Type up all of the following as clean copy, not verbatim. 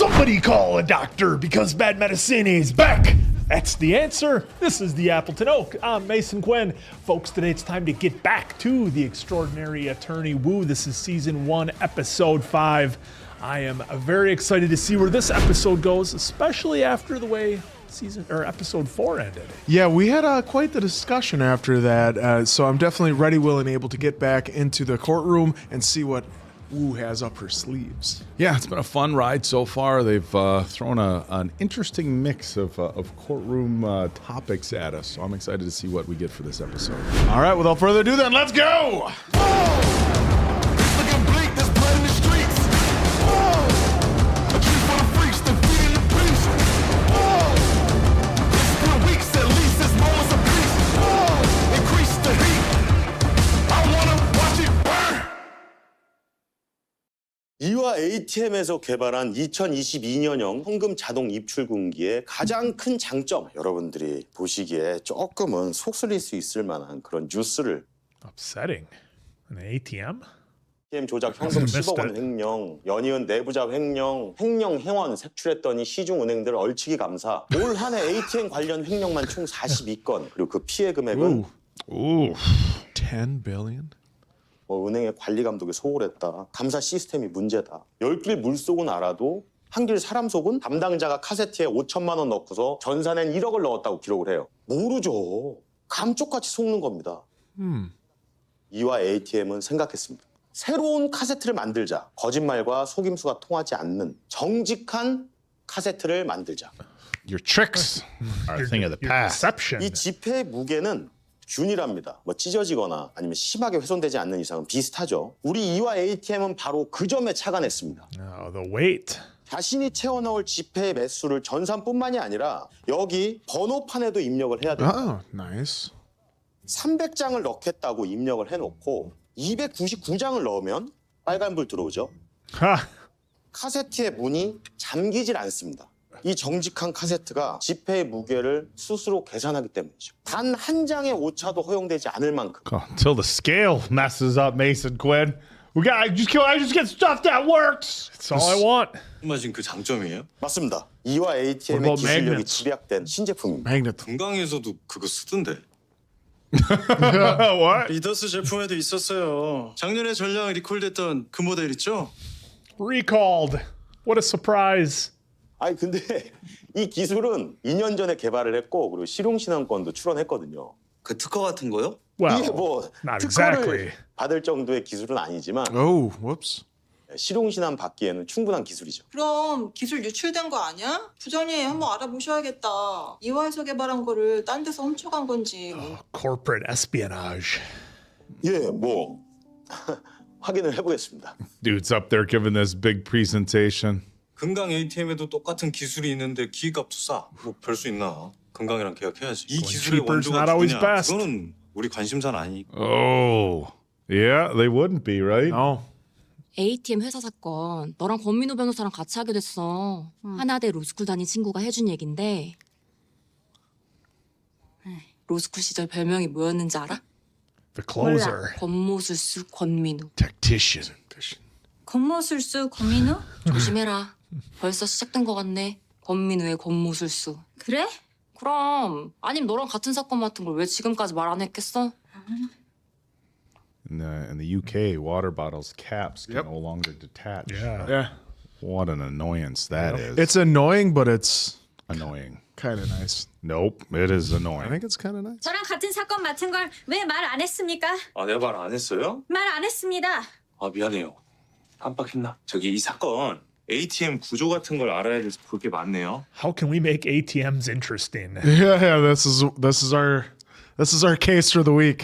Somebody call a doctor because bad medicine is back. That's the answer. This is the Appleton Oak. I'm Mason Quinn. Folks, today it's time to get back to The Extraordinary Attorney Woo. This is season 1, episode 5. I am very excited to see where this episode goes, especially after the way episode 4 ended. Yeah, we had quite the discussion after that, so I'm definitely ready, willing, able to get back into the courtroom and see what Woo has up her sleeves. Yeah, it's been a fun ride so far. They've thrown an interesting mix of courtroom topics at us, so I'm excited to see what we get for this episode. All right, without further ado, then let's go. 이와 ATM에서 개발한 2022년형 현금 자동 입출금기의 가장 큰 장점, 여러분들이 보시기에 조금은 속쓰릴 수 있을 만한 그런 뉴스를 Upsetting. An ATM? ATM 조작 현금 10억 원 횡령, 연이은 내부자 횡령, 횡령 행원 색출했더니 시중은행들 얼치기 감사. 올 한 해 ATM 관련 횡령만 총 42건, 그리고 그 피해 금액은 Ooh. 10 billion? 은행의 관리 감독이 소홀했다. 감사 시스템이 문제다. 10길 물속은 알아도 한 길 사람 속은 담당자가 카세트에 5천만 원 넣고서 전산엔 1억을 넣었다고 기록을 해요. 모르죠. 감쪽같이 속는 겁니다. 이와 ATM은 생각했습니다. 새로운 카세트를 만들자. 거짓말과 속임수가 통하지 않는 정직한 카세트를 만들자. Your tricks are a thing of the past. Deception. 이 지폐의 무게는 균일합니다. 찢어지거나 아니면 심하게 훼손되지 않는 이상은 비슷하죠. 우리 이와 ATM은 바로 그 점에 착안했습니다. Oh, the weight. 자신이 채워넣을 지폐의 매수를 전산뿐만이 아니라 여기 번호판에도 입력을 해야 됩니다. Oh, nice. 300장을 넣겠다고 입력을 해놓고 299장을 넣으면 빨간불 들어오죠. Ha. 카세트의 문이 잠기질 않습니다. 이 정직한 카세트가 지폐의 무게를 스스로 계산하기 때문이죠. 단 한 장의 오차도 허용되지 않을 만큼. Until the scale messes up, Mason Quinn. I just get stuff that works. That's all I want. 맞은 그 장점이에요? 맞습니다. 이와 What ATM의 about 기술력이 magnets? 집약된 신제품입니다. Magnet. 금강에서도 그거 쓰던데. What? 리더스 제품에도 있었어요. 작년에 전량 리콜됐던 그 모델 있죠? Recalled. What a surprise. 아니 근데 이 기술은 2년 전에 개발을 했고 그리고 실용신안권도 출원했거든요. 그 특허 같은 거요? Well, 이게 뭐 not 특허를 exactly. 받을 정도의 기술은 아니지만 Oh, whoops. 실용신안 받기에는 충분한 기술이죠. 그럼 기술 유출된 거 아니야? 부장님 한번 알아보셔야겠다. 이화에서 개발한 거를 딴 데서 훔쳐간 건지. Corporate espionage. 예, 뭐 확인을 해보겠습니다. Dude's up there giving this big presentation. 금강 ATM에도 똑같은 기술이 있는데 기값도 싸. 뭐 별 수 있나? 금강이랑 계약해야지. 이 기술의 cheaper's 원조가 not always 누구냐? best. 그거는 우리 관심사는 아니니까. Oh. Yeah, they wouldn't be, right? Oh. ATM 회사 사건 너랑 권민호 변호사랑 같이 하게 됐어. 하나대 로스쿨 다닌 친구가 해준 얘긴데 로스쿨 시절 별명이 뭐였는지 알아? The closer. 권모술수 권민호. Tactician. 권모술수 권민우? 조심해라. 벌써 시작된 것 같네. 권민호의 권모술수. 그래? 그럼 아님 너랑 같은 사건 맡은 걸 왜 지금까지 말 안 했겠어? In the UK, water bottles caps can no longer detach. Yeah. Yeah. What an annoyance that is. It's annoying, but it's annoying. kind of nice. Nope, it is I annoying. think it's kind of nice. 저랑 같은 사건 맡은 걸 왜 말 안 했습니까? 아, 내가 말 안 했어요? 말 안 했습니다. 아, 미안해요. 깜빡했나? 저기 이 사건 ATM 구조 같은 걸 알아야 돼서 볼 게 많네요. How can we make ATMs interesting? Yeah, this is our case for the week.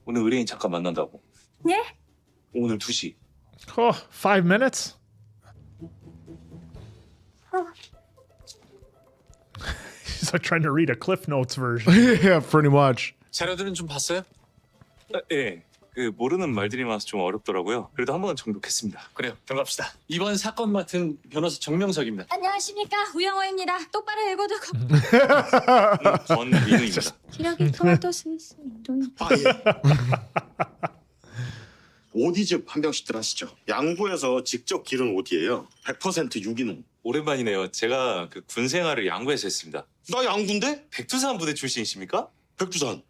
오늘 의뢰인 잠깐 만난다고. 예? 오늘 2시. Oh, 5 minutes? He's like trying to read a Cliff Notes version. Yeah, pretty much. 자료들은 좀 봤어요? 예. 그 모르는 말들이 많아서 좀 어렵더라고요. 그래도 한번 정독했습니다. 그래요. 들어갑시다. 이번 사건 맡은 변호사 정명석입니다. 안녕하십니까 우영호입니다. 똑바로 읽어두고 전 민우입니다. 기력이 토마토 스위스 인도인. 아, 예. 오디즙 한 병씩들 하시죠. 양구에서 직접 기른 오디예요. 100% 유기농. 오랜만이네요. 제가 그 군 생활을 양구에서 했습니다. 나 양구인데? 백두산 부대 출신이십니까? 백두산.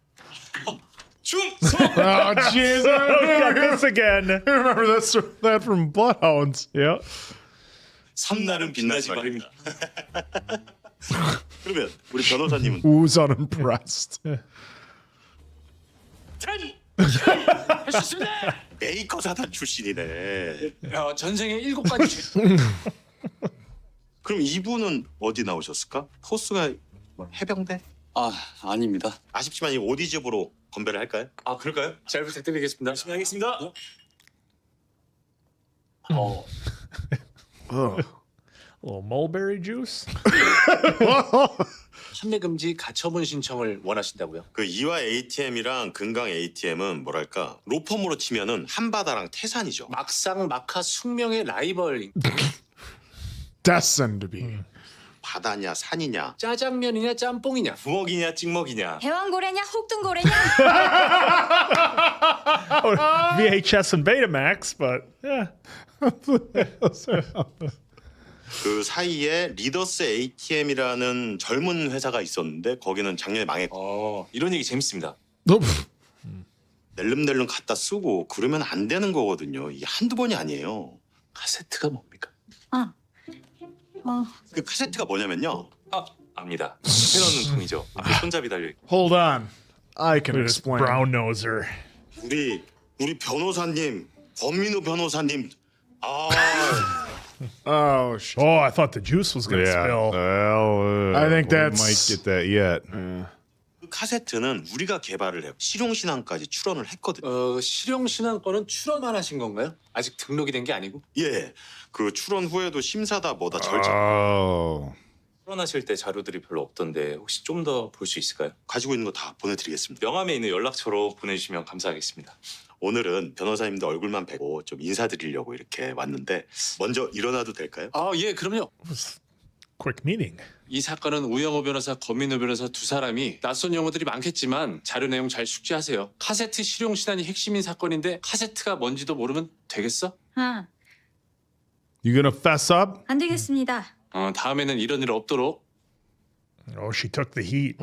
충성! Oh, jeez. Got this again. Remember that from Bloodhounds. Yeah. 삼날은 빛나지 말입니다. 그러면 우리 변호사님은 Who's unimpressed? 메이커 사단 출신이네. 전생에 7가지 그럼 이분은 어디 나오셨을까? 포스가 뭐 해병대? 아, 아닙니다. 아쉽지만 이 오디즙으로 건배를 할까요? 아, 그럴까요? 잘 부탁드리겠습니다. 열심히 하겠습니다. A little mulberry juice. 판매 금지 가처분 신청을 원하신다고요? 그 이화 ATM이랑 금강 ATM은 뭐랄까 로펌으로 치면은 한바다랑 태산이죠. 막상 막하 숙명의 라이벌. Destined to be. 바다냐 산이냐 짜장면이냐 짬뽕이냐. 부먹이냐 찍먹이냐. 대왕고래냐 혹등고래냐. VHS and Betamax, but yeah. 그 사이에 리더스 ATM이라는 젊은 회사가 있었는데 거기는 작년에 망했고 이런 얘기 재밌습니다. 낼름낼름 갖다 쓰고 그러면 안 되는 거거든요. 이게 한두 번이 아니에요. 카세트가 뭡니까? 그 카세트가 뭐냐면요. 아, 압니다. 해놓는 통이죠. 앞에 손잡이 달려있고. Hold on. I can This explain. brown noser. 우리 변호사님 권민우 변호사님 Oh, shit. Oh, I thought the juice was gonna spill. I think that's- might get that yet. 그 카세트는 우리가 개발을 해요. 실용신앙까지 출원을 했거든요. 실용신앙권은 출원만 하신 건가요? 아직 등록이 된 게 아니고? 예, 그 출원 후에도 심사다 뭐다 절차 Oh. 출원하실 때 자료들이 별로 없던데 혹시 좀 더 볼 수 있을까요? 가지고 있는 거 다 보내드리겠습니다. 명함에 있는 연락처로 보내주시면 감사하겠습니다. 오늘은 변호사님도 얼굴만 뵙고 좀 인사드리려고 이렇게 왔는데 먼저 일어나도 될까요? 아, 예, 그럼요. Quick meeting. 이 사건은 우영호 변호사, 권민우 변호사 두 사람이 낯선 용어들이 많겠지만 자료 내용 잘 숙지하세요. 카세트 실용신안이 핵심인 사건인데 카세트가 뭔지도 모르면 되겠어? 아, You gonna fess up? 안 되겠습니다. 다음에는 이런 일 없도록. Oh, she took the heat.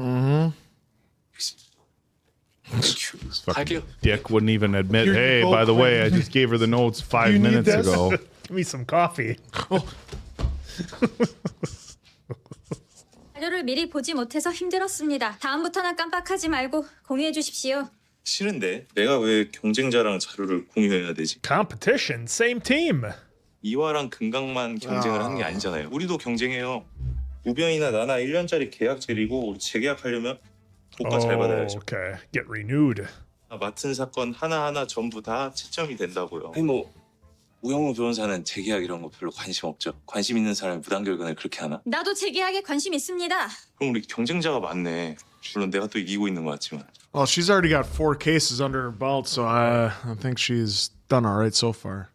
This fucking 갈게요. dick wouldn't even admit. Here you Hey, go, by the way, I Quinn. just gave her the notes 5 You need minutes this? ago. Give me some coffee. 자료를 미리 보지 못해서 힘들었습니다. 다음부터는 깜빡하지 말고 공유해 주십시오. 싫은데 내가 왜 경쟁자랑 자료를 공유해야 되지? Competition, same team. 이화랑 금강만 경쟁을 하는 게 아니잖아요. 우리도 경쟁해요. 우병이나 나나 1년짜리 계약제리고 우리 재계약하려면 고가 잘 받아야죠. Okay, get renewed. 맡은 사건 하나하나 전부 다 채점이 된다고요. 아니 뭐 우영우 변호사는 재계약 이런 거 별로 관심 없죠. 관심 있는 사람이 무단결근을 그렇게 하나? 나도 재계약에 관심 있습니다. 그럼 우리 경쟁자가 많네. 물론 내가 또 이기고 있는 것 같지만. Well, she's already got 4 cases under her belt, so I think she's done all right so far.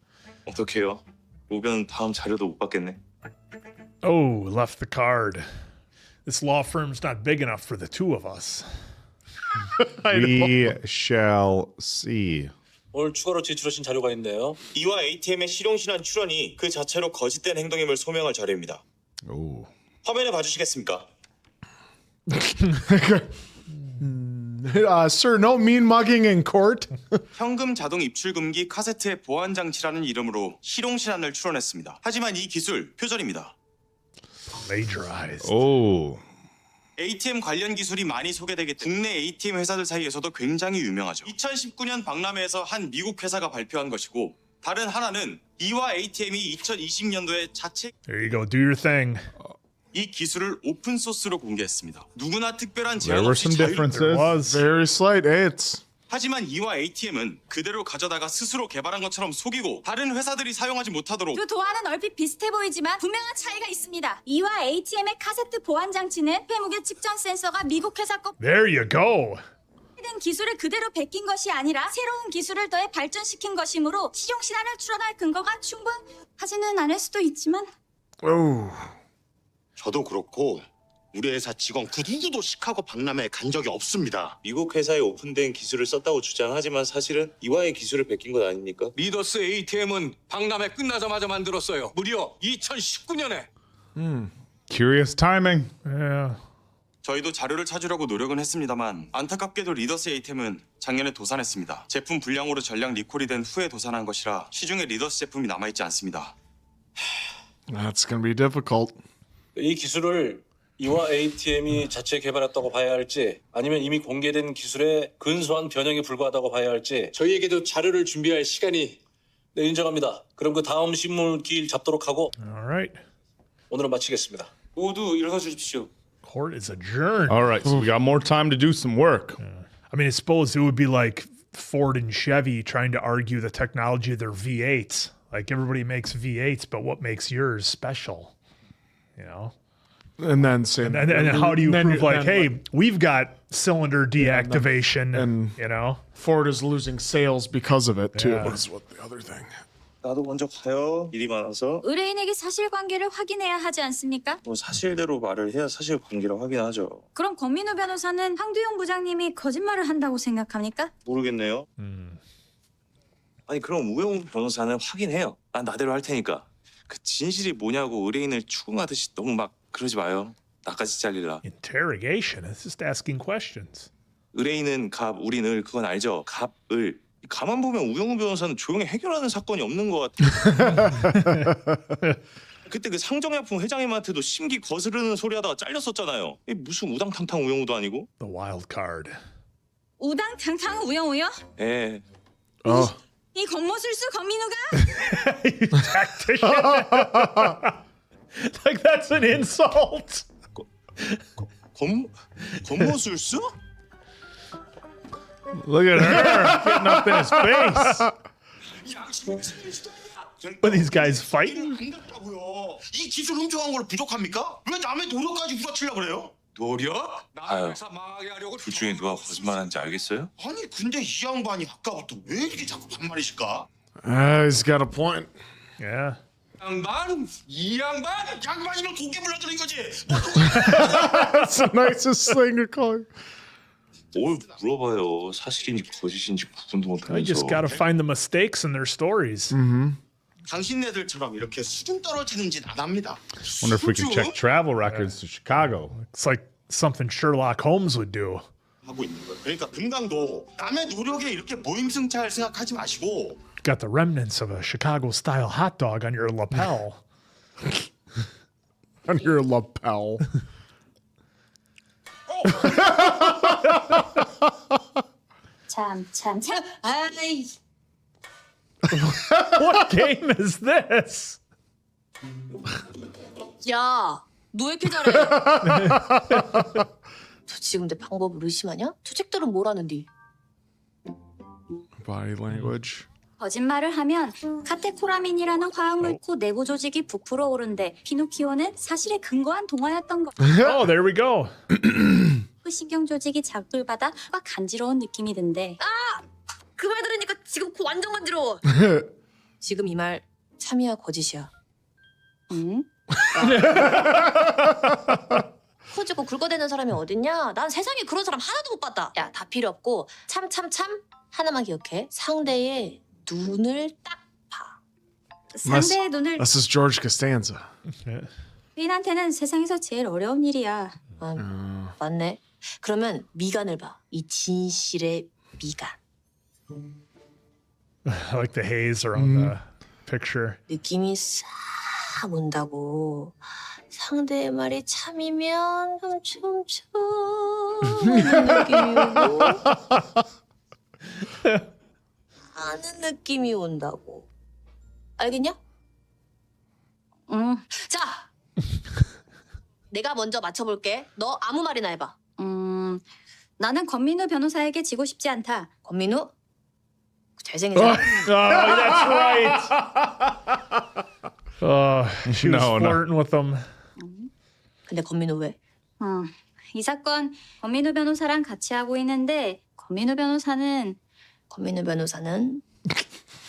어떡해요? 우변 다음 자료도 못 받겠네. Oh, left the card. This law firm's not big enough for the two of us. We shall see. 오늘 추가로 제출하신 자료가 있네요. 이화 ATM의 실용신안 출원이 그 자체로 거짓된 행동임을 소명할 자료입니다. Oh. 화면에 봐주시겠습니까? Sir, no mean mugging in court. 현금 자동 입출 금기 카세트의 보안 장치라는 이름으로 실용신안을 출원했습니다. 하지만 이 기술 표절입니다. Plagiarized. Oh. ATM 관련 기술이 많이 소개되게 국내 ATM 회사들 사이에서도 굉장히 유명하죠. 2019년 박람회에서 한 미국 회사가 발표한 것이고 다른 하나는 이화 ATM이 2020년도에 자체 There you go. Do your thing. 이 기술을 오픈 소스로 공개했습니다. 누구나 특별한 There 제한 were 없이 some 자유. differences. Was. Very slight. Hey, it's 하지만 이화 ATM은 그대로 가져다가 스스로 개발한 것처럼 속이고 다른 회사들이 사용하지 못하도록 두 도안은 얼핏 비슷해 보이지만 분명한 차이가 있습니다. 이와 ATM의 카세트 보안 장치는 폐무게 측정 센서가 미국 회사 거 There you go. 된 기술을 그대로 베낀 것이 아니라 새로운 기술을 더해 발전시킨 것이므로 실용신안을 출원할 근거가 충분하지는 않을 수도 있지만 oh. 저도 그렇고 우리 회사 직원 그 누구도 시카고 박람회에 간 적이 없습니다. 미국 회사에 오픈된 기술을 썼다고 주장하지만 사실은 이와의 기술을 베낀 것 아닙니까? 리더스 ATM은 박람회 끝나자마자 만들었어요. 무려 2019년에. Curious timing. Yeah. 저희도 자료를 찾으려고 노력은 했습니다만 안타깝게도 리더스 ATM은 작년에 도산했습니다. 제품 불량으로 전량 리콜이 된 후에 도산한 것이라 시중에 리더스 제품이 남아있지 않습니다. That's gonna be difficult. 이 기술을 이와 ATM이 자체 개발했다고 봐야 할지 아니면 이미 공개된 기술의 근소한 변형에 불과하다고 봐야 할지 저희에게도 자료를 준비할 시간이 인정합니다. 그럼 그 다음 신문 기일 잡도록 하고 All right. 오늘은 마치겠습니다. 모두 일어서 주십시오. Court is adjourned. All right, so we got more time to do some work. I mean, I suppose it would be like Ford and Chevy trying to argue the technology of their V8s. Like everybody makes V8s, but what makes yours special? You know? And then say, And how do you then prove like, then, hey, we've got cylinder deactivation, and- you know? Ford is losing sales because of it too. Yeah. What is what the other thing? 나도 먼저 가요. 일이 많아서. 의뢰인에게 사실관계를 확인해야 하지 않습니까? 뭐 사실대로 말을 해야 사실관계를 확인하죠. 그럼 권민우 변호사는 황두용 부장님이 거짓말을 한다고 생각합니까? 모르겠네요. 아니 그럼 우영우 변호사는 확인해요. 난 나대로 할 테니까. 그 진실이 뭐냐고 의뢰인을 추궁하듯이 너무 막 그러지 마요. 나까지 잘릴라. Interrogation. It's just asking questions. 의뢰인은 갑, 우린 을 그건 알죠. 갑, 을. 가만 보면 우영우 변호사는 조용히 해결하는 사건이 없는 것 같아. 그때 그 상정약품 회장님한테도 심기 거스르는 소리하다가 잘렸었잖아요. 이게 무슨 우당탕탕 우영우도 아니고. The wild card. 우당탕탕 우영우요? 예. Oh, 이 겉모술수 권민우가? Tactician. Like that's an insult. 권모술수? Look at her getting up in his face. Are these guys fighting? 안 된다고요. 이 기술 훔쳐간 걸 부족합니까? 왜 남의 노력까지 후려치려고 그래요? 노력? 아유, 회사 망하게 하려고 둘 중에 누가 거짓말하는지 알겠어요? 아니 근데 이 양반이 아까부터 왜 이렇게 자꾸 반말이실까? he's got a point. Yeah. 양반? 이 양반? 양반이면 고개 불러주는 거지. That's the nicest thing to call him. 뭘 물어봐요. 사실인지 거짓인지 구분도 I just got to 못하면서. find the mistakes in their stories. 당신네들처럼 이렇게 수준 떨어지는 짓 안 합니다. Wonder if we could check travel records to Chicago. It's like something Sherlock Holmes would do. 하고 있는 거예요. 그러니까 금강도 남의 노력에 이렇게 모임승차할 생각하지 마시고 Got the remnants of a Chicago-style hot dog on your lapel. On your lapel. 참. 아이. What game is this? 야, 너 왜 이렇게 잘해? 너 지금 내 방법을 의심하냐? 저 책들은 뭐라는디? Body language. 거짓말을 하면 카테코라민이라는 화학물고 내부 조직이 부풀어 오른데 피노키오는 사실에 근거한 동화였던 거. Oh, there we go. 신경 조직이 자극을 받아 꽉 간지러운 느낌이 든대. 그 말 들으니까 지금 코 완전 간지러워. 지금 이 말 참이야 거짓이야? 응? 코 쥐고 굵어대는 사람이 어딨냐? 난 세상에 그런 사람 하나도 못 봤다. 야, 다 필요 없고 참 하나만 기억해. 상대의 눈을 딱 봐. 상대의 눈을 This is George Costanza. 피인한테는 세상에서 제일 어려운 일이야. 맞네. 그러면 미간을 봐. 이 진실의 미간. I like the haze around the picture. 느낌이 싹 온다고. 상대의 말이 참이면 훔쳐 느낌이 오고 아는 느낌이 온다고. 알겠냐? 자, 내가 먼저 맞춰볼게. 너 아무 말이나 해봐. 나는 권민우 변호사에게 지고 싶지 않다. 권민우? 잘생겼어. Oh, that's right. She was No, no. flirting with him. 근데 권민우 왜? 이 사건 권민우 변호사랑 같이 하고 있는데 권민우 변호사는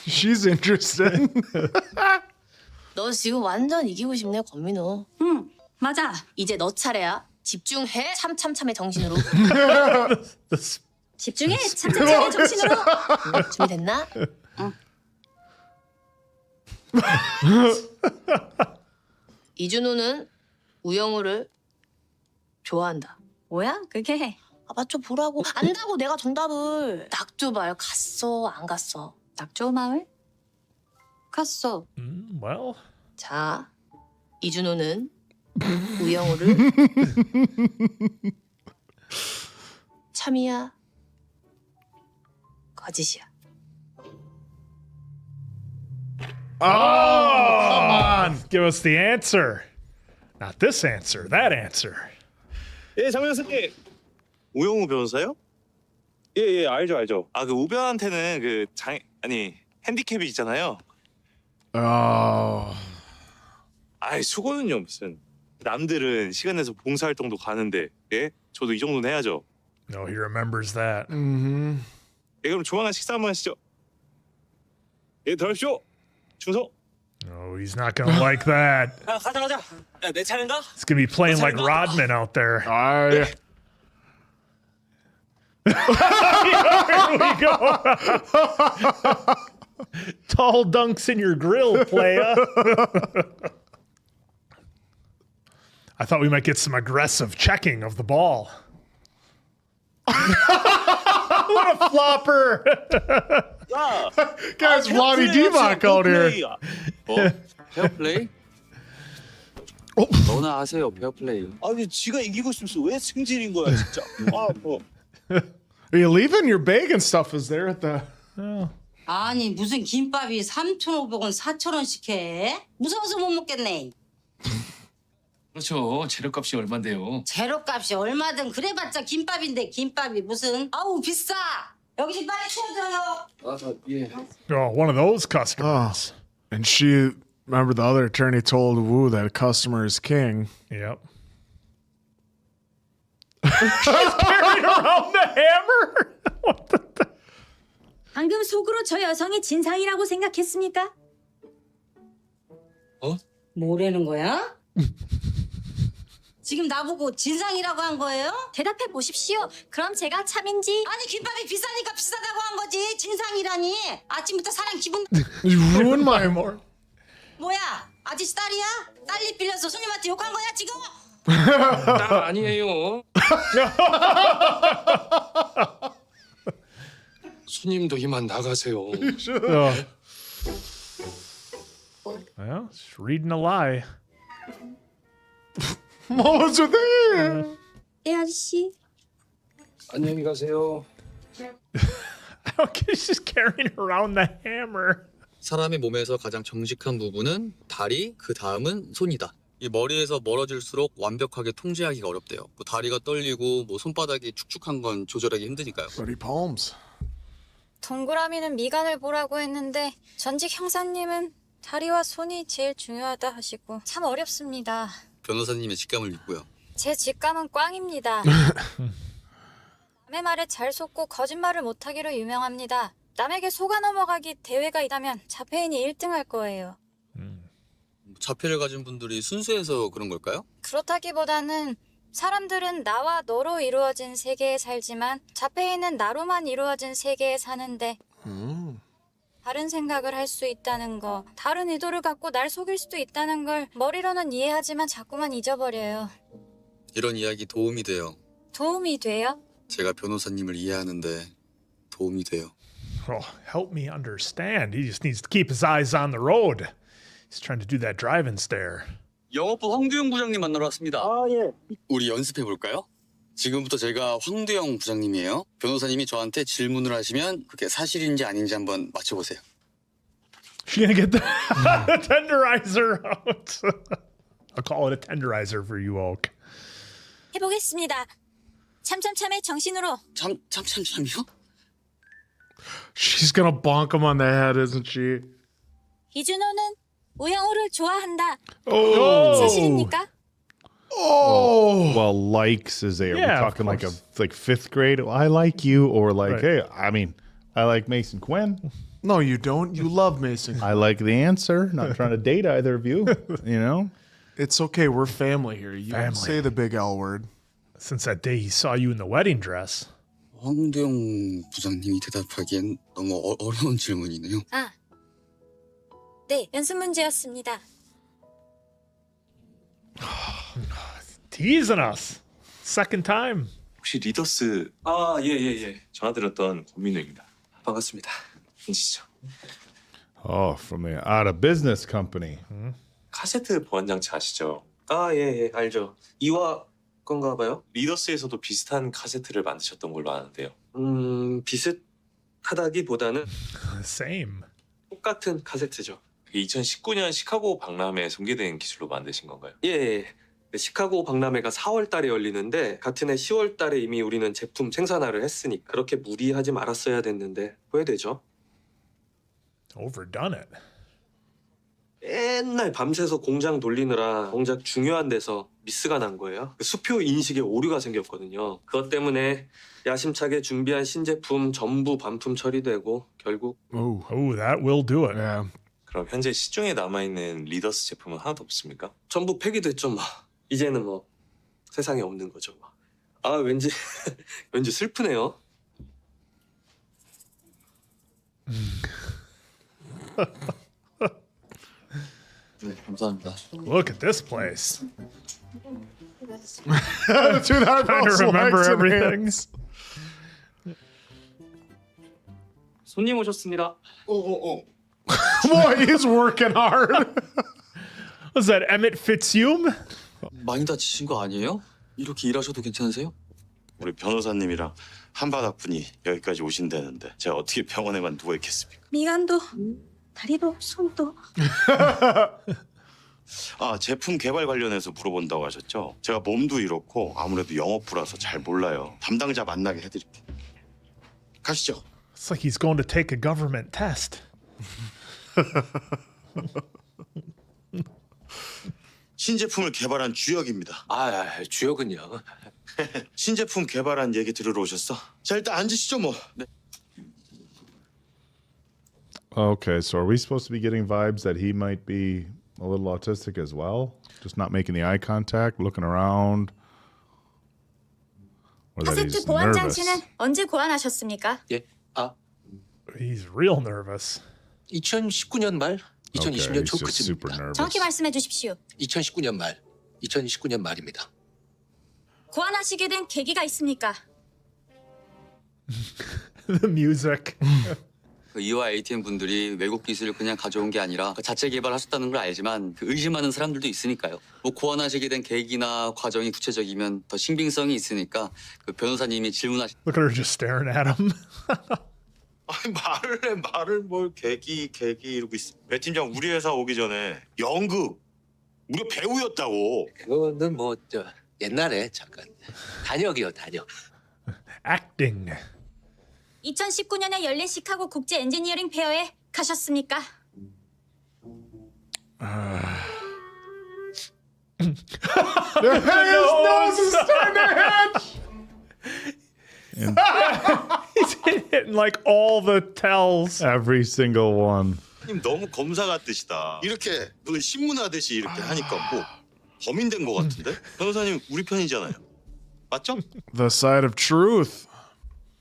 She's interested. 너 지금 완전 이기고 싶네, 권민우. 맞아. 이제 너 차례야. 집중해 참참참의 정신으로. 집중해 참참참의 정신으로. 준비됐나? 이준호는 우영우를 좋아한다. 뭐야 그게? 아, 맞춰 보라고. 안다고 내가 정답을. 낙조 마을 갔어, 안 갔어? 낙조 마을? 갔어. Well, 자, 이준호는 우영우를 참이야, 거짓이야. oh, come on. Give us the answer. Not this answer, that answer. 예, 장 변호사님. 우영우 변호사요? 예, 알죠. 아, 그 우변한테는 그 핸디캡이 있잖아요. 아이, 수고는요, 무슨. 남들은 시간 내서 봉사활동도 가는데, 예? 저도 이 정도는 해야죠. No, he remembers that. 예, 그럼 조만간 식사 한번 하시죠. 예, 들어가십시오. 충성. No, he's not going to like that. 가자. 야, 내 차례인가? He's going to be playing like Rodman out there. I Here we go. Tall dunks in your grill, playa. I thought we might get some aggressive checking of the ball. What a flopper. guys, Lonnie Divac out here. 페어플레이? 너나 아세요, 페어플레이. 아니 지가 이기고 싶으면서 왜 승질인 거야 진짜. Are you leaving? Your bag and stuff is there at the. 아니 무슨 김밥이 3,500원, 4,000원씩 해? 무서워서 못 먹겠네. 그렇죠. 재료값이 얼만데요. 재료값이 얼마든 그래봤자 김밥인데 김밥이 무슨 아우 비싸. 여기 좀 빨리 채워줘요. 예. Oh, one of those customers. And she, remember the other attorney told Wu that a customer is king. Yep. She's carrying around the hammer. What the? 방금 속으로 저 여성이 진상이라고 생각했습니까? 뭐라는 거야? 지금 나보고 진상이라고 한 거예요? 대답해 보십시오. 그럼 제가 참인지. 아니 김밥이 비싸니까 비싸다고 한 거지 진상이라니. 아침부터 사람 기분 You ruined my morning. 뭐야? 아저씨 딸이야? 딸리 빌려서 손님한테 욕한 거야 지금? 나 아니에요. 손님도 이만 나가세요. Well, she's reading a lie. What was with that? 예 아저씨. 안녕히 가세요. I don't get she's carrying around the hammer. 사람의 몸에서 가장 정직한 부분은 다리, 그 다음은 손이다. 이 머리에서 멀어질수록 완벽하게 통제하기가 어렵대요. 뭐 다리가 떨리고 뭐 손바닥이 축축한 건 조절하기 힘드니까요. Bloody palms. 동그라미는 미간을 보라고 했는데 전직 형사님은 다리와 손이 제일 중요하다 하시고 참 어렵습니다. 변호사님의 직감을 믿고요. 제 직감은 꽝입니다. 남의 말에 잘 속고 거짓말을 못하기로 유명합니다. 남에게 속아 넘어가기 대회가 있다면 자폐인이 1등할 거예요. 자폐를 가진 분들이 순수해서 그런 걸까요? 그렇다기보다는 사람들은 나와 너로 이루어진 세계에 살지만 자폐인은 나로만 이루어진 세계에 사는데 다른 생각을 할 수 있다는 거, 다른 의도를 갖고 날 속일 수도 있다는 걸 머리로는 이해하지만 자꾸만 잊어버려요. 이런 이야기 도움이 돼요. 도움이 돼요? 제가 변호사님을 이해하는데 도움이 돼요. Oh, help me understand. He just needs to keep his eyes on the road. He's trying to do that driving stare. 영업부 황두영 부장님 만나러 왔습니다. 예. 우리 연습해 볼까요? 지금부터 제가 황두영 부장님이에요. 변호사님이 저한테 질문을 하시면 그게 사실인지 아닌지 한번 맞춰보세요. She's gonna get the tenderizer out. I'll call it a tenderizer for you, Oak. 해보겠습니다. 참참참의 정신으로. 참이요? She's gonna bonk him on the head, isn't she? 이준호는 우영우를 좋아한다. Oh. 사실입니까? Oh. Well, likes is there. Yeah, We're of talking like course. like fifth grade. I like you, or like, Right. hey, I mean, I like Mason Quinn. No, you don't. You love Mason. I like the answer. Not trying to date either of you. You know. It's okay. We're family here. You don't Family. say the big L word. Since that day he saw you in the wedding dress. 황도영 부장님이 대답하기엔 너무 어려운 질문이네요. 아, 네, 연습 문제였습니다. Teasing us. Second time. 혹시 리더스 예. 전화 드렸던 권민우입니다. 반갑습니다. 인지죠? Oh, from the out of business company. 카세트 보안장치 아시죠? 예, 알죠. 이화 건가 봐요? 리더스에서도 비슷한 카세트를 만드셨던 걸로 아는데요. 비슷하다기보다는 Same. 똑같은 카세트죠. 2019년 시카고 박람회에 소개된 기술로 만드신 건가요? 예. 시카고 박람회가 4월 달에 열리는데 같은 해 10월 달에 이미 우리는 제품 생산화를 했으니까 그렇게 무리하지 말았어야 됐는데 후회되죠. Overdone it. 맨날 밤새서 공장 돌리느라 공작 중요한 데서 미스가 난 거예요. 수표 인식에 오류가 생겼거든요. 그것 때문에 야심차게 준비한 신제품 전부 반품 처리되고 결국 Oh, That will do it. yeah. 그럼 현재 시중에 남아있는 리더스 제품은 하나도 없습니까? 전부 폐기됐죠. 이제는 세상에 없는 거죠. 왠지 왠지 슬프네요. 네, 감사합니다. Look at this place. The two that Trying to remember everything. 손님 오셨습니다. Boy, he's working hard. Was that Emmett Fitzhume? 많이 다치신 거 아니에요? 이렇게 일하셔도 괜찮으세요? 우리 변호사님이랑 한바닥분이 여기까지 오신다는데 제가 어떻게 병원에만 누워 있겠습니까? 미간도, 다리도, 손도. 제품 개발 관련해서 물어본다고 하셨죠? 제가 몸도 이렇고 아무래도 영업부라서 잘 몰라요. 담당자 만나게 해드릴게요. 가시죠. It's like he's going to take a government test. 신제품을 개발한 주혁입니다. 주혁은요? 신제품 개발한 얘기 들으러 오셨어? 자, 일단 앉으시죠 뭐. Okay, so are we supposed to be getting vibes that he might be a little autistic as well? Just not making the eye contact, looking around? Or that he's 카세트 보안 nervous? 장치는 언제 고안하셨습니까? 예. He's real nervous. 2019년 말, Okay, he's just super nervous. 정확히 말씀해 주십시오. 2019년 말, 2019년 말입니다. 고안하시게 된 계기가 있습니까? The music. 그 이화 ATM 분들이 외국 기술을 그냥 가져온 게 아니라 자체 개발하셨다는 걸 알지만 의심하는 사람들도 있으니까요. 고안하시게 된 계기나 과정이 구체적이면 더 신빙성이 있으니까 그 변호사님이 질문하신 Look at her just staring at him. 말을 뭘 계기 이러고 있어. 배 팀장 우리 회사 오기 전에 연극 우리 배우였다고. 그거는 옛날에 잠깐 단역이요, 단역. Acting. 2019년에 열린 시카고 국제 엔지니어링 페어에 가셨습니까? He's hitting like all the tells. Every single one. 님 너무 검사 같으시다. 이렇게 무슨 신문하듯이 이렇게 하니까 범인된 것 같은데? 변호사님 우리 편이잖아요. 맞죠? The side of truth.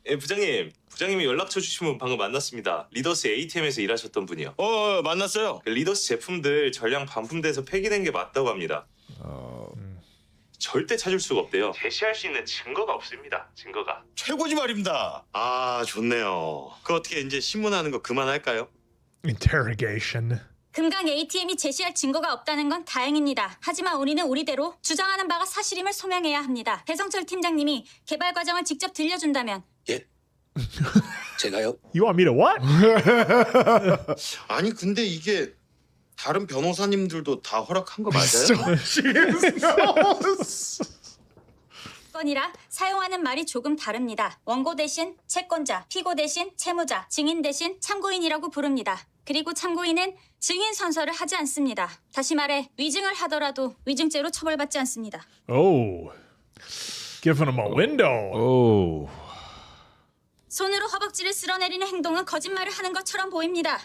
예, 부장님이 연락처 주신 분 방금 만났습니다. 리더스 ATM에서 일하셨던 분이요. 만났어요. 그 리더스 제품들 전량 반품돼서 폐기된 게 맞다고 합니다. 절대 찾을 수가 없대요. 제시할 수 있는 증거가 없습니다. 증거가. 최고지 말입니다. 좋네요. 그 어떻게 이제 신문하는 거 그만할까요? Interrogation. 금강 ATM이 제시할 증거가 없다는 건 다행입니다. 하지만 우리는 우리대로 주장하는 바가 사실임을 소명해야 합니다. 배성철 팀장님이 개발 과정을 직접 들려준다면 예. 제가요? You want me to what? 아니 근데 이게 다른 변호사님들도 다 허락한 거 맞아요? 건이라 사용하는 말이 조금 다릅니다. 원고 대신 채권자, 피고 대신 채무자, 증인 대신 참고인이라고 부릅니다. 그리고 참고인은 증인 선서를 하지 않습니다. 다시 말해 위증을 하더라도 위증죄로 처벌받지 않습니다. Oh. Giving him a window. Oh. 손으로 허벅지를 쓸어내리는 행동은 거짓말을 하는 것처럼 보입니다.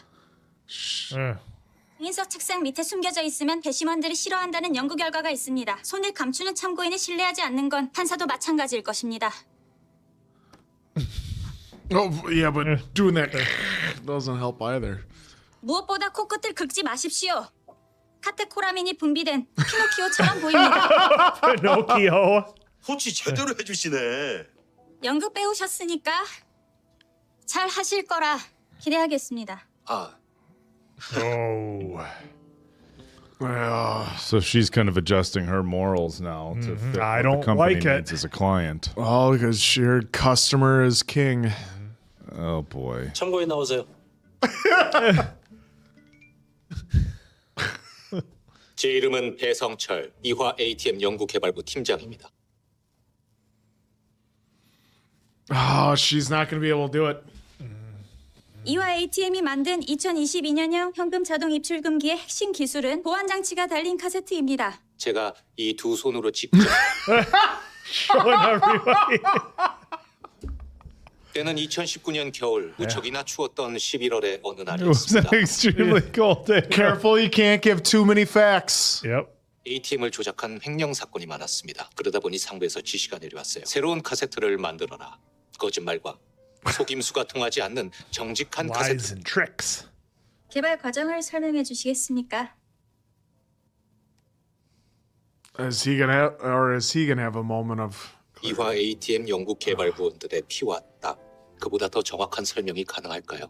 인석 책상 밑에 숨겨져 있으면 배심원들이 싫어한다는 연구 결과가 있습니다. 손을 감추는 참고인을 신뢰하지 않는 건 판사도 마찬가지일 것입니다. Oh, yeah, but doing that doesn't help either. 무엇보다 코끝을 긁지 마십시오. 카테코라민이 분비된 피노키오처럼 보입니다. Pinocchio. 호치 제대로 해주시네. 연극 배우셨으니까 잘 하실 거라 기대하겠습니다. 아, Oh. Well, So she's kind of adjusting her morals now to fit I what don't the company like it. needs as a client. all because she heard customer is king. Oh boy. 참고인 나오세요. 제 이름은 배성철, 이화 ATM 연구개발부 팀장입니다. Oh, she's not going to be able to do it. 이화 ATM이 만든 2022년형 현금 자동 입출금기의 핵심 기술은 보안 장치가 달린 카세트입니다. 제가 이 두 손으로 직접 Showing everybody. 때는 2019년 겨울 무척이나 추웠던 11월의 어느 It was an 날이었습니다. extremely cold day. Careful, you can't give too many facts. Yep. ATM을 조작한 횡령 사건이 많았습니다. 그러다 보니 상부에서 지시가 내려왔어요. 새로운 카세트를 만들어라. 거짓말과 속임수가 통하지 않는 정직한 Lies 카세트. and tricks. 개발 과정을 설명해 주시겠습니까? Is he gonna have a moment of? 이화 ATM 연구개발부원들의 피와 땀. 그보다 더 정확한 설명이 가능할까요?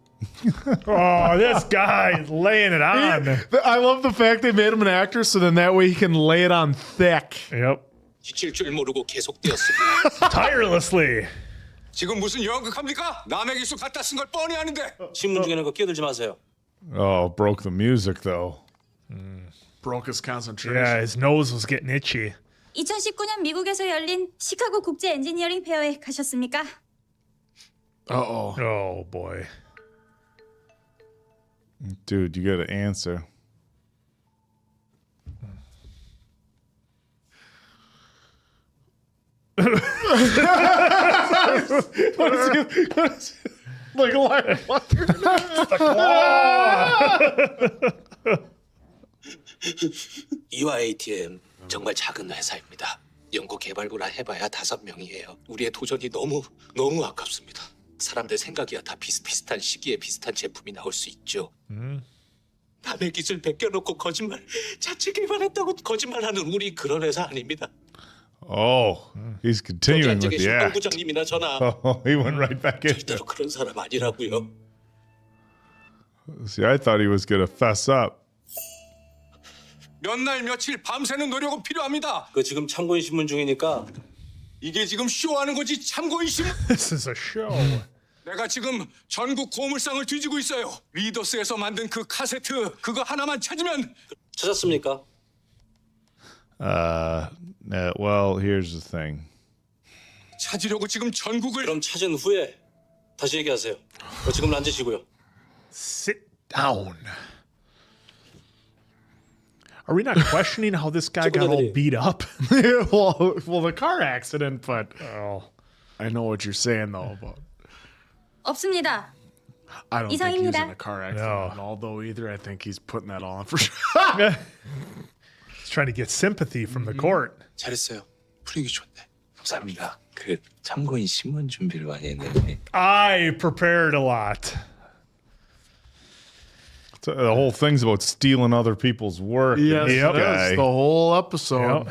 Oh, this guy is laying it on. I love the fact they made him an actor, so then that way he can lay it on thick. Yep. 지칠 줄 모르고 계속되었습니다. Tirelessly. 지금 무슨 연극합니까? 남의 기술 갖다 쓴 걸 뻔히 아는데. 신문 중에는 거 끼어들지 마세요. Oh, broke the music though. Broke his concentration. Yeah, his nose was getting itchy. 2019년 미국에서 열린 시카고 국제 엔지니어링 페어에 가셨습니까? Uh-oh. Oh boy. Dude, you got to answer. Like a liar. 이화 ATM 정말 작은 회사입니다. 연구개발부라 해봐야 5명이에요. 우리의 도전이 너무 아깝습니다. 사람들 생각이야 다 비슷비슷한 시기에 비슷한 제품이 나올 수 있죠. 남의 기술 베껴놓고 거짓말 자체 개발했다고 거짓말하는 우리 그런 회사 아닙니다. Oh, he's 저기 continuing 앉아 with the 계신 황 act. 부장님이나 저나 Oh, he went right back in. 절대로 그런 사람 아니라고요. See, I thought he was gonna fess up. 몇 날 며칠 밤새는 노력은 필요합니다. 그 지금 참고인 신문 중이니까 이게 지금 쇼하는 거지 참고인 신문. This is a show. 내가 지금 전국 고물상을 뒤지고 있어요. 리더스에서 만든 그 카세트 그거 하나만 찾으면. 찾았습니까? Well, here's the thing. 찾으려고 지금 전국을. 그럼 찾은 후에 다시 얘기하세요. 지금 앉으시고요. Sit down. Are we not questioning how this guy got all beat up? well, the car accident, but I know what you're saying though. But 없습니다. I don't think he was in 이상입니다. a car accident. No. Although either, I think he's putting that on for sure. He's trying to get sympathy from the court. 잘했어요. 분위기 좋네. 감사합니다. 그 참고인 신문 준비를 많이 했는데 I prepared a lot. The whole thing's about stealing other people's work. Yes, This it guy. is. The whole episode.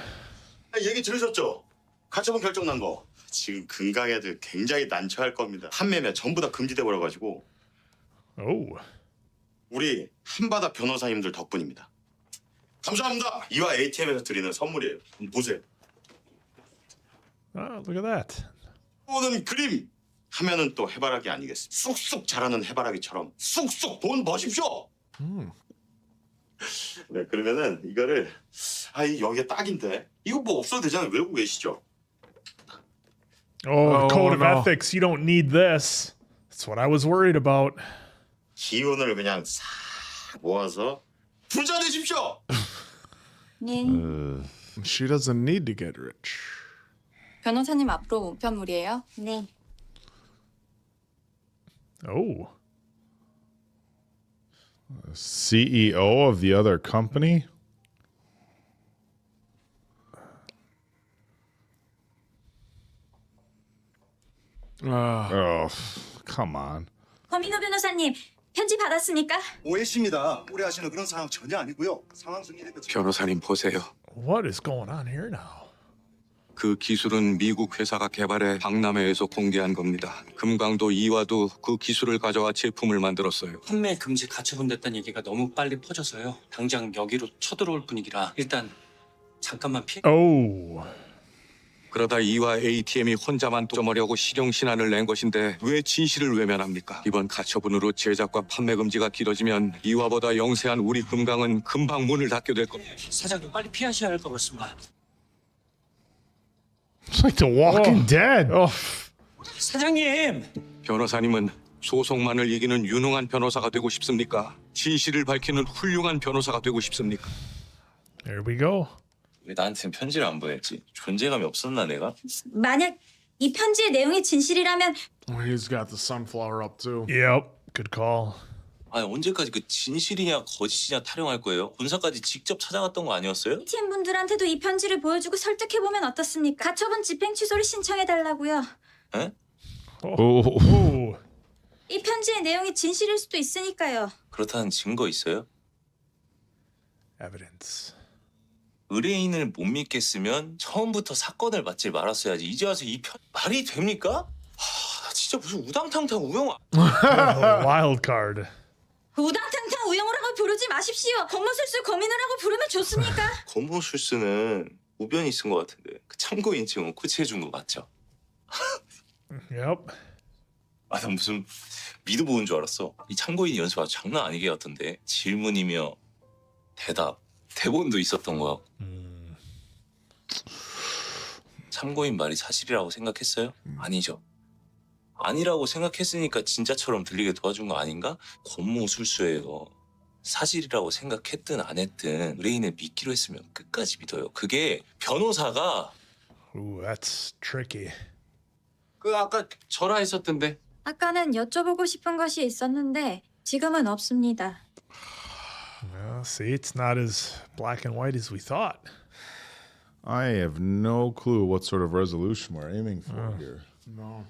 Yep. 얘기 들으셨죠? 가처분 결정 난 거. 지금 금강 애들 굉장히 난처할 겁니다. 판매매 전부 다 금지돼 버려가지고 Oh. 우리 한바다 변호사님들 덕분입니다. 감사합니다. 이와 ATM에서 드리는 선물이에요. 한번 보세요. Oh, look at that. 보는 그림 하면은 또 해바라기 아니겠습니까? 쑥쑥 자라는 해바라기처럼 쑥쑥 돈 버십시오. 네, 그러면은 이거를 여기가 딱인데 이거 뭐 없어도 되잖아요. 외우고 계시죠? Oh, the code of no. ethics. You don't need this. That's what I was worried about. 기운을 그냥 싹 모아서 부자 되십시오. 네. She doesn't need to get rich. 변호사님 앞으로 우편물이에요? 네. Oh. CEO of the other company? Oh, come on. 권민호 변호사님, 편지 받았습니까? 오해십니다. 오해하시는 그런 상황 전혀 아니고요. 상황 승인에 변호사님 보세요. What is going on here now? 그 기술은 미국 회사가 개발해 박람회에서 공개한 겁니다. 금강도 이와도 그 기술을 가져와 제품을 만들었어요. 판매 금지 가처분됐다는 얘기가 너무 빨리 퍼져서요. 당장 여기로 쳐들어올 분위기라 일단 잠깐만 피해. Oh. 그러다 이와 ATM이 혼자만 쫓아머려고 실용신안을 낸 것인데 왜 진실을 외면합니까? 이번 가처분으로 제작과 판매 금지가 길어지면 이와보다 영세한 우리 금강은 금방 문을 닫게 될 겁니다. 사장님 빨리 피하셔야 할 것 같습니다. It's like The Walking Dead. Oh. 사장님! 변호사님은 소송만을 이기는 유능한 변호사가 되고 싶습니까? 진실을 밝히는 훌륭한 변호사가 되고 싶습니까? There we go. 왜 나한테는 편지를 안 보냈지? 존재감이 없었나 내가? 만약 이 편지의 내용이 진실이라면 He's got the sunflower up too. Yep. Good call. 아니 언제까지 그 진실이냐 거짓이냐 타령할 거예요? 본사까지 직접 찾아갔던 거 아니었어요? ATM 분들한테도 이 편지를 보여주고 설득해보면 어떻습니까? 가처분 집행 취소를 신청해달라고요. 에? Oh. 이 편지의 내용이 진실일 수도 있으니까요. 그렇다는 증거 있어요? Evidence. 의뢰인을 못 믿겠으면 처음부터 사건을 받지 말았어야지. 이제 와서 이 편 말이 됩니까? 하, 나 진짜 무슨 우당탕탕 우영. Wild card. 우당탕탕 우영우라고 부르지 마십시오. 권모술수 고민우라고 부르면 좋습니까? 권모술수는 우변이 쓴 것 같은데 그 참고 인증은 코치해 준 거 맞죠? Yep. 아, 난 무슨 미드 보는 줄 알았어. 이 참고인 연습 아주 장난 아니게 같던데 질문이며 대답, 대본도 있었던 거야. 참고인 말이 사실이라고 생각했어요? 아니죠. 아니라고 생각했으니까 진짜처럼 들리게 도와준 거 아닌가? 권모술수예요. 사실이라고 생각했든 안 했든 의뢰인을 믿기로 했으면 끝까지 믿어요. 그게 변호사가 Ooh, that's tricky. 그 아까 절하했었던데. 아까는 여쭤보고 싶은 것이 있었는데 지금은 없습니다. Well, see, it's not as black and white as we thought. I have no clue what sort of resolution we're aiming for here. No.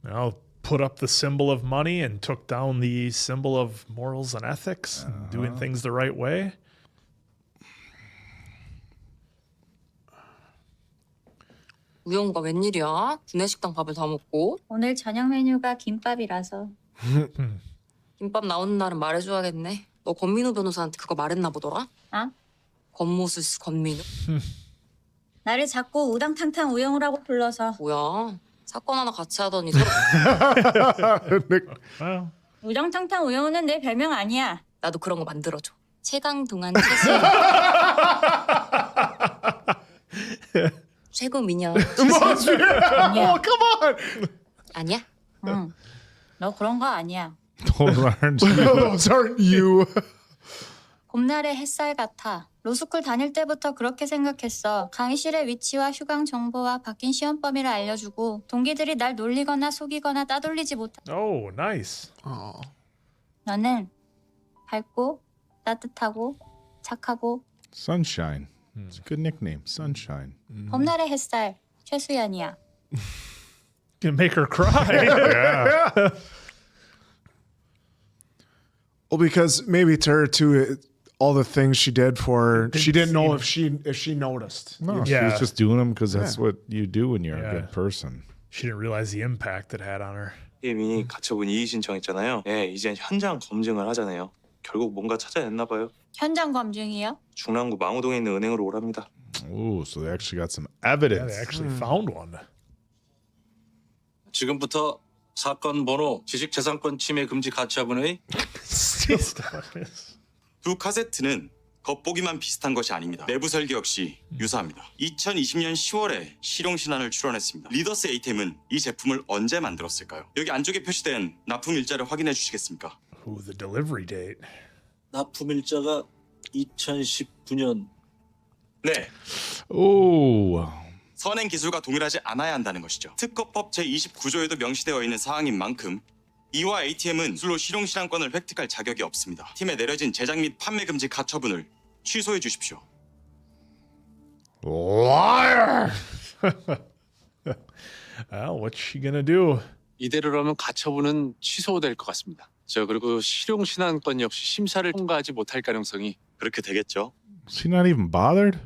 Well, put up the symbol of money and took down the symbol of morals and ethics and doing things the right way. 우영우가 웬일이야? 구내식당 밥을 다 먹고. 오늘 저녁 메뉴가 김밥이라서. 김밥 나오는 날은 말해줘야겠네. 너 권민우 변호사한테 그거 말했나 보더라? 아? 권모술수 권민우? 나를 자꾸 우당탕탕 우영우라고 불러서. 뭐야? 사건 하나 같이 하더니 서로. Well, 우당탕탕 우영우는 내 별명 아니야. 나도 그런 거 만들어줘. 최강 동안 최수. 최고 미녀. 아니야. Come on. 아니야? 응. 너 그런 거 아니야. Those aren't you. Those aren't you. 봄날의 햇살 같아. 로스쿨 다닐 때부터 그렇게 생각했어. 강의실의 위치와 휴강 정보와 바뀐 시험 범위를 알려주고 동기들이 날 놀리거나 속이거나 따돌리지 못하. oh, nice. Oh. 너는 밝고 따뜻하고 착하고 Sunshine. It's a good nickname. Sunshine. 봄날의 햇살 최수연이야. Can make her cry. Yeah. Well, because maybe to her too, all the things she did for her, she didn't know if she noticed. No, she Yeah. was just doing them because that's what you do when you're a Yeah. good person. She didn't realize the impact it had on her. 이미 가처분 이의 신청했잖아요. 네, 이제 현장 검증을 하잖아요. 결국 뭔가 찾아냈나 봐요. 현장 검증이요? 중랑구 망우동에 있는 은행으로 오랍니다. Ooh, so they actually got some Yeah, evidence. they actually found one. 지금부터 사건 번호 지식재산권 침해 금지 가처분의 두 카세트는 겉보기만 비슷한 것이 아닙니다. 내부 설계 역시 유사합니다. 2020년 10월에 실용신안을 출원했습니다. 리더스 ATM은 이 제품을 언제 만들었을까요? 여기 안쪽에 표시된 납품 일자를 확인해 주시겠습니까? Ooh, the delivery date. 납품일자가 2019년. 네, Ooh. 선행 기술과 동일하지 않아야 한다는 것이죠. 특허법 제29조에도 명시되어 있는 사항인 만큼 이와 ATM은 기술로 실용신안권을 획득할 자격이 없습니다. 팀에 내려진 제작 및 판매 금지 가처분을 취소해 주십시오. Liar! Well, what's she gonna do? 이대로라면 가처분은 취소될 것 같습니다. 그리고 실용신안권 역시 심사를 통과하지 못할 가능성이 그렇게 되겠죠. Is he not even bothered?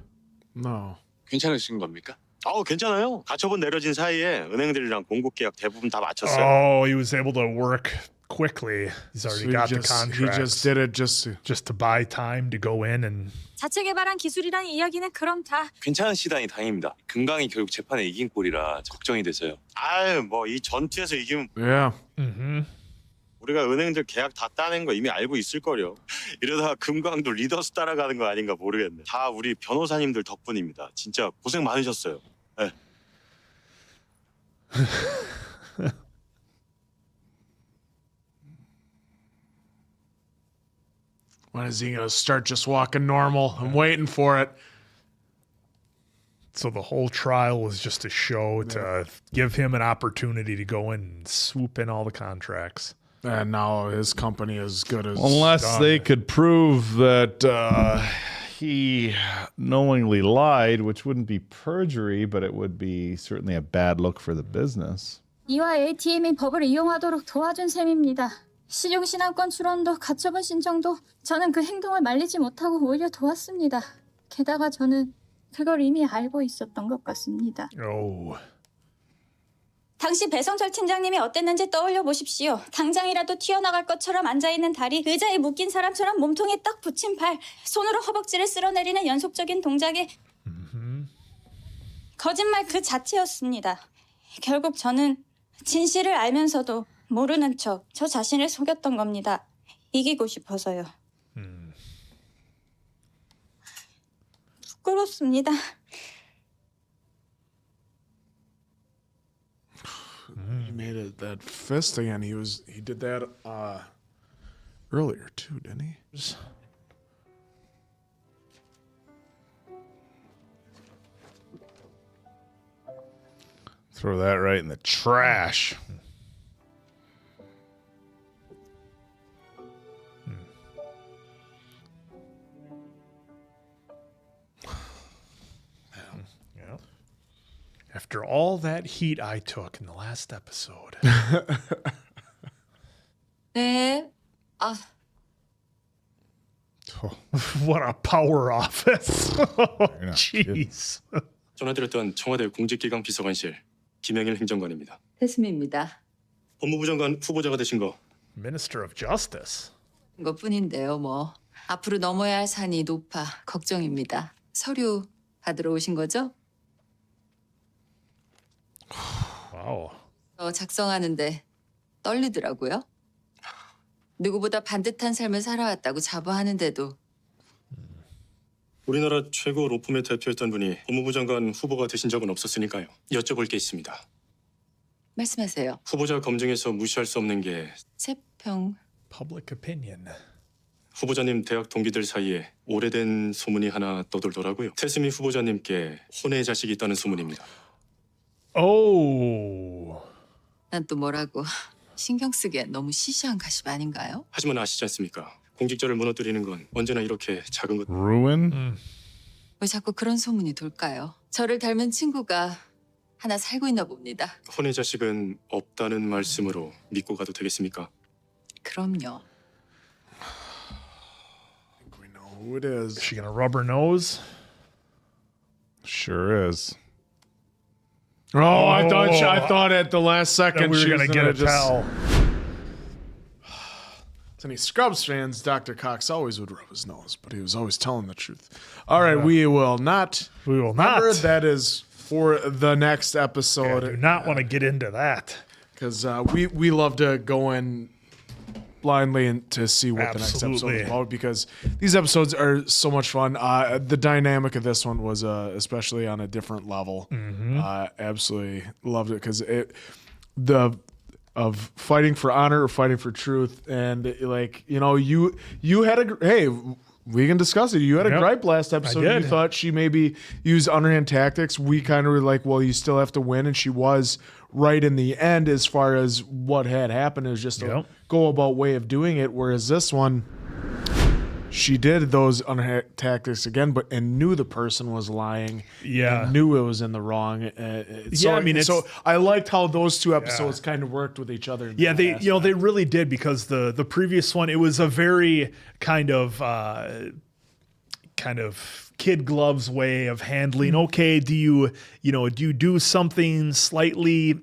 No. 괜찮으신 겁니까? 괜찮아요. 가처분 내려진 사이에 은행들이랑 공급 계약 대부분 다 마쳤어요. Oh, he was able to work quickly. He's already So got the he contracts. just did it just to buy time to go in and 자체 개발한 기술이란 이야기는 그럼 다 괜찮으시다니 다행입니다. 금강이 결국 재판에 이긴 꼴이라 걱정이 돼서요. 뭐 이 전투에서 이기면 yeah. 우리가 은행들 계약 다 따낸 거 이미 알고 있을 거려. 이러다가 금강도 리더스 따라가는 거 아닌가 모르겠네. 다 우리 변호사님들 덕분입니다. 진짜 고생 많으셨어요. 네. When is he gonna start just walking normal? I'm waiting for it. so the whole trial was just a show to give him an opportunity to go in and swoop in all the contracts. And now his company is good as Unless done. they could prove that he knowingly lied, which wouldn't be perjury, but it would be certainly a bad look for the business. 이와 ATM이 법을 이용하도록 도와준 셈입니다. 실용신안권 출원도 가처분 신청도 저는 그 행동을 말리지 못하고 오히려 도왔습니다. 게다가 저는 그걸 이미 알고 있었던 것 같습니다. Oh. 당시 배성철 팀장님이 어땠는지 떠올려 보십시오. 당장이라도 튀어나갈 것처럼 앉아있는 다리, 의자에 묶인 사람처럼 몸통에 딱 붙인 발, 손으로 허벅지를 쓸어내리는 연속적인 동작에 거짓말 그 자체였습니다. 결국 저는 진실을 알면서도 모르는 척 저 자신을 속였던 겁니다. 이기고 싶어서요. 부끄럽습니다. He made it that fist again. He did that earlier too, didn't he? Throw that right in the trash. Yeah. After all that heat I took in the last episode. 네. What a power office. Jeez. 전화드렸던 청와대 공직기강 비서관실 김영일 행정관입니다. 태수미입니다. 법무부 장관 후보자가 되신 거 Minister of Justice. 그것뿐인데요, 뭐. 앞으로 넘어야 할 산이 높아 걱정입니다. 서류 받으러 오신 거죠? Wow. 작성하는데 떨리더라고요. 누구보다 반듯한 삶을 살아왔다고 자부하는데도 우리나라 최고 로펌의 대표였던 분이 법무부 장관 후보가 되신 적은 없었으니까요. 여쭤볼 게 있습니다. 말씀하세요. 후보자 검증에서 무시할 수 없는 게 세평. Public opinion. 후보자님 대학 동기들 사이에 오래된 소문이 하나 떠돌더라고요. 태수미 후보자님께 혼외 자식이 있다는 소문입니다. Oh. 난 또 뭐라고 신경 쓰기엔 너무 시시한 가십 아닌가요? 하지만 아시지 않습니까? 공직자를 무너뜨리는 건 언제나 이렇게 작은 것. Ruin? 왜 자꾸 그런 소문이 돌까요? 저를 닮은 친구가 하나 살고 있나 봅니다. 혼외 자식은 없다는 말씀으로 믿고 가도 되겠습니까? 그럼요. We know who it is. Is she gonna rub her nose? Sure is. Oh, I thought at the last second That we she were was gonna get a just. towel. To any Scrubs fans, Dr. Cox always would rub his nose, but he was always telling the truth. All right, we will not. We will not. Remember, that is for the next episode. I do not want to get into that. Because we love to go in blindly and to see what the next episode Absolutely. is about, because these episodes are so much fun. The dynamic of this one was especially on a different level. Absolutely loved it, because of fighting for honor or fighting for truth, and like, you know, you had a hey, We can discuss it. You had a Yep. gripe last episode. I You did. thought she maybe used underhand tactics. We kind of were like, well, you still have to win. And she was right in the end as far as what had happened. It was just a Yep. go about way of doing it. Whereas this one, she did those underhand tactics again, and knew the person was lying. Yeah. And knew it was in the wrong. Yeah, I mean, so I liked how those two episodes kind of worked with each other. Yeah, they really did, because the previous one, it was a very kind of kid gloves way of handling. Okay, do you do something slightly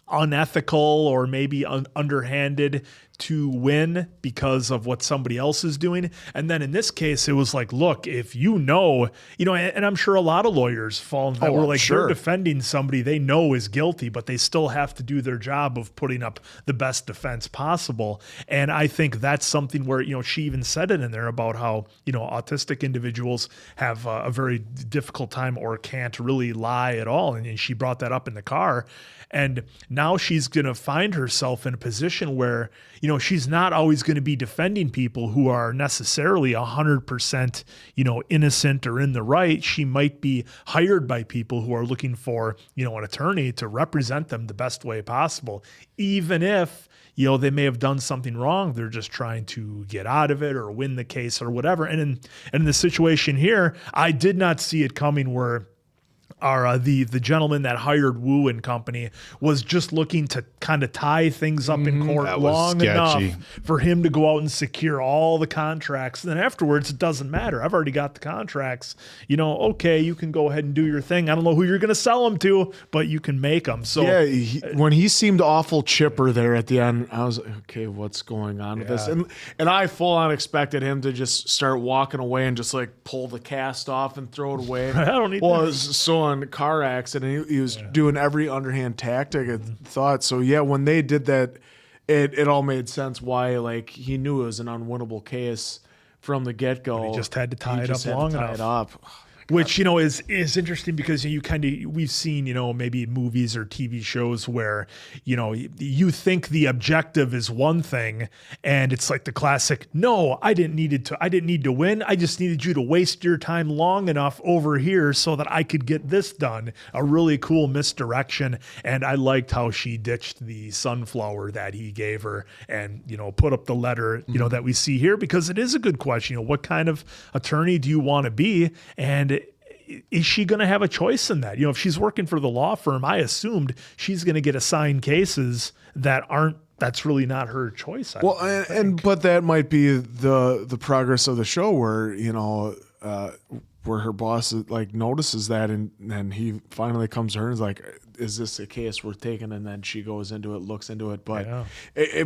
unethical or maybe underhanded to win because of what somebody else is doing? And then in this case, it was like, look, if and I'm sure a lot of lawyers fall into that, where like they're defending somebody they know is guilty, but they still have to do their job of putting up the best defense possible. And I think that's something where, she even said it in there about how, autistic individuals have a very difficult time or can't really lie at all. And she brought that up in the car. And now she's going to find herself in a position where, she's not always going to be defending people who are necessarily 100%, innocent or in the right. She might be hired by people who are looking for, an attorney to represent them the best way possible, even if, they may have done something wrong. They're just trying to get out of it or win the case or whatever. And in the situation here, I did not see it coming where the gentleman that hired Wu and company was just looking to kind of tie things up in court That was long sketchy. enough for him to go out and secure all the contracts. And then afterwards, it doesn't matter. I've already got the contracts. Okay, you can go ahead and do your thing. I don't know who you're going to sell them to, but you can make them. So yeah, when he seemed awful chipper there at the end, I was like, okay, what's going on with this? And I full on expected him to just start walking away and just like pull the cast off and throw it away. I don't need Well, that. it was so on a car accident, he was doing every underhand tactic. I thought so. Yeah, when they did that, it all made sense why. Like he knew it was an unwinnable case from the get go. He just had to tie it up long enough. It up. Which, is interesting because we've seen, maybe movies or TV shows where, you think the objective is one thing and it's like the classic, no, I didn't need to win. I just needed you to waste your time long enough over here so that I could get this done. A really cool misdirection. And I liked how she ditched the sunflower that he gave her and, put up the letter, that we see here, because it is a good question. What kind of attorney do you want to be? And is she going to have a choice in that? If she's working for the law firm, I assumed she's going to get assigned cases that's really not her choice. But that might be the progress of the show where, where her boss like notices that and then he finally comes to her and is like, is this a case worth taking? And then she goes into it, looks into it. But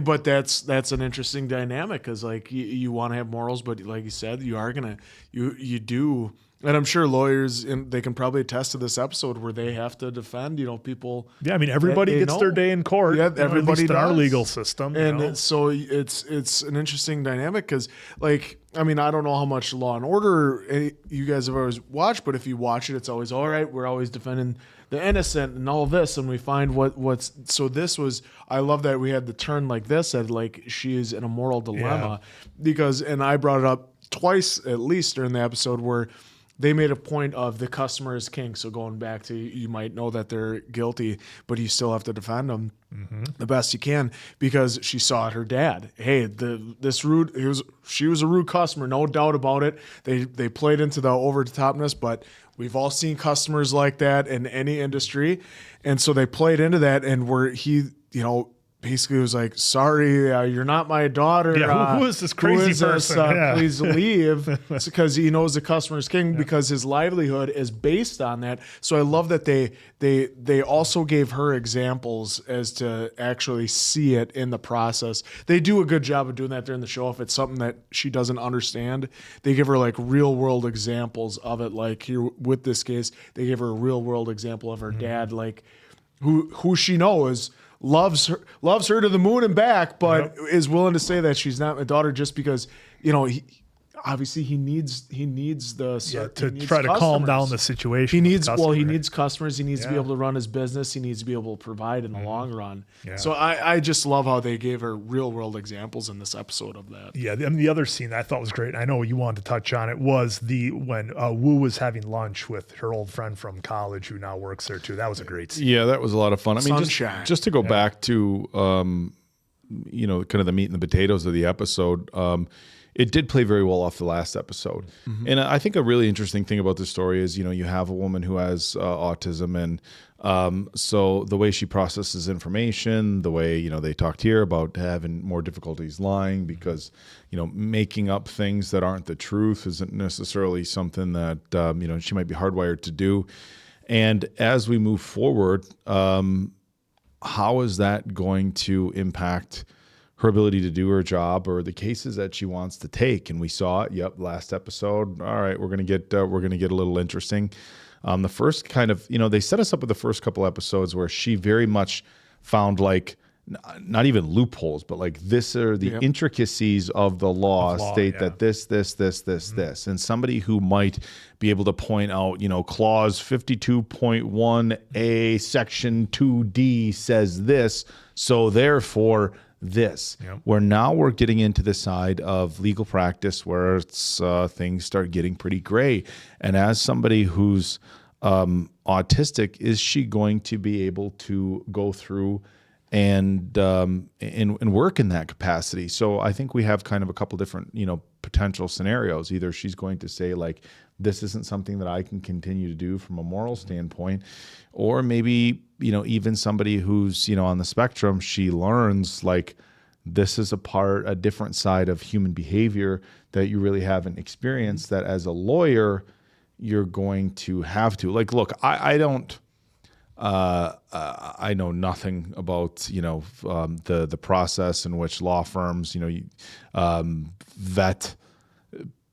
but that's an interesting dynamic because like you want to have morals, but like you said, you do. And I'm sure lawyers, and they can probably attest to this episode where they have to defend, people. Yeah, I mean, everybody gets their day in court. Yeah, everybody everybody does. In our does. legal system. And so it's an interesting dynamic because, like, I mean, I don't know how much Law and Order you guys have always watched, but if you watch it, it's always, all right, we're always defending the innocent and all this, and we find what's. So this was, I love that we had the turn like this, that like she is in a moral dilemma because, and I brought it up twice at least during the episode where they made a point of the customer is king. So going back to, you might know that they're guilty, but you still have to defend them the best you can because she saw it her dad. Hey, she was a rude customer, no doubt about it. They played into the over the topness, but we've all seen customers like that in any industry. And so they played into that and where he, basically was like, sorry, you're not my daughter. Yeah, who is this crazy person? Please leave. It's because he knows the customer's king because his livelihood is based on that. So I love that they also gave her examples as to actually see it in the process. They do a good job of doing that during the show. If it's something that she doesn't understand, they give her like real world examples of it. Like here with this case, they gave her a real world example of her dad, like who she knows loves her to the moon and back, but is willing to say that she's not my daughter just because, obviously he needs the to he needs try to calm down customers. the situation. He with needs the he customer. needs customers. He needs to be Yeah. able to run his business. He needs to be able to provide in the long run. Yeah. So I just love how they gave her real world examples in this episode of that. Yeah, the other scene that I thought was great, and I know you wanted to touch on it, was when Wu was having lunch with her old friend from college who now works there too. That was a great scene. Yeah, that was a lot of fun. I mean, Sunshine. just to go back to, kind of the meat and the potatoes of the episode, it did play very well off the last episode. And I think a really interesting thing about this story is, you have a woman who has autism, and so the way she processes information, the way, they talked here about having more difficulties lying because, making up things that aren't the truth isn't necessarily something that, she might be hardwired to do. And as we move forward, how is that going to impact her ability to do her job or the cases that she wants to take? And we saw it. Yep, last episode. All right, we're gonna get a little interesting. The first kind of, they set us up with the first couple episodes where she very much found like not even loopholes, but like this are the intricacies of the law state that this, and somebody who might be able to point out, clause 52.1A section 2D says this, so therefore this. Where now we're getting into the side of legal practice where it's things start getting pretty gray. And as somebody who's autistic, is she going to be able to go through and work in that capacity? So I think we have kind of a couple different, potential scenarios. Either she's going to say like, this isn't something that I can continue to do from a moral standpoint, or maybe, even somebody who's, on the spectrum, she learns like this is a different side of human behavior that you really haven't experienced, that as a lawyer, you're going to have to. Like, look, I don't, I know nothing about the process in which law firms vet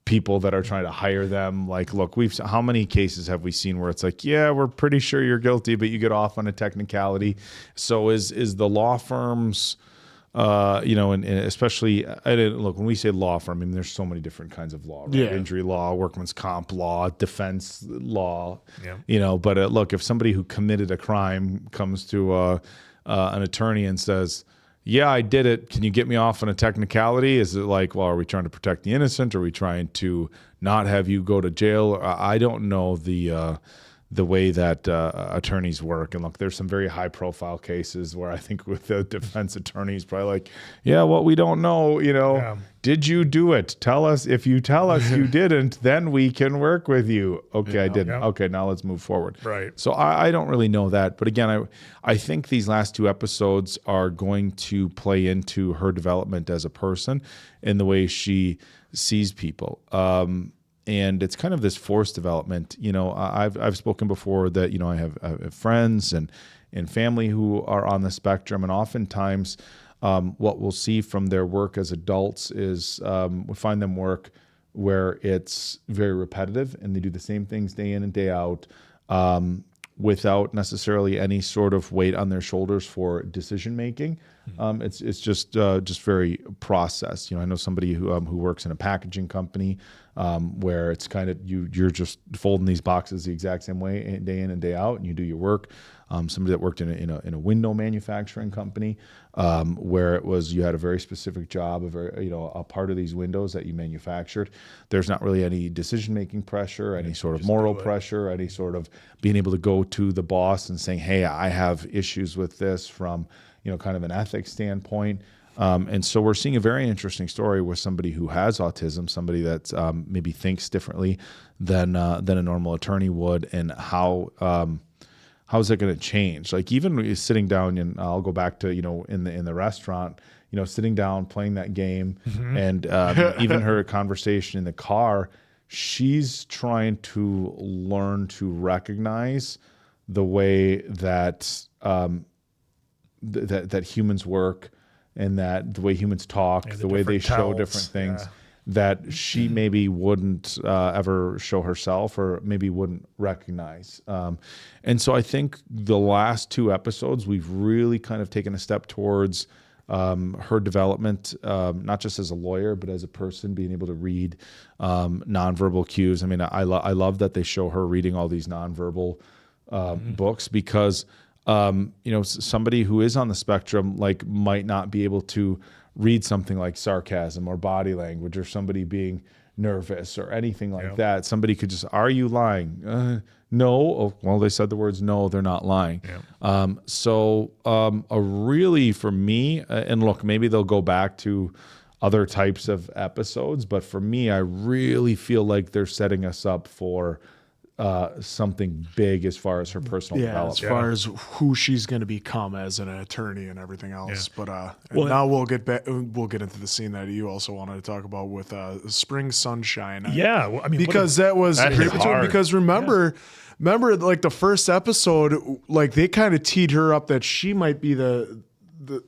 people that are trying to hire them. Like, look, how many cases have we seen where it's like, yeah, we're pretty sure you're guilty, but you get off on a technicality. So is the law firms, and especially, look, when we say law firm, I mean, there's so many different kinds of law, right? Yeah. Injury law, workman's comp law, defense law, Yeah. But look, if somebody who committed a crime comes to an attorney and says, yeah, I did it, can you get me off on a technicality? Is it like, well, are we trying to protect the innocent? Are we trying to not have you go to jail? I don't know the way that attorneys work. And look, there's some very high profile cases where I think with the defense attorneys probably like, yeah, well, we don't know, did you do it? Tell us. If you tell us you didn't, then we can work with you. Okay, I didn't. Yeah. Okay, now let's move forward. Right. So I don't really know that. But again, I think these last two episodes are going to play into her development as a person and the way she sees people. And it's kind of this forced development. I've spoken before that, I have friends and family who are on the spectrum. And oftentimes what we'll see from their work as adults is we find them work where it's very repetitive and they do the same things day in and day out without necessarily any sort of weight on their shoulders for decision making. It's just very processed. I know somebody who works in a packaging company where it's kind of you're just folding these boxes the exact same way day in and day out, and you do your work. Somebody that worked in a window manufacturing company where it was you had a very specific job, a part of these windows that you manufactured. There's not really any decision making pressure, any sort of moral pressure, any sort of being able to go to the boss and saying, hey, I have issues with this from kind of an ethics standpoint. And so we're seeing a very interesting story with somebody who has autism, somebody that maybe thinks differently than a normal attorney would, and how is it going to change? Like even sitting down, and I'll go back to in the restaurant, sitting down playing that game, and even her conversation in the car, she's trying to learn to recognize the way that that humans work, and that the way humans talk, the way they show different things that she maybe wouldn't ever show herself, or maybe wouldn't recognize. And so I think the last two episodes, we've really kind of taken a step towards her development, not just as a lawyer, but as a person, being able to read nonverbal cues. I mean, I love that they show her reading all these nonverbal books, because somebody who is on the spectrum might not be able to read something like sarcasm or body language, or somebody being nervous or anything like that. Somebody could just, are you lying? No. Oh, well, they said the words no, they're not lying. So a really, for me, and look, maybe they'll go back to other types of episodes, but for me, I really feel like they're setting us up for something big as far as her personal development. As far as who she's going to become as an attorney and everything else. But now we'll get back. We'll get into the scene that you also wanted to talk about with Spring Sunshine. Well, I mean, because that was hard. because remember, like the first episode, like they kind of teed her up that she might be the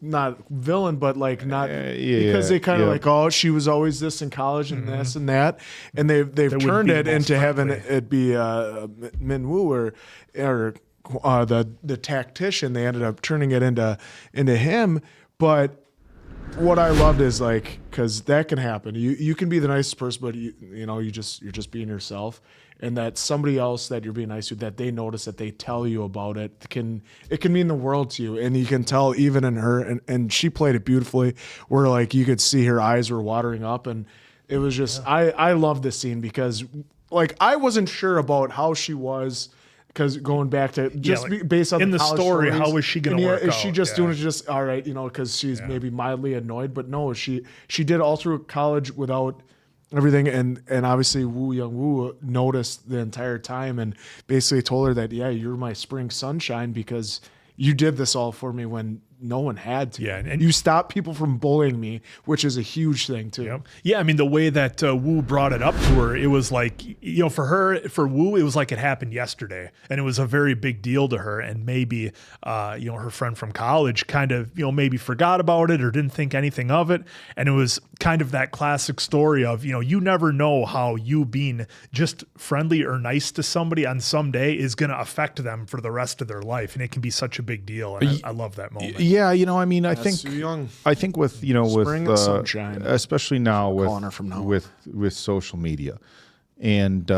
not villain, but like not because they kind of like, oh, she was always this in college and this and that, and they've turned it into having it be Minwoo or the tactician. They ended up turning it into him. But what I loved is like, because that can happen. You can be the nicest person, but you're just being yourself. And that somebody else that you're being nice to, that they notice, that they tell you about it, can mean the world to you. And you can tell even in her, and she played it beautifully, where like you could see her eyes were watering up, and it was just I love this scene because like I wasn't sure about how she was, because going back to based on in the college story, stories, how is she going to work is out? she just doing it just all right, because she's maybe mildly annoyed, but no, she did all through college without everything, and obviously Woo Young-woo noticed the entire time and basically told her that, you're my spring sunshine because you did this all for me when no one had to. And you stopped people from bullying me, which is a huge thing too. I mean, the way that Woo brought it up to her, it was like, for Woo, it was like it happened yesterday, and it was a very big deal to her. And maybe, her friend from college kind of, maybe forgot about it or didn't think anything of it. And it was kind of that classic story of, you never know how you being just friendly or nice to somebody on some day is going to affect them for the rest of their life. And it can be such a big deal. And I love that moment. Yeah, I mean, I think with Spring with sunshine, especially now with social media, and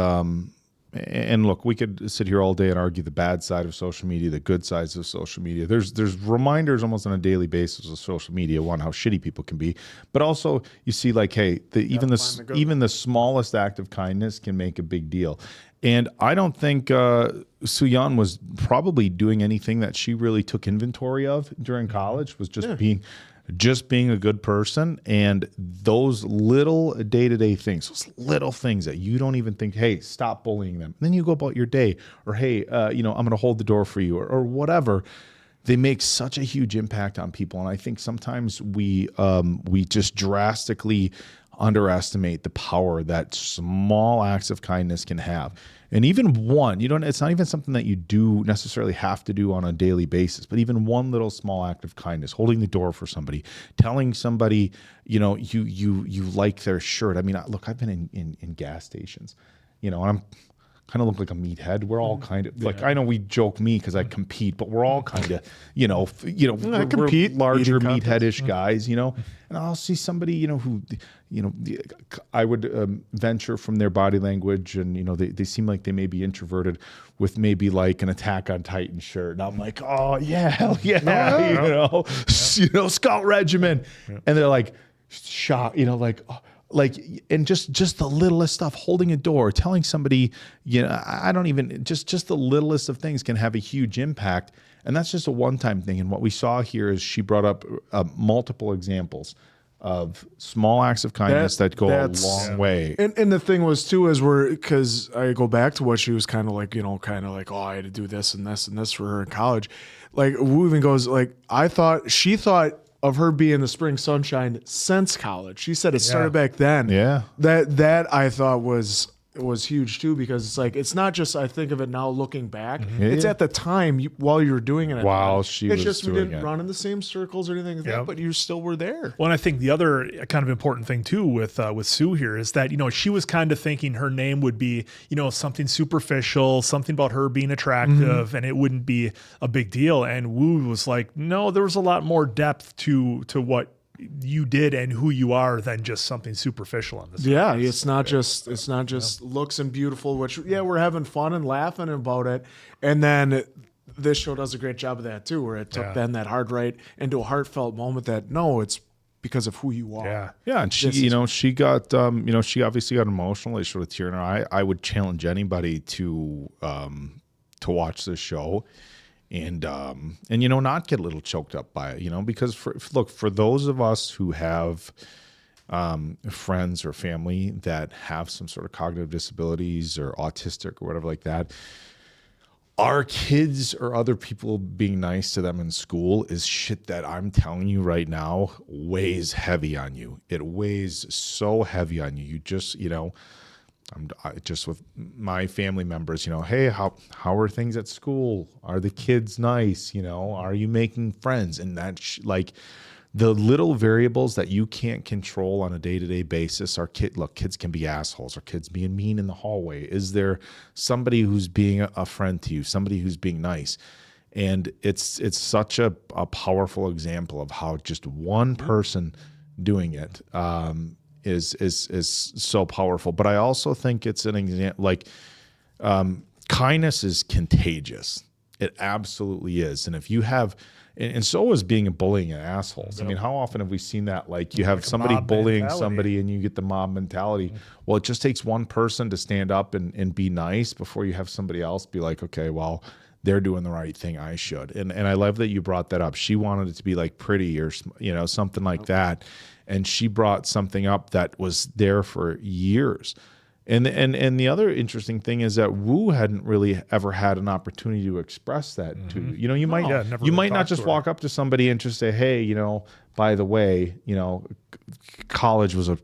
look, we could sit here all day and argue the bad side of social media, the good sides of social media. There's reminders almost on a daily basis of social media, one, how shitty people can be, but also you see like, hey, even the smallest act of kindness can make a big deal. And I don't think Soo-yeon was probably doing anything that she really took inventory of during college, was just being a good person. And those little day-to-day things, those little things that you don't even think, hey, stop bullying them. And then you go about your day, or hey, I'm going to hold the door for you, or whatever. They make such a huge impact on people. And I think sometimes we just drastically underestimate the power that small acts of kindness can have. And even one, it's not even something that you do necessarily have to do on a daily basis, but even one little small act of kindness, holding the door for somebody, telling somebody, you like their shirt. I mean, look, I've been in gas stations, and I'm kind of look like a meathead. We're all kind of like, I know we joke me because I compete, but we're all kind of, we're larger meatheadish guys, and I'll see somebody, who, I would venture from their body language, and, they seem like they may be introverted with maybe like an Attack on Titan shirt. And I'm like, oh yeah, hell yeah, Scout Regiment. And they're like, shocked, and just the littlest stuff, holding a door, telling somebody, I don't even, just the littlest of things can have a huge impact. And that's just a one-time thing. And what we saw here is she brought up multiple examples of small acts of kindness that go a long way. And the thing was too, is because I go back to what she was kind of like, oh, I had to do this and this and this for her in college. Like, Woo even goes like, she thought of her being the spring sunshine since college. She said it started back then. Yeah. That I thought was was huge too, because it's like, it's not just, I think of it now looking back, Yeah, it's yeah. at the time while you were doing it. While she it's was just we doing didn't it. run in the same circles or anything like Yep. that, but you still were there. Well, and I think the other kind of important thing too with Sue here is that, you know, she was kind of thinking her name would be, you know, something superficial, something about her being attractive, and it wouldn't be a big deal. And Wu was like, no, there was a lot more depth to what you did and who you are than just something superficial on this. Yeah, it's not just looks and beautiful, which we're having fun and laughing about it. And then this show does a great job of that too, where it took then that hard right into a heartfelt moment that it's because of who you are. Yeah, and she, she got, she obviously got emotional. They showed a tear in her eye. I would challenge anybody to watch this show and not get a little choked up by it, because for those of us who have friends or family that have some sort of cognitive disabilities or autistic or whatever like that, our kids or other people being nice to them in school is shit that I'm telling you right now weighs heavy on you. It weighs so heavy on you. You just, I just with my family members, hey, how are things at school? Are the kids nice? Are you making friends? And that the little variables that you can't control on a day-to-day basis are kids can be assholes. Are kids being mean in the hallway? Is there somebody who's being a friend to you, somebody who's being nice? And it's such a powerful example of how just one person doing it is so powerful. But I also think it's an example, kindness is contagious. It absolutely is. And if you have, and so is being a bullying and assholes. I mean, how often have we seen that? Like you have somebody bullying somebody and you get the mob mentality. Well, it just takes one person to stand up and be nice before you have somebody else be like, okay, well, they're doing the right thing. I should. And I love that you brought that up. She wanted it to be like pretty or, something like that. And she brought something up that was there for years. And the other interesting thing is that Wu hadn't really ever had an opportunity to express that to you. You might not just walk up to somebody and just say, hey, by the way, college was a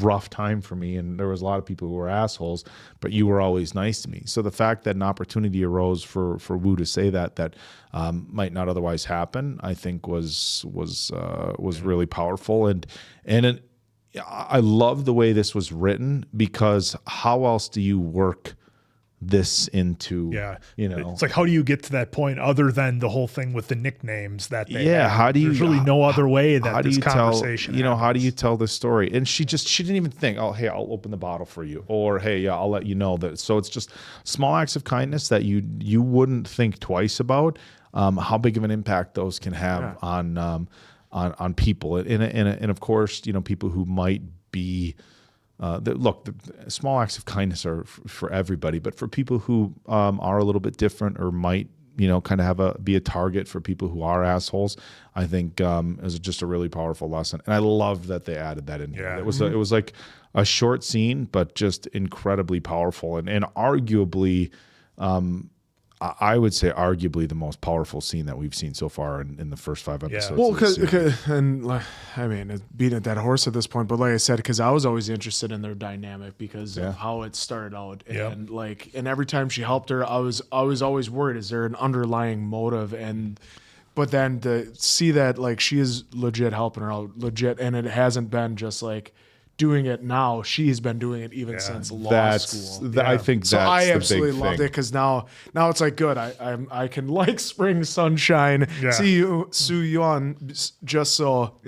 rough time for me and there was a lot of people who were assholes, but you were always nice to me. So the fact that an opportunity arose for Wu to say that might not otherwise happen, I think was really powerful. And I love the way this was written, because how else do you work this into, it's like, how do you get to that point other than the whole thing with the nicknames that they have? How do you, there's really no other way that this conversation how do you tell this story? And she didn't even think, oh, hey, I'll open the bottle for you, or hey, yeah, I'll let you know that. So it's just small acts of kindness that you wouldn't think twice about, how big of an impact those can have on people, and of course, people who might be. The small acts of kindness are for everybody, but for people who are a little bit different or might kind of be a target for people who are assholes, I think is just a really powerful lesson. And I love that they added that in here. It was like a short scene, but just incredibly powerful and arguably. I would say arguably the most powerful scene that we've seen so far in the first 5 episodes. Well, it's beating at that horse at this point, but like I said, because I was always interested in their dynamic because of how it started out, and and every time she helped her, I was always worried: is there an underlying motive? But then to see that she is legit helping her out, and it hasn't been just doing it now. She's been doing it even since law school. I think so. That's I the absolutely big loved thing. it because now it's good. I can like spring sunshine. See you, Soo Yeon, just so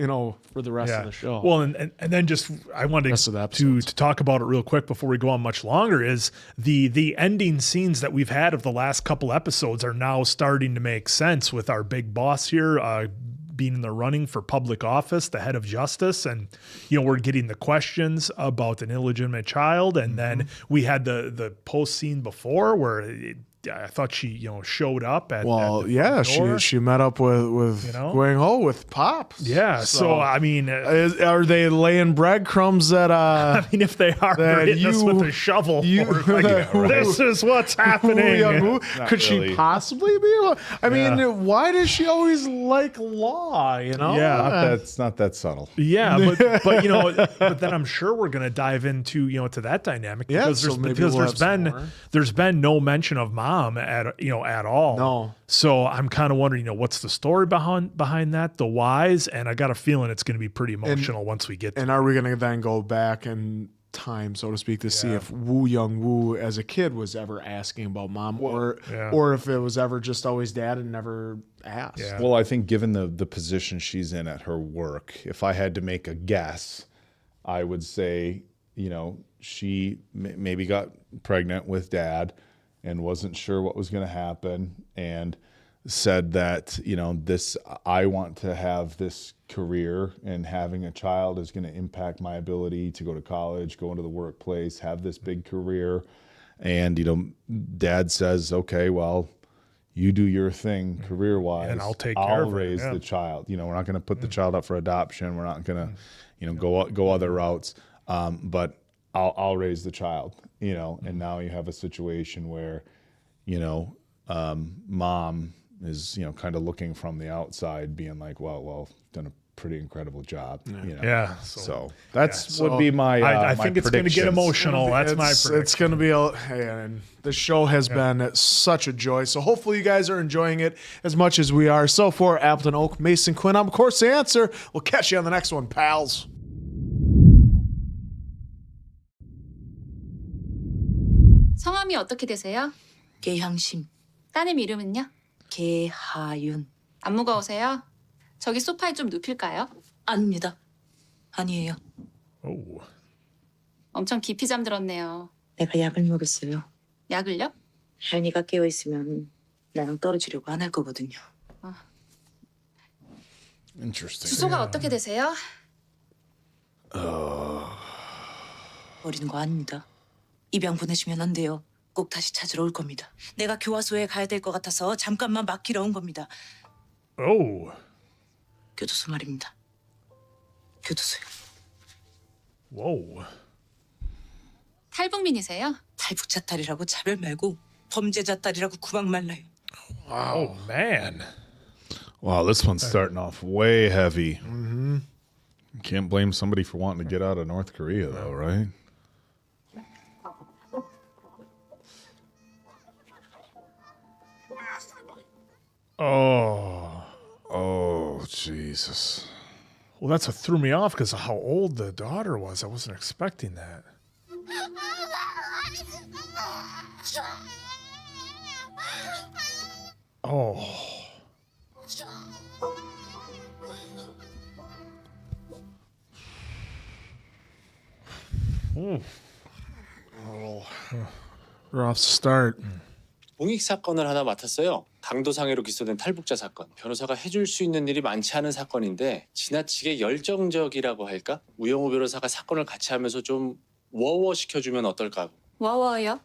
for the rest of the show. Well, and then just I wanted to talk about it real quick before we go on much longer. Is the ending scenes that we've had of the last couple episodes are now starting to make sense with our big boss here. Being in the running for public office, the head of justice. And, we're getting the questions about an illegitimate child. And then we had the post scene before where I thought she showed up at. Well, at the yeah, front door. she met up with Gwang Ho with Pops. Yeah, so I mean, are they laying breadcrumbs that? I mean, if they are, they're hitting us with a shovel. This is what's happening. Could she possibly be? I mean, why does she always like Law? Yeah, That's not that subtle. Yeah, but but then I'm sure we're gonna dive into to that dynamic because there's been no mention of mom at all. No. So I'm kind of wondering, what's the story behind that, the whys, and I got a feeling it's going to be pretty emotional once we get. And are we going to then go back in time, so to speak, to see if Woo Young Woo as a kid was ever asking about mom, or if it was ever just always dad and never asked? Yeah. Well, I think given the position she's in at her work, if I had to make a guess, I would say, she maybe got pregnant with dad and wasn't sure what was going to happen, and said that, I want to have this career, and having a child is going to impact my ability to go to college, go into the workplace, have this big career. And, dad says, okay, well, you do your thing career-wise, and I'll take care of it. raise the child. We're not going to put the child up for adoption. We're not going to, go other routes. But I'll raise the child, and now you have a situation where, mom is, kind of looking from the outside being like, well, done a pretty incredible job. Yeah. So that's would be my, I my think it's going to get predictions. emotional. That's my prediction. It's going to be and the show has been such a joy. So hopefully you guys are enjoying it as much as we are. So for Appleton Oak, Mason Quinn, I'm of course the answer. We'll catch you on the next one, pals. 성함이 어떻게 되세요? 개향심. 따님 이름은요? 개하윤. 안 무거우세요? 저기 소파에 좀 눕힐까요? 아닙니다. 아니에요. 오. 엄청 깊이 잠들었네요. 내가 약을 먹였어요. 약을요? 하윤이가 깨어있으면 나랑 떨어지려고 안 할 거거든요. Interesting. 주소가 어떻게 되세요? 버리는 거 아닙니다. 입양 보내시면 안 돼요. 꼭 다시 찾으러 올 겁니다. 내가 교화소에 가야 될 것 같아서 잠깐만 맡기러 온 겁니다. 오. 교도소 말입니다. 교도소요. Whoa. 탈북민이세요? 탈북자 딸이라고 차별 말고 범죄자 딸이라고 구박 말라요. Oh man. Wow, this one's starting off way heavy. Mm-hmm. Can't blame somebody for wanting to get out of North Korea, though, right? Oh, Jesus. Well, that's what threw me off because of how old the daughter was. I wasn't expecting that. Oh. Rough start. 공익 사건을 하나 맡았어요. 강도상해로 기소된 탈북자 사건. 변호사가 해줄 수 있는 일이 많지 않은 사건인데 지나치게 열정적이라고 할까? 우영우 변호사가 사건을 같이 하면서 좀 워워 시켜주면 어떨까? 워워요?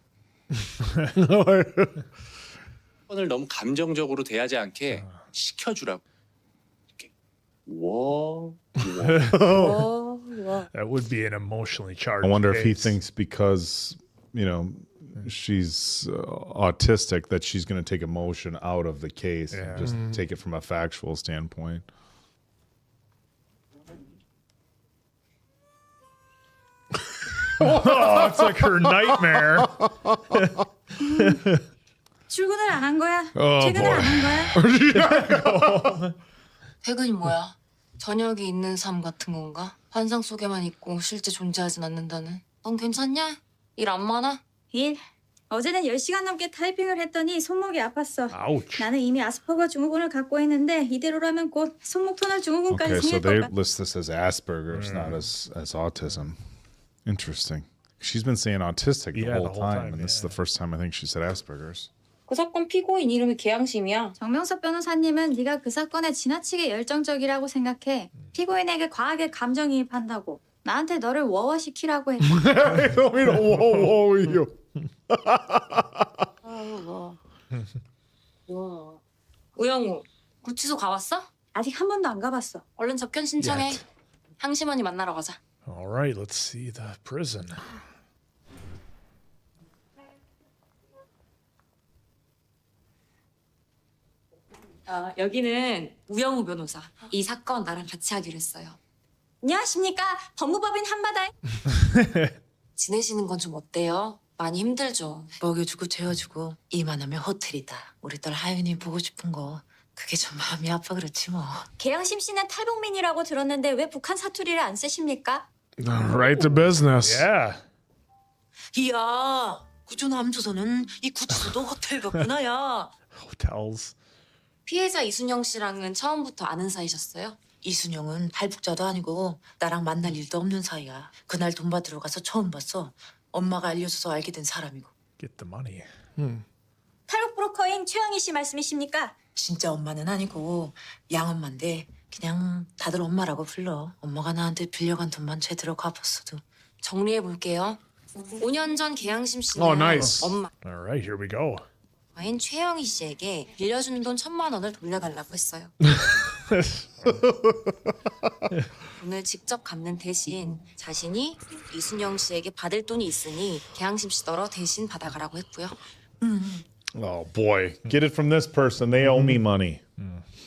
사건을 너무 감정적으로 대하지 않게 시켜주라고. 이렇게 워. That would be an emotionally charged I wonder if he case. thinks because, she's autistic that she's going to take emotion out of the case and just take it from a factual standpoint. Oh, it's like her nightmare. 출근을 안 한 거야? Oh, 퇴근을 boy. 안 한 거야? 퇴근이 뭐야? 저녁이 있는 삶 같은 건가? 환상 속에만 있고 실제 존재하진 않는다는. 넌 괜찮냐? 일 안 많아? 일? 어제는 10시간 넘게 타이핑을 했더니 손목이 아팠어. Ouch. 나는 이미 아스퍼거 증후군을 갖고 있는데 이대로라면 곧 손목 터널 증후군까지 Okay, so 생길 they 것 같아. list this as Asperger's, not as autism. Interesting. She's been saying autistic the whole time, and this is the first time I think she said Asperger's. 그 사건 피고인 이름이 개양심이야. 정명섭 변호사님은 네가 그 사건에 지나치게 열정적이라고 생각해. 피고인에게 과하게 감정이입한다고. 나한테 너를 워워시키라고 했지. 가봤어? 아직 한 번도 안 가봤어. 얼른 접견 신청해. Yet. 향심원이 만나러 가자. All right, let's see the prison. 여기는 우영우 변호사. 이 사건 나랑 같이 하기로 했어요. 안녕하십니까. 법무법인 한바다의 지내시는 건 좀 어때요? 많이 힘들죠? 먹여주고 재워주고 이만하면 호텔이다. 우리 딸 하윤이 보고 싶은 거 그게 좀 마음이 아파 그렇지 뭐. 계양심 씨는 탈북민이라고 들었는데 왜 북한 사투리를 안 쓰십니까? Right to business. Yeah. 이야 구조 남조선은 이 구치소도 호텔 같구나 야. Hotels. 피해자 이순영 씨랑은 처음부터 아는 사이셨어요? 이순영은 탈북자도 아니고 나랑 만날 일도 없는 사이야. 그날 돈 받으러 가서 처음 봤어. 엄마가 알려줘서 알게 된 사람이고. Get the money. 탈북 브로커인 최영희 씨 말씀이십니까? 진짜 엄마는 아니고 양엄마인데 그냥 다들 엄마라고 불러. 엄마가 나한테 빌려간 돈만 제대로 갚았어도. 정리해 볼게요. 5년 전 계양심 씨는 Oh, nice. 엄마인 All right, here we go. 최영희 씨에게 빌려준 돈 1,000만 원을 돌려달라고 했어요. 돈을 직접 갚는 대신 자신이 이순영 씨에게 받을 돈이 있으니 계양심 씨더러 대신 받아가라고 했고요. Oh boy, get it from this person. They owe me money.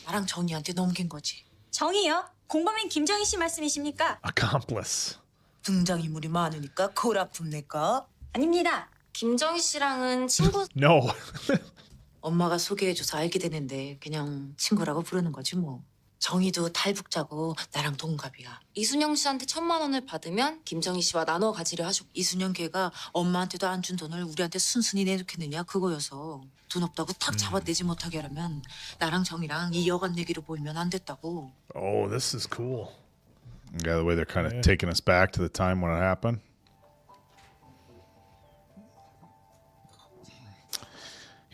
나랑 정희한테 넘긴 거지. 정이요? 공범인 김정희 씨 말씀이십니까? Accomplice. 등장인물이 많으니까 골 아픔 낼까? 아닙니다. 김정희 씨랑은 친구. No. 엄마가 소개해줘서 알게 되는데 그냥 친구라고 부르는 거지 뭐. 정희도 탈북자고 나랑 동갑이야. 이순영 씨한테 1,000만 원을 받으면 김정희 씨와 나눠 가지려 하셨고. 이순영 걔가 엄마한테도 안 준 돈을 우리한테 순순히 내놓겠느냐 그거여서 돈 없다고 탁 잡아내지 못하게 하려면 나랑 정희랑 이 여관 내기로 보이면 안 됐다고. Oh, this is cool. Yeah, the way they're kind of taking us back to the time when it happened.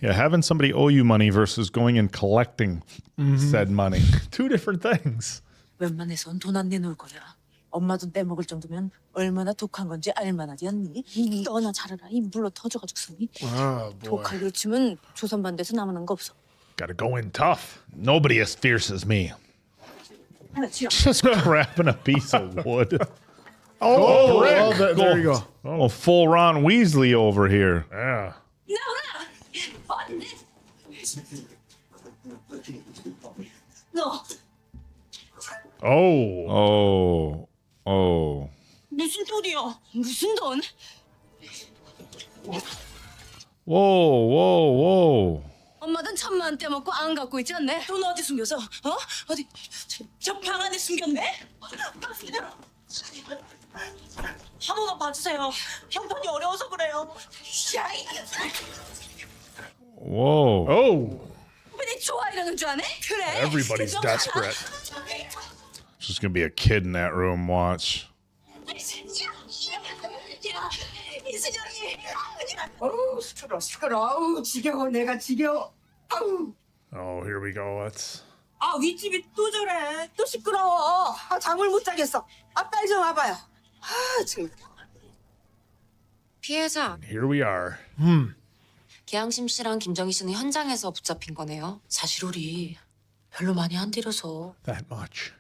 Yeah, having somebody owe you money versus going and collecting said money. Two different things. 웬만해선 돈 안 내놓을 거야. 엄마 돈 떼먹을 정도면 얼마나 독한 건지 알만하지 않니? 너나 잘해라. 이 물로 터져가지고서니. Oh boy. 독할 요즘은 조선반대에서 남는 거 없어. Gotta go in tough. Nobody as fierce as me. 그렇지요. Just grabbing a piece of wood. Oh, Rick. there you go. Oh, full Ron Weasley over here. Yeah. 너 Oh. Oh. 무슨 돈이야? 무슨 돈? Whoa. 엄마 돈 1,000만 원 떼먹고 안 갖고 있지 않네? 돈 어디 숨겨서? 어디? 저 방 안에 숨겼네? 한 번만 봐주세요. 형편이 어려워서 그래요. Whoa. Oh. 왜 좋아 이러는 줄 아네? 그래. Everybody's 좀 desperate. There's gonna be a kid in that room. Watch. 야, 이수정이. 어우 시끄러. 아우 지겨워. 내가 지겨워. 아우. Oh, here we go. Let's. 아 윗집이 또 저래. 또 시끄러워. 아 잠을 못 자겠어. 아 빨리 좀 와봐요. 아 지금. 피해자 Here we are. 계양심 씨랑 김정희 씨는 현장에서 붙잡힌 거네요. 사실 우리 별로 많이 안 들여서. That much.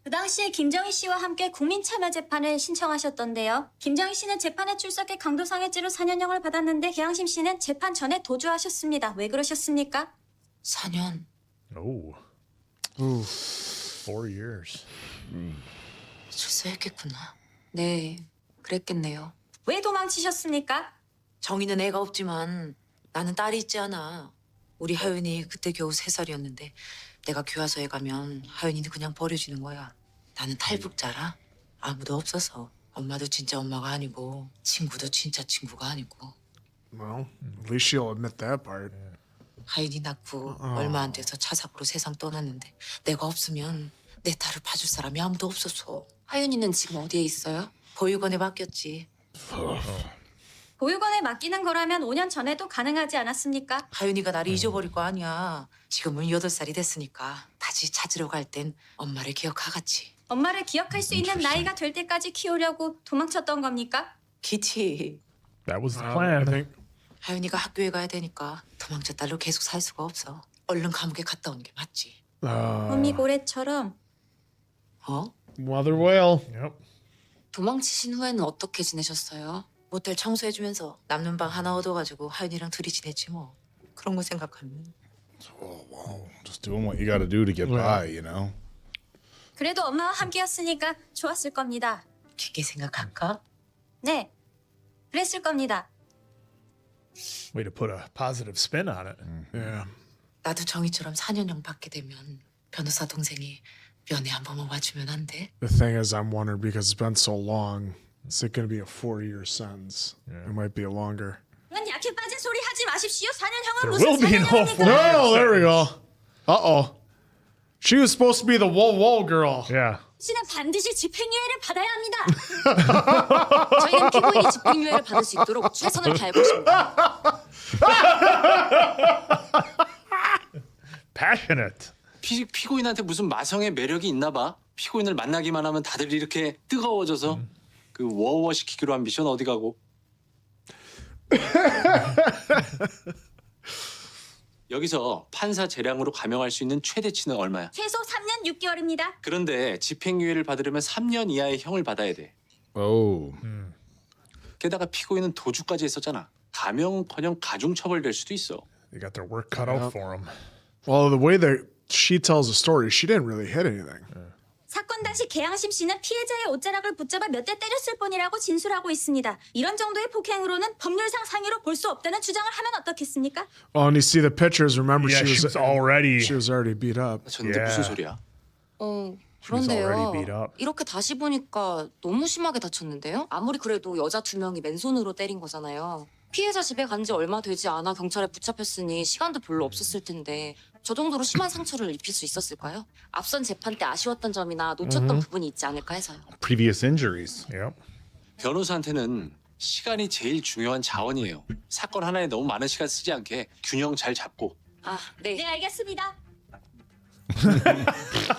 그 당시에 김정희 씨와 함께 국민참여재판을 신청하셨던데요. 김정희 씨는 재판에 출석해 강도상해죄로 4년형을 받았는데 계양심 씨는 재판 전에 도주하셨습니다. 왜 그러셨습니까? 4년. Oh. 4 years. 출소했겠구나. 네, 그랬겠네요. 왜 도망치셨습니까? 정희는 애가 없지만 나는 딸이 있지 않아. 우리 하윤이 그때 겨우 3살이었는데 내가 교화소에 가면 하윤이는 그냥 버려지는 거야. 나는 탈북자라 아무도 없어서 엄마도 진짜 엄마가 아니고 친구도 진짜 친구가 아니고. Well, at least she'll admit that part. 하윤이 낳고 얼마 안 돼서 차 사고로 세상 떠났는데 내가 없으면 내 딸을 봐줄 사람이 아무도 없었어. 하윤이는 지금 어디에 있어요? 보육원에 맡겼지. 보육원에 맡기는 거라면 5년 전에도 가능하지 않았습니까? 하윤이가 나를 잊어버릴 거 아니야. 지금은 8살이 됐으니까 다시 찾으러 갈 땐 엄마를 기억하겠지. 엄마를 기억할 수 있는 나이가 될 때까지 키우려고 도망쳤던 겁니까? 기치. That was the I plan. think. 하윤이가 학교에 가야 되니까 도망쳐 딸로 계속 살 수가 없어. 얼른 감옥에 갔다 오는 게 맞지. 호미고래처럼. 어? Mother whale. Yep. 도망치신 후에는 어떻게 지내셨어요? 모텔 청소해주면서 남는 방 하나 얻어가지고 하윤이랑 둘이 지냈지 뭐. 그런 거 생각하면. Just doing what you got to do to get by, you know. 그래도 엄마와 함께였으니까 좋았을 겁니다. 깊게 생각할까? 네, 그랬을 겁니다. Way to put a positive spin on it. Yeah. 나도 정희처럼 4년형 받게 되면 변호사 동생이 면회 한 번만 와주면 안 돼? The thing is, I'm wondering because it's been so long. Is it going to be a 4-year sentence? It might be a longer. 그런 약해 빠진 소리 하지 마십시오. 4년형은 There 무슨 will be no 4년형입니까? No, there we go. Uh-oh. She was supposed to be the whoa girl. Yeah. 씨는 반드시 집행유예를 받아야 합니다. 저희는 피고인이 집행유예를 받을 수 있도록 최선을 다할 것입니다. Passionate. 피고인한테 무슨 마성의 매력이 있나 봐. 피고인을 만나기만 하면 다들 이렇게 뜨거워져서 그 워워 시키기로 한 미션 어디 가고. 여기서 판사 재량으로 감형할 수 있는 최대치는 얼마야? 최소 3년 6개월입니다. 그런데 집행유예를 받으려면 3년 이하의 형을 받아야 돼. Oh. 게다가 피고인은 도주까지 했었잖아. 감형커녕 가중처벌될 수도 있어. They got their work cut out for them. Well, the way that she tells the story, she didn't really hit anything. 사건 당시 계양심 씨는 피해자의 옷자락을 붙잡아 몇 대 때렸을 뿐이라고 진술하고 있습니다. 이런 정도의 폭행으로는 법률상 상해로 볼 수 없다는 주장을 하면 어떻겠습니까? Oh, and you see the pictures. Remember, Yeah, she was already beat up. 근데 무슨 소리야? She was already 그런데요. beat up. 이렇게 다시 보니까 너무 심하게 다쳤는데요? 아무리 그래도 여자 2명이 맨손으로 때린 거잖아요. 피해자 집에 간 지 얼마 되지 않아 경찰에 붙잡혔으니 시간도 별로 없었을 텐데 저 정도로 심한 상처를 입힐 수 있었을까요? 앞선 재판 때 아쉬웠던 점이나 놓쳤던 부분이 있지 않을까 해서요. Previous injuries. Yep. 변호사한테는 시간이 제일 중요한 자원이에요. 사건 하나에 너무 많은 시간 쓰지 않게 균형 잘 잡고. 아, 네. 네, 알겠습니다.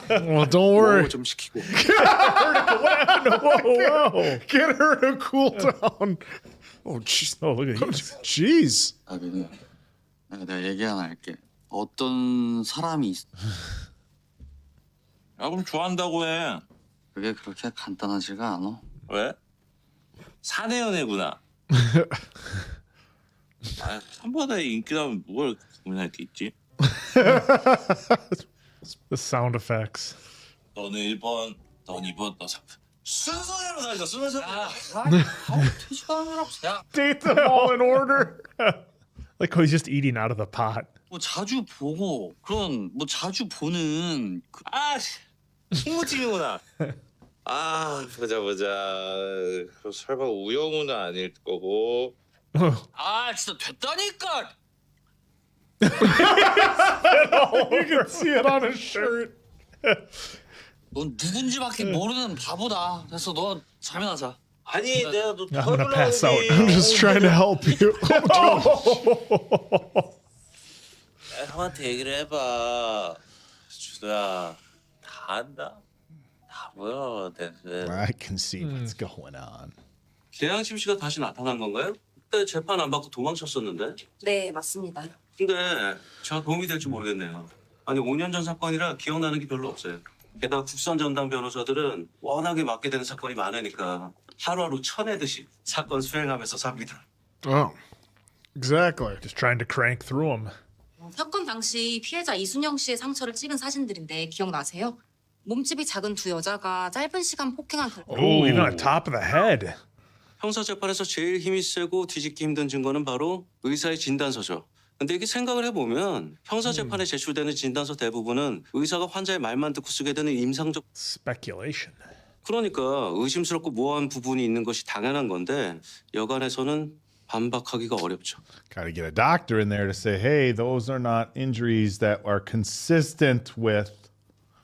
Well, don't worry. 워워 좀 시키고. Whoa. Get her to cool down. Oh, jeez. Oh, look at you. Jeez. 아, 민우야. 내가 얘기 하나 할게. 어떤 사람이 있어. 야 그럼 좋아한다고 해. 그게 그렇게 간단하지가 않아. 왜? 사내 연애구나. 아, 한바다에 인기라면 뭘 고민할 게 있지? The sound effects. 너는 1번, 넌 2번, 너 3번. 순서대로 다니자, 순서대로. Date them all in order. Like how he's just eating out of the pot. 뭐 자주 보고 그런 뭐 자주 보는 그 아, 홍무팀이구나. 아, 보자. 그럼 설마 우영우는 아닐 거고. 아 진짜 됐다니까. You can see it on his shirt. 넌 누군지밖에 모르는 바보다. 그래서 너 잠이나 자. 아니, 내가 너 I'm gonna pass out. I'm just trying to help you. 형한테 얘기를 해봐. 주도야, 다 안다. 다 보여, 내. I can see what's going on. 계양심 씨가 다시 나타난 건가요? 그때 재판 안 받고 도망쳤었는데. 네, 맞습니다. 근데 제가 도움이 될지 모르겠네요. 아니 5년 전 사건이라 기억나는 게 별로 없어요. 게다가 국선 전담 변호사들은 워낙에 맡게 되는 사건이 많으니까 하루하루 쳐내듯이 사건 수행하면서 삽니다. Oh, exactly. Just trying to crank through them. 사건 당시 피해자 이순영 씨의 상처를 찍은 사진들인데 기억나세요? 몸집이 작은 두 여자가 짧은 시간 폭행한 결과 Oh, even on top of the head. 형사 재판에서 제일 힘이 세고 뒤집기 힘든 증거는 바로 의사의 진단서죠. 근데 이게 생각을 해보면 형사 재판에 제출되는 진단서 대부분은 의사가 환자의 말만 듣고 쓰게 되는 임상적 Speculation. 그러니까 의심스럽고 모호한 부분이 있는 것이 당연한 건데 여간에서는 반박하기가 어렵죠. Got to get a doctor in there to say, hey, those are not injuries that are consistent with.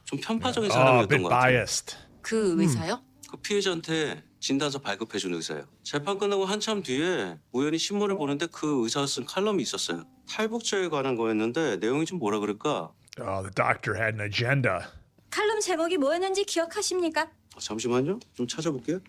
좀 편파적인 Oh, a 사람이었던 bit 것 같아요. biased. 그 의사요? 그 피해자한테 진단서 발급해준 의사예요. 재판 끝나고 한참 뒤에 우연히 신문을 보는데 그 의사가 쓴 칼럼이 있었어요. 탈북자에 관한 거였는데 내용이 좀 뭐라 그럴까? Oh, the doctor had an agenda. 칼럼 제목이 뭐였는지 기억하십니까? 잠시만요. 좀 찾아볼게요.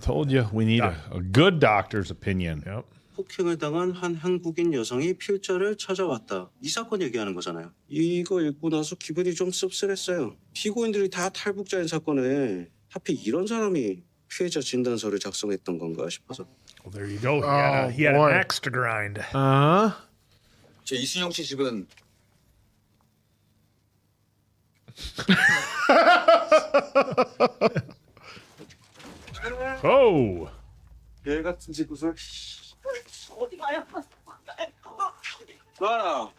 Told you we need a good doctor's opinion. Yep. 폭행을 당한 한 한국인 여성이 필자를 찾아왔다. 이 사건 얘기하는 거잖아요. 이거 읽고 나서 기분이 좀 씁쓸했어요. 피고인들이 다 탈북자인 사건에 하필 이런 사람이 피해자 진단서를 작성했던 건가 싶어서. Well, there you go. He had an axe to grind. 저 이순영 씨 집은 Oh. 얘 같은 짓을. 어디 가요? 놔라.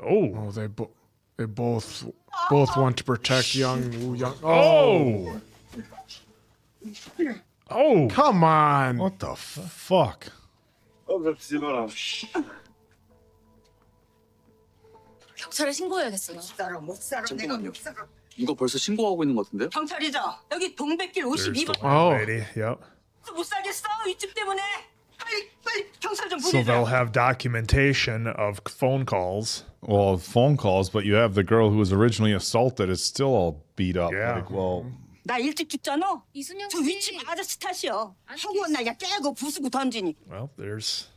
Oh, they both want to protect young Woo Young. Oh. Oh. Come on. What the fuck? 경찰에 신고해야겠어요. 못 살아. 내가 못 살아. 이거 벌써 신고하고 있는 것 같은데요? 경찰이죠. 여기 동백길 There's 52번. the lady. Yep. 못 살겠어. 이 집 때문에. 빨리 경찰 좀 So 보내줘. they'll have documentation of phone calls. Well, phone calls, but you have the girl who was originally assaulted is still all beat up. Yeah. Like, well, 나 일찍 죽잖아. 이순영 저 위치 아저씨 탓이야. 하고 날야 깨고 부수고 던지니. Well, there's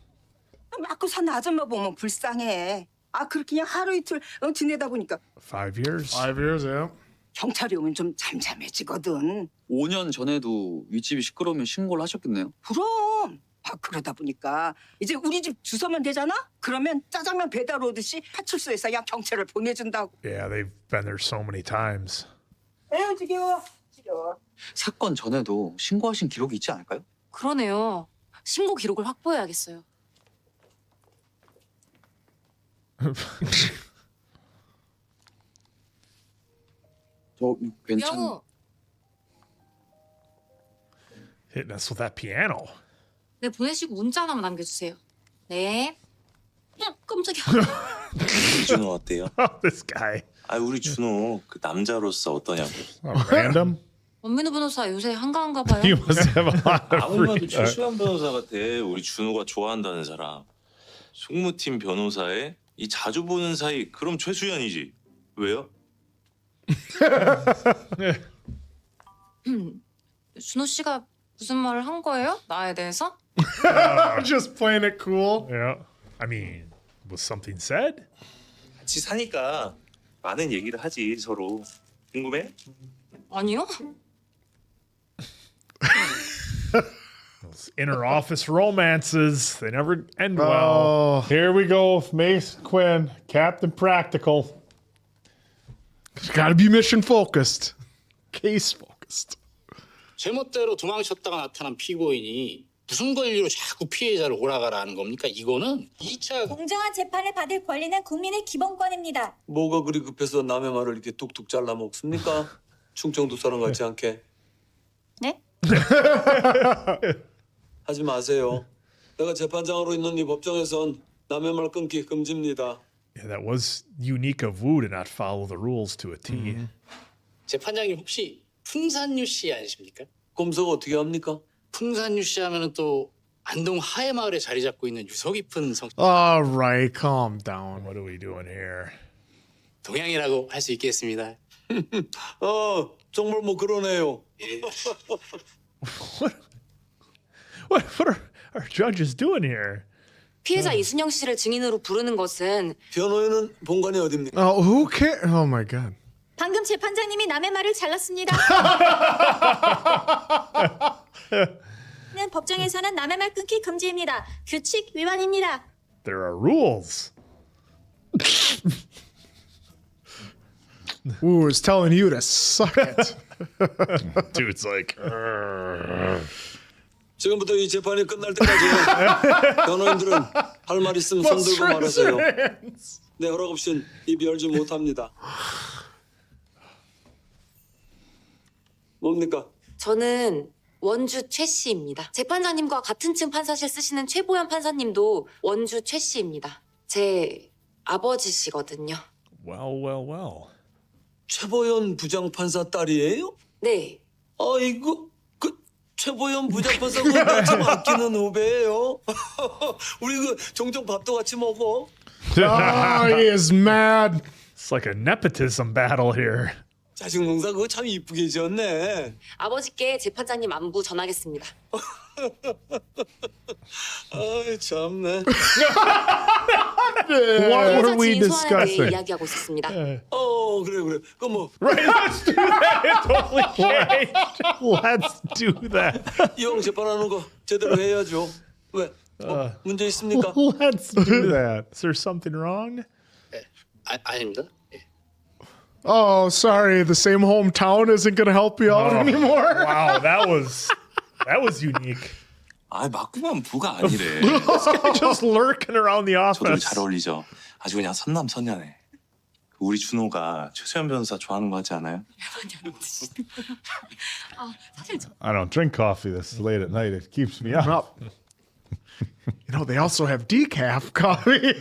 맞고 사는 아줌마 보면 불쌍해. 아 그렇게 그냥 하루 이틀 지내다 보니까 5 years. 5 years, yeah. 경찰이 오면 좀 잠잠해지거든. 5년 전에도 윗집이 시끄러우면 신고를 하셨겠네요. 그럼. 아 그러다 보니까 이제 우리 집 주소면 되잖아? 그러면 짜장면 배달 오듯이 파출소에서 그냥 경찰을 보내준다고. Yeah, they've been there so many times. 에휴 지겨워. 지겨워. 사건 전에도 신고하신 기록이 있지 않을까요? 그러네요. 신고 기록을 확보해야겠어요. 저 괜찮. 영우. Hitting us with that piano. 네, 보내시고 문자 하나만 남겨주세요. 네. 깜짝이야. 준호 어때요? This guy. 아 우리 준호 그 남자로서 어떠냐고. random. 원민우 변호사 요새 한가한가 봐요. You must have a lot of 아무리 봐도 free. 최수환 변호사 같아. 우리 준호가 좋아한다는 사람. 송무팀 변호사의 이 자주 보는 사이. 그럼 최수연이지. 왜요? 준호 씨가 무슨 말을 한 거예요? 나에 대해서? Just playing it cool. Yeah. I mean, was something said? 같이 사니까 많은 얘기를 하지 서로. 궁금해? 아니요. Those inner office romances, they never end well. Oh, here we go. Mason Quinn, Captain Practical. Got to be mission focused, case focused. 제멋대로 도망쳤다가 나타난 피고인이 무슨 권리로 자꾸 피해자를 오라가라는 겁니까? 이거는 2차 공정한 재판을 받을 권리는 국민의 기본권입니다. 뭐가 그리 급해서 남의 말을 이렇게 뚝뚝 잘라 먹습니까? 충청도 사람 같지 않게. 네? 하지 마세요. 내가 재판장으로 있는 이 법정에선 남의 말 끊기 금지입니다. Yeah, that was unique of Wu to not follow the rules to a T. 재판장님 혹시 풍산유 씨 아니십니까? 검사가 어떻게 합니까? 풍산유 씨 하면은 또 안동 하회마을에 자리 잡고 있는 유서 깊은 성 All right, calm down. What are we doing here? 동양이라고 할 수 있겠습니다. 정말 뭐 그러네요. What are our judges doing here? 피해자 이순영 씨를 증인으로 부르는 것은 변호인은 본관이 어딥니까? Oh, who cares? Oh my God. 방금 재판장님이 남의 말을 잘랐습니다. 는 법정에서는 남의 말 끊기 금지입니다. 규칙 위반입니다. There are rules. Woo is telling you to suck it. Dude's like, 지금부터 이 재판이 끝날 때까지 변호인들은 할 말 있으면 손 들고 말하세요. 내 허락 없인 입 열지 못합니다. 뭡니까? 저는 원주 최 씨입니다. 재판장님과 같은 층 판사실 쓰시는 최보현 판사님도 원주 최 씨입니다. 제 아버지시거든요. well. 최보현 부장판사 딸이에요? 네. 아이고, 그 최보현 부장판사가 참 아끼는 후배예요. 우리 그 종종 밥도 같이 먹어. Oh, he is mad. It's like a nepotism battle here. 자식 농사 그거 참 이쁘게 지었네. 아버지께 재판장님 안부 전하겠습니다. 아이 참네. What were we 피해자 지인 소환에 대해 discussing? 이야기하고 있었습니다. 그래. 그럼 뭐 Right, let's do that. It totally changed. Let's do that. 이왕 재판하는 거 제대로 해야죠. 왜? 문제 있습니까? Let's do that. Is there something wrong? 아닙니다. Oh, sorry. The same hometown isn't going to help you out anymore. Wow, that was unique. 아, 맞구만 부가 아니래. This guy just lurking around the 저도 office. 잘 어울리죠. 아주 그냥 선남선녀네. 우리 준호가 최수연 변호사 좋아하는 거 같지 않아요? 사실 I don't drink coffee this late at night. It keeps me up. You know, they also have decaf coffee.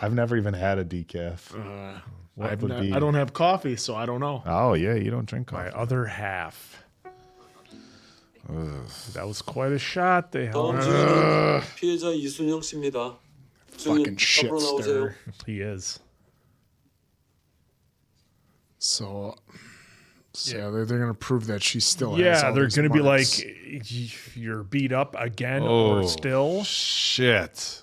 I've never even had a decaf. What would be? I don't have coffee, so I don't know. Oh yeah, you don't drink My coffee. other half. That was quite a shot. They 다음 held. 주에는 피해자 이순영 씨입니다. Fucking shit 앞으로 나오세요. stir. He is. So yeah, they're going to prove that she still has Yeah, all they're these going to be like, marks. you're beat up again Oh, or still. shit.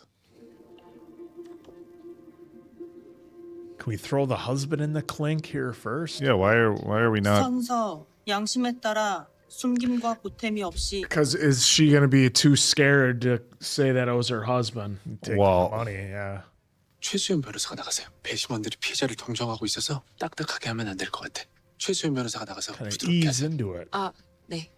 Can we throw the husband in the clink here first? Yeah, why are we not? 선서 양심에 따라 숨김과 보탬이 없이 Because is she going to be too scared to say that it was her husband? Take Well- the money, yeah. 최수연 변호사가 나가세요. 배심원들이 피해자를 동정하고 있어서 딱딱하게 하면 안 될 것 같아. 최수연 변호사가 나가서 Kind of 부드럽게 ease 하세요. into it. 아, 네.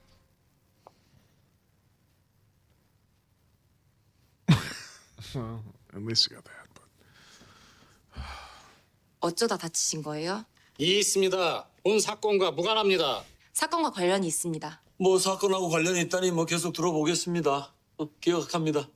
Well, at least you got that. But 어쩌다 다치신 거예요? 있습니다. 본 사건과 무관합니다. 사건과 관련이 있습니다. 뭐 사건하고 관련이 있다니 뭐 계속 들어보겠습니다. 기억합니다.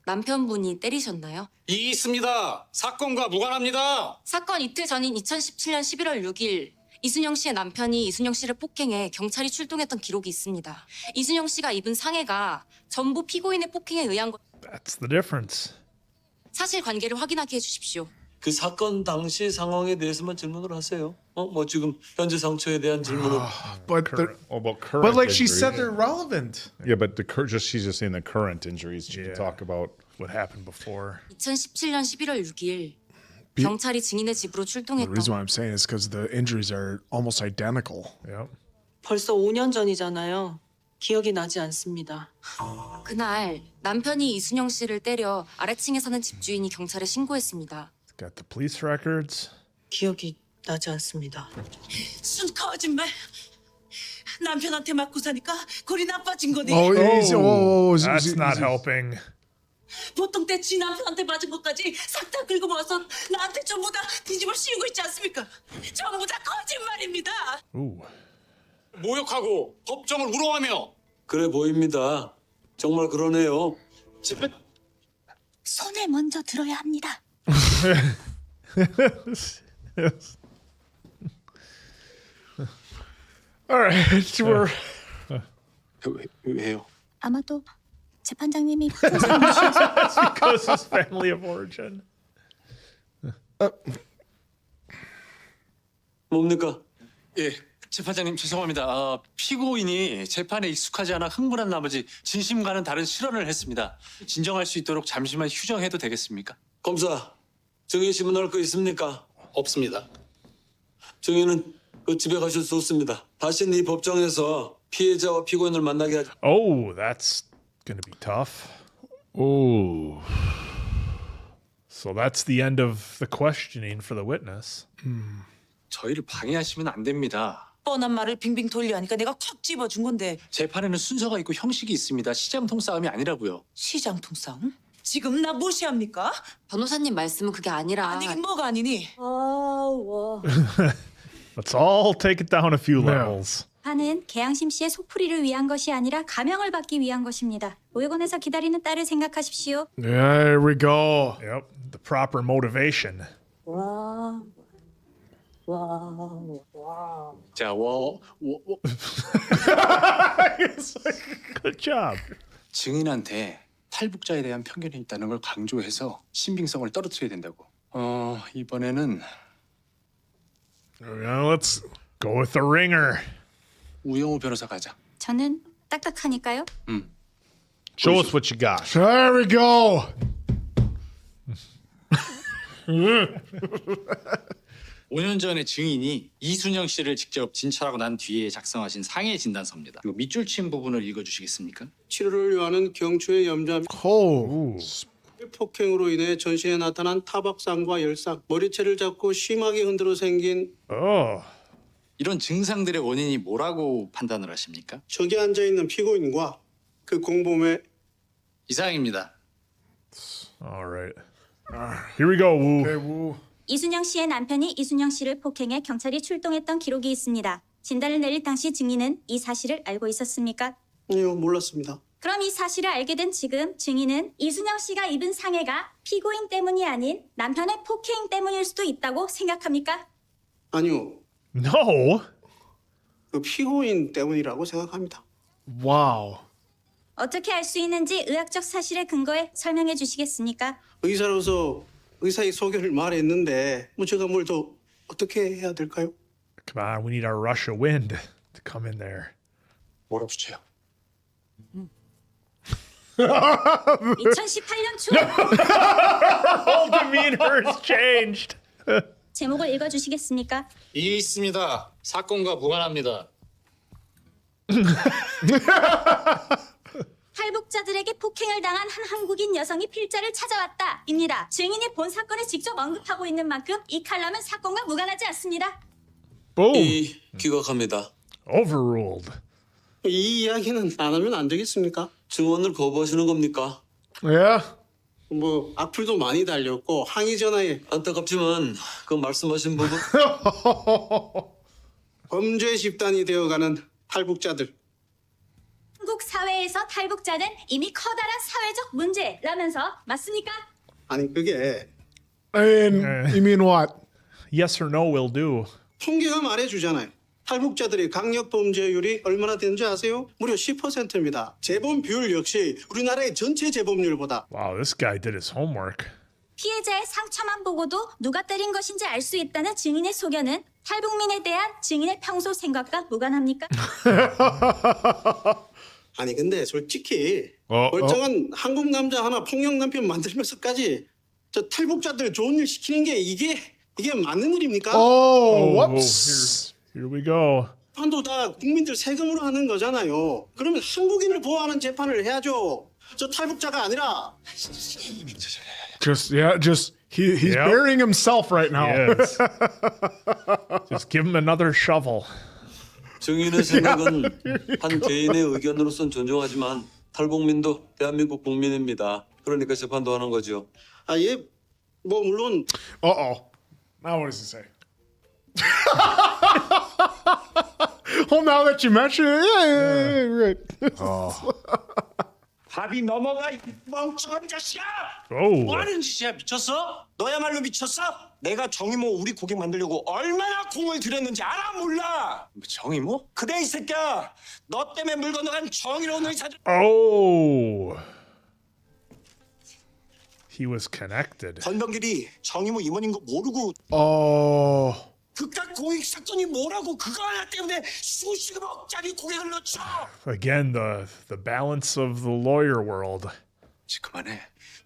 남편분이 때리셨나요? 있습니다. 사건과 무관합니다. 사건 이틀 전인 2017년 11월 6일 이순영 씨의 남편이 이순영 씨를 폭행해 경찰이 출동했던 기록이 있습니다. 이순영 씨가 입은 상해가 전부 피고인의 폭행에 의한 것. That's the difference. 사실관계를 확인하게 해주십시오. 그 사건 당시 상황에 대해서만 질문을 하세요. 뭐 지금 현재 상처에 대한 질문을. but About current. but like she injuries. said, they're relevant. Yeah, but she's just saying the current injuries. She can talk about. What happened before? 2017년 11월 6일 경찰이 증인의 집으로 The 출동했던 reason why I'm saying is because the injuries are almost identical. Yep. 벌써 5년 전이잖아요. 기억이 나지 않습니다. 그날 남편이 이순영 씨를 때려 아래층에 사는 집주인이 경찰에 신고했습니다. Got the police records. 기억이 나지 않습니다. 순 거짓말. 남편한테 맞고 사니까 골이 나빠진 거네. Oh, easy. Oh, That's not helping. 보통 때 지 남편한테 맞은 것까지 싹 다 긁고 모아서 나한테 전부 다 뒤집어 씌우고 있지 않습니까? 전부 다 거짓말입니다. Ooh. 모욕하고 법정을 우롱하며 그래 보입니다. 정말 그러네요. 손을 먼저 들어야 합니다. All right, we're 왜요? 아마도 재판장님이 That's because his family of origin. 뭡니까? 예, 재판장님 죄송합니다. 피고인이 재판에 익숙하지 않아 흥분한 나머지 진심과는 다른 실언을 했습니다. 진정할 수 있도록 잠시만 휴정해도 되겠습니까? 검사, 증인 신문할 거 있습니까? 없습니다. 증인은 그 집에 가실 수 없습니다. 다시는 이 법정에서 피해자와 피고인을 만나게 하지. Oh, that's going to be tough. Oh. So that's the end of the questioning for the witness. 저희를 방해하시면 안 됩니다. 뻔한 말을 빙빙 돌려하니까 내가 콱 집어준 건데 재판에는 순서가 있고 형식이 있습니다. 시장통 싸움이 아니라고요. 시장통 싸움? 지금 나 무시합니까? 변호사님 말씀은 그게 아니라 아니긴 뭐가 아니니? Let's all take it down a few levels. 판은 계양심 씨의 속풀이를 위한 것이 아니라 가명을 받기 위한 것입니다. 오해원에서 기다리는 딸을 생각하십시오. there we go. Yep, the proper motivation. 자, Good job. 증인한테 탈북자에 대한 편견이 있다는 걸 강조해서 신빙성을 떨어뜨려야 된다고. 이번에는 Now let's go with the ringer. 우영우 변호사 가자. 저는 딱딱하니까요. Show us what you got. There we go. 5년 전에 증인이 이순영 씨를 직접 진찰하고 난 뒤에 작성하신 상해 진단서입니다. 이거 밑줄 친 부분을 읽어주시겠습니까? 치료를 요하는 경추의 염좌 폭행으로 인해 전신에 나타난 타박상과 열상, 머리채를 잡고 심하게 흔들어 생긴 이런 증상들의 원인이 뭐라고 판단을 하십니까? 저기 앉아있는 피고인과 그 공범의 이상입니다. All right. Here we go. Woo. Okay, woo. 이순영 씨의 남편이 이순영 씨를 폭행해 경찰이 출동했던 기록이 있습니다. 진단을 내릴 당시 증인은 이 사실을 알고 있었습니까? 아니요, 몰랐습니다. 그럼 이 사실을 알게 된 지금 증인은 이순영 씨가 입은 상해가 피고인 때문이 아닌 남편의 폭행 때문일 수도 있다고 생각합니까? 아니요, No. 그 피고인 때문이라고 생각합니다. 와우. 어떻게 알 수 있는지 의학적 사실에 근거해 설명해 주시겠습니까? 의사로서 의사의 소견을 말했는데 뭐 제가 뭘 더 어떻게 해야 될까요? Come on, we need our Russia wind to come in there. 몰아붙여요. 2018년 초 Whole demeanor has changed. 제목을 읽어 주시겠습니까? 이 있습니다. 사건과 무관합니다. 탈북자들에게 폭행을 당한 한 한국인 여성이 필자를 찾아왔다입니다. 증인이 본 사건을 직접 언급하고 있는 만큼 이 칼럼은 사건과 무관하지 않습니다. Boom. 기각합니다. Overruled. 이 이야기는 안 하면 안 되겠습니까? 증언을 거부하시는 겁니까? Yeah. 뭐 악플도 많이 달렸고 항의 전화에 안타깝지만 그 말씀하신 부분 범죄 집단이 되어가는 탈북자들 한국 사회에서 탈북자는 이미 커다란 사회적 문제라면서 맞습니까? 아니 그게 You mean what? Yes or no will do. 통계가 말해주잖아요. 탈북자들의 강력 범죄율이 얼마나 되는지 아세요? 무려 10%입니다. 재범 비율 역시 우리나라의 전체 재범률보다 Wow, this guy did his homework. 피해자의 상처만 보고도 누가 때린 것인지 알 수 있다는 증인의 소견은 탈북민에 대한 증인의 평소 생각과 무관합니까? 아니 근데 솔직히 멀쩡한 한국 남자 하나 폭력 남편 만들면서까지 저 탈북자들 좋은 일 시키는 게 이게 맞는 일입니까? Whoops. Here we go. 재판도 다 국민들 세금으로 하는 거잖아요. 그러면 한국인을 보호하는 재판을 해야죠. 저 탈북자가 아니라 He's Yep. burying himself right now. Yes. Just give him another shovel. 증인의 생각은 한 개인의 의견으로선 존중하지만 탈북민도 대한민국 국민입니다. 그러니까 재판도 하는 거죠. 아, 예. 뭐 물론 Uh-oh. Now what does he say? Oh, now that you mention it, yeah, right. 답이 넘어가 이 멍청한 자식아! Oh. 뭐 하는 짓이야 미쳤어? 너야말로 미쳤어? 내가 정의모 우리 고객 만들려고 얼마나 공을 들였는지 알아 몰라? 정의모? 그래 이 새끼야 너 때문에 물 건너간 정의로운 의사들 Oh. He was connected. 권병길이 정의모 임원인 거 모르고 Oh. 그깟 고익 사건이 뭐라고 그거 하나 때문에 수십억짜리 고객을 넣죠. Again, the balance of the lawyer world. 그만해.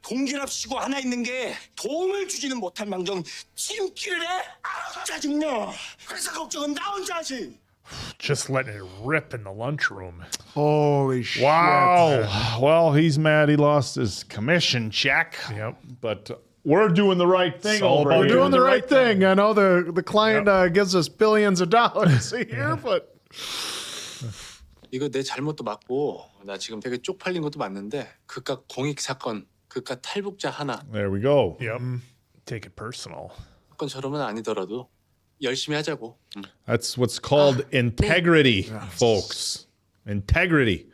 동기랍시고 하나 있는 게 도움을 주지는 못할 망정 침기를 해? 아 짜증나. 회사 걱정은 나 혼자 하지. Just letting it rip in the lunchroom. Holy shit. Wow. Well, he's mad he lost his commission check. Yep. But we're doing the right thing all over about We're here. doing the right thing. I know the client gives us billions of dollars a year, but 이거 내 잘못도 맞고 나 지금 되게 쪽팔린 것도 맞는데 그깟 공익 사건, 그깟 탈북자 하나 There we go. Yep. Take it personal. 사건처럼은 아니더라도 열심히 하자고. That's what's called integrity, folks. Integrity.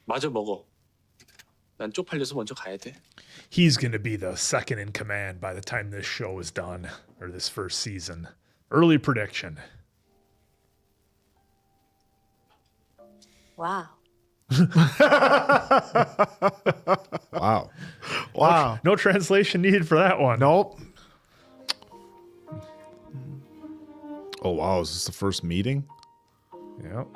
마저 먹어. 난 쪽팔려서 먼저 가야 돼. He's going to be the second in command by the time this show is done, or this first season. Early prediction. 와우. Wow. Wow. No translation needed for that one. Nope. Oh wow, is this the first meeting? Yep.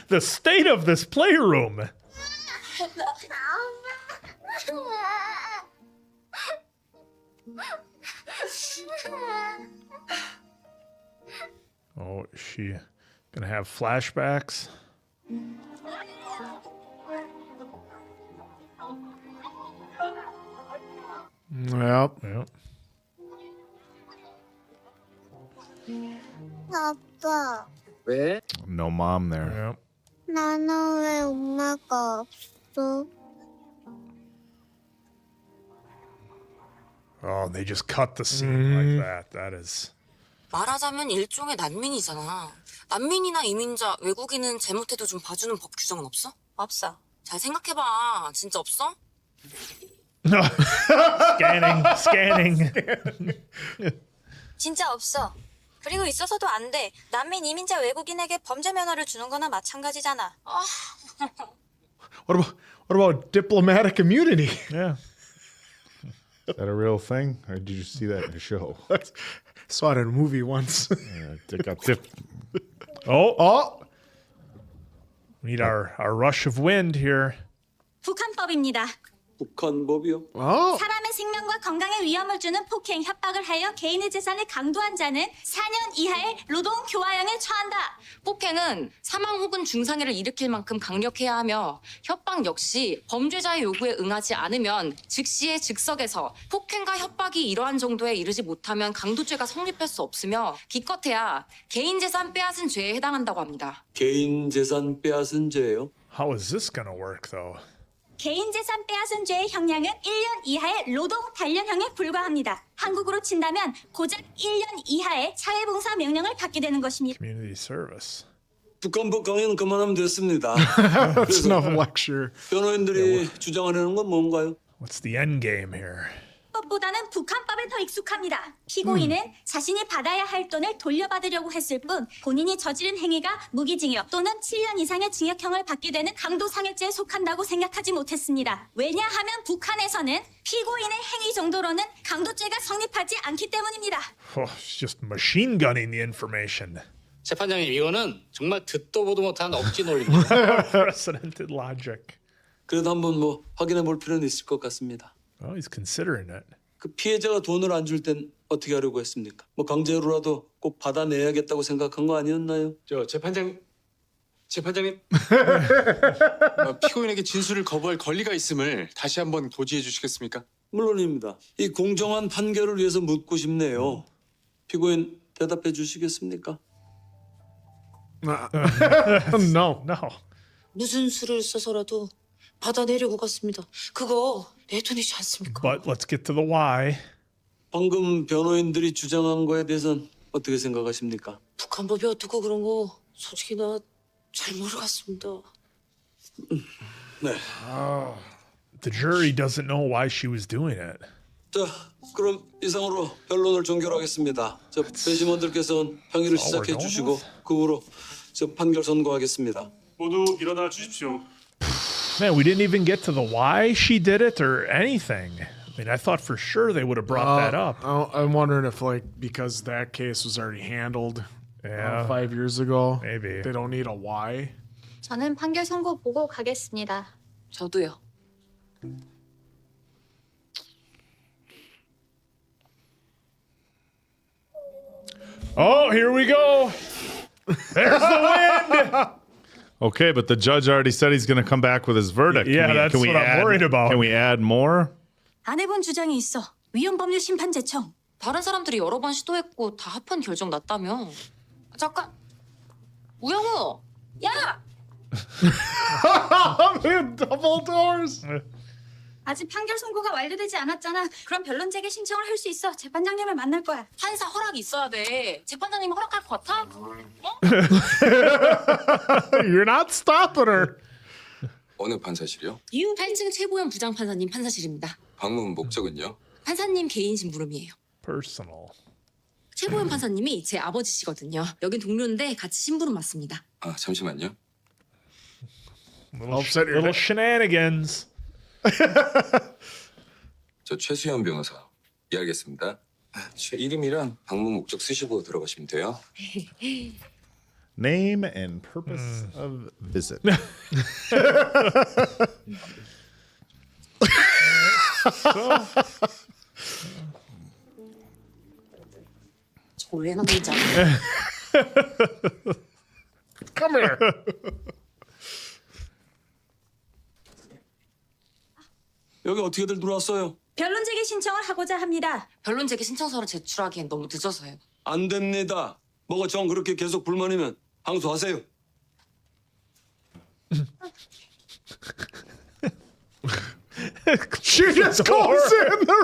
The state of this playroom. Oh, is she gonna have flashbacks? Yep. Yep. 아빠, 왜? No mom there. Yep. 나는 왜 엄마가 없어? Oh, they just cut the scene like that. That is. 말하자면 일종의 난민이잖아. 난민이나 이민자, 외국인은 잘못해도 좀 봐주는 법 규정은 없어? 없어. 잘 생각해봐. 진짜 없어? Scanning. 진짜 없어. 그리고 있어서도 안 돼. 난민, 이민자, 외국인에게 범죄 면허를 주는 거나 마찬가지잖아. What about diplomatic immunity? Yeah. Is that a real thing? Or did you see that in a show? Saw it in a movie once. Yeah, they got dip. Oh. We need our rush of wind here. 북한법입니다. 북한법이요? 사람의 생명과 건강에 위험을 주는 폭행, 협박을 하여 개인의 재산을 강도한 자는 4년 이하의 노동 교화형에 처한다. 폭행은 사망 혹은 중상해를 일으킬 만큼 강력해야 하며 협박 역시 범죄자의 요구에 응하지 않으면 즉시의 즉석에서 폭행과 협박이 이러한 정도에 이르지 못하면 강도죄가 성립할 수 없으며 기껏해야 개인 재산 빼앗은 죄에 해당한다고 합니다. 개인 재산 빼앗은 죄예요? How is this gonna work, though? 개인 재산 빼앗은 죄의 형량은 1년 이하의 노동 단련형에 불과합니다. 한국으로 친다면 고작 1년 이하의 사회봉사 명령을 받게 되는 것입니다. Community service. 북한법 강의는 그만하면 됐습니다. That's enough lecture. 변호인들이 주장하려는 건 뭔가요? What's the end game here? 법보다는 북한법에 더 익숙합니다. 피고인은 자신이 받아야 할 돈을 돌려받으려고 했을 뿐 본인이 저지른 행위가 무기징역 또는 7년 이상의 징역형을 받게 되는 강도상해죄에 속한다고 생각하지 못했습니다. 왜냐하면 북한에서는 피고인의 행위 정도로는 강도죄가 성립하지 않기 때문입니다. Oh, it's just machine gunning the information. 재판장님 이거는 정말 듣도 보도 못한 억지 논리입니다. Precedented logic. 그래도 한번 확인해 볼 필요는 있을 것 같습니다. Oh, he's considering it. 그 피해자가 돈을 안 줄 땐 어떻게 하려고 했습니까? 강제로라도 꼭 받아내야겠다고 생각한 거 아니었나요? 재판장님 피고인에게 진술을 거부할 권리가 있음을 다시 한번 고지해 주시겠습니까? 물론입니다. 이 공정한 판결을 위해서 묻고 싶네요. 피고인 대답해 주시겠습니까? No. 무슨 수를 써서라도 받아내려고 갔습니다. 그거 내 돈이지 않습니까? But let's get to the why. 방금 변호인들이 주장한 거에 대해서는 어떻게 생각하십니까? 북한법이 어떻고 그런 거 솔직히 나 잘 모르겠습니다. 네. The jury doesn't know why she was doing it. 자, 그럼 이상으로 변론을 종결하겠습니다. 배심원들께서는 평의를 시작해 주시고 그 후로 판결 선고하겠습니다. 모두 일어나 주십시오. Man, we didn't even get to the why she did it or anything. I mean, I thought for sure they would have brought that up. I'm wondering if, because that case was already handled 5 years ago, maybe they don't need a why. 저는 판결 선고 보고 가겠습니다. 저도요. Oh, here we go. There's the wind. Okay, but the judge already said he's going to come back with his verdict. Yeah, that's what I'm worried about. Can we add more? 안 해본 주장이 있어. 위헌법률 심판 제청. 다른 사람들이 여러 번 시도했고 다 합헌 결정 났다며. 잠깐. 우영우. 야. Double doors. 아직 판결 선고가 완료되지 않았잖아. 그럼 변론 재개 신청을 할 수 있어. 재판장님을 만날 거야. 판사 허락이 있어야 돼. 재판장님이 허락할 것 같아? You're not stopping her. 어느 판사실이요? 8층 최보현 부장판사님 판사실입니다. 방문 목적은요? 판사님 개인 심부름이에요. Personal. 최보현 판사님이 제 아버지시거든요. 여긴 동료인데 같이 심부름 맡습니다. 아 잠시만요. Little shenanigans. 저 최수현 변호사 이해하겠습니다. 제 이름이랑 방문 목적 쓰시고 들어가시면 돼요. Name and purpose of visit. 저의 남자. Come here. 여기 어떻게들 들어왔어요? 변론 제기 신청을 하고자 합니다. 변론 제기 신청서를 제출하기엔 너무 늦어서요. 안 됩니다. 뭐가 정 그렇게 계속 불만이면 항소하세요. She just comes in the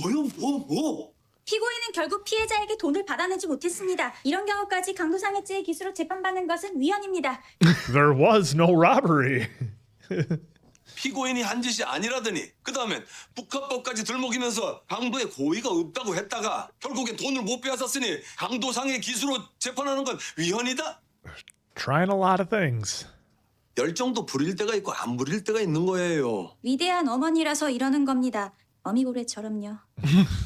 room. 뭐요? 피고인은 결국 피해자에게 돈을 받아내지 못했습니다. 이런 경우까지 강도상해죄의 기수로 재판받는 것은 위헌입니다. There was no robbery. 피고인이 한 짓이 아니라더니 그 다음엔 북한법까지 들먹이면서 강도의 고의가 없다고 했다가 결국엔 돈을 못 빼앗았으니 강도상해 기수로 재판하는 건 위헌이다? Trying a lot of things. 열정도 부릴 때가 있고 안 부릴 때가 있는 거예요. 위대한 어머니라서 이러는 겁니다. 어미고래처럼요.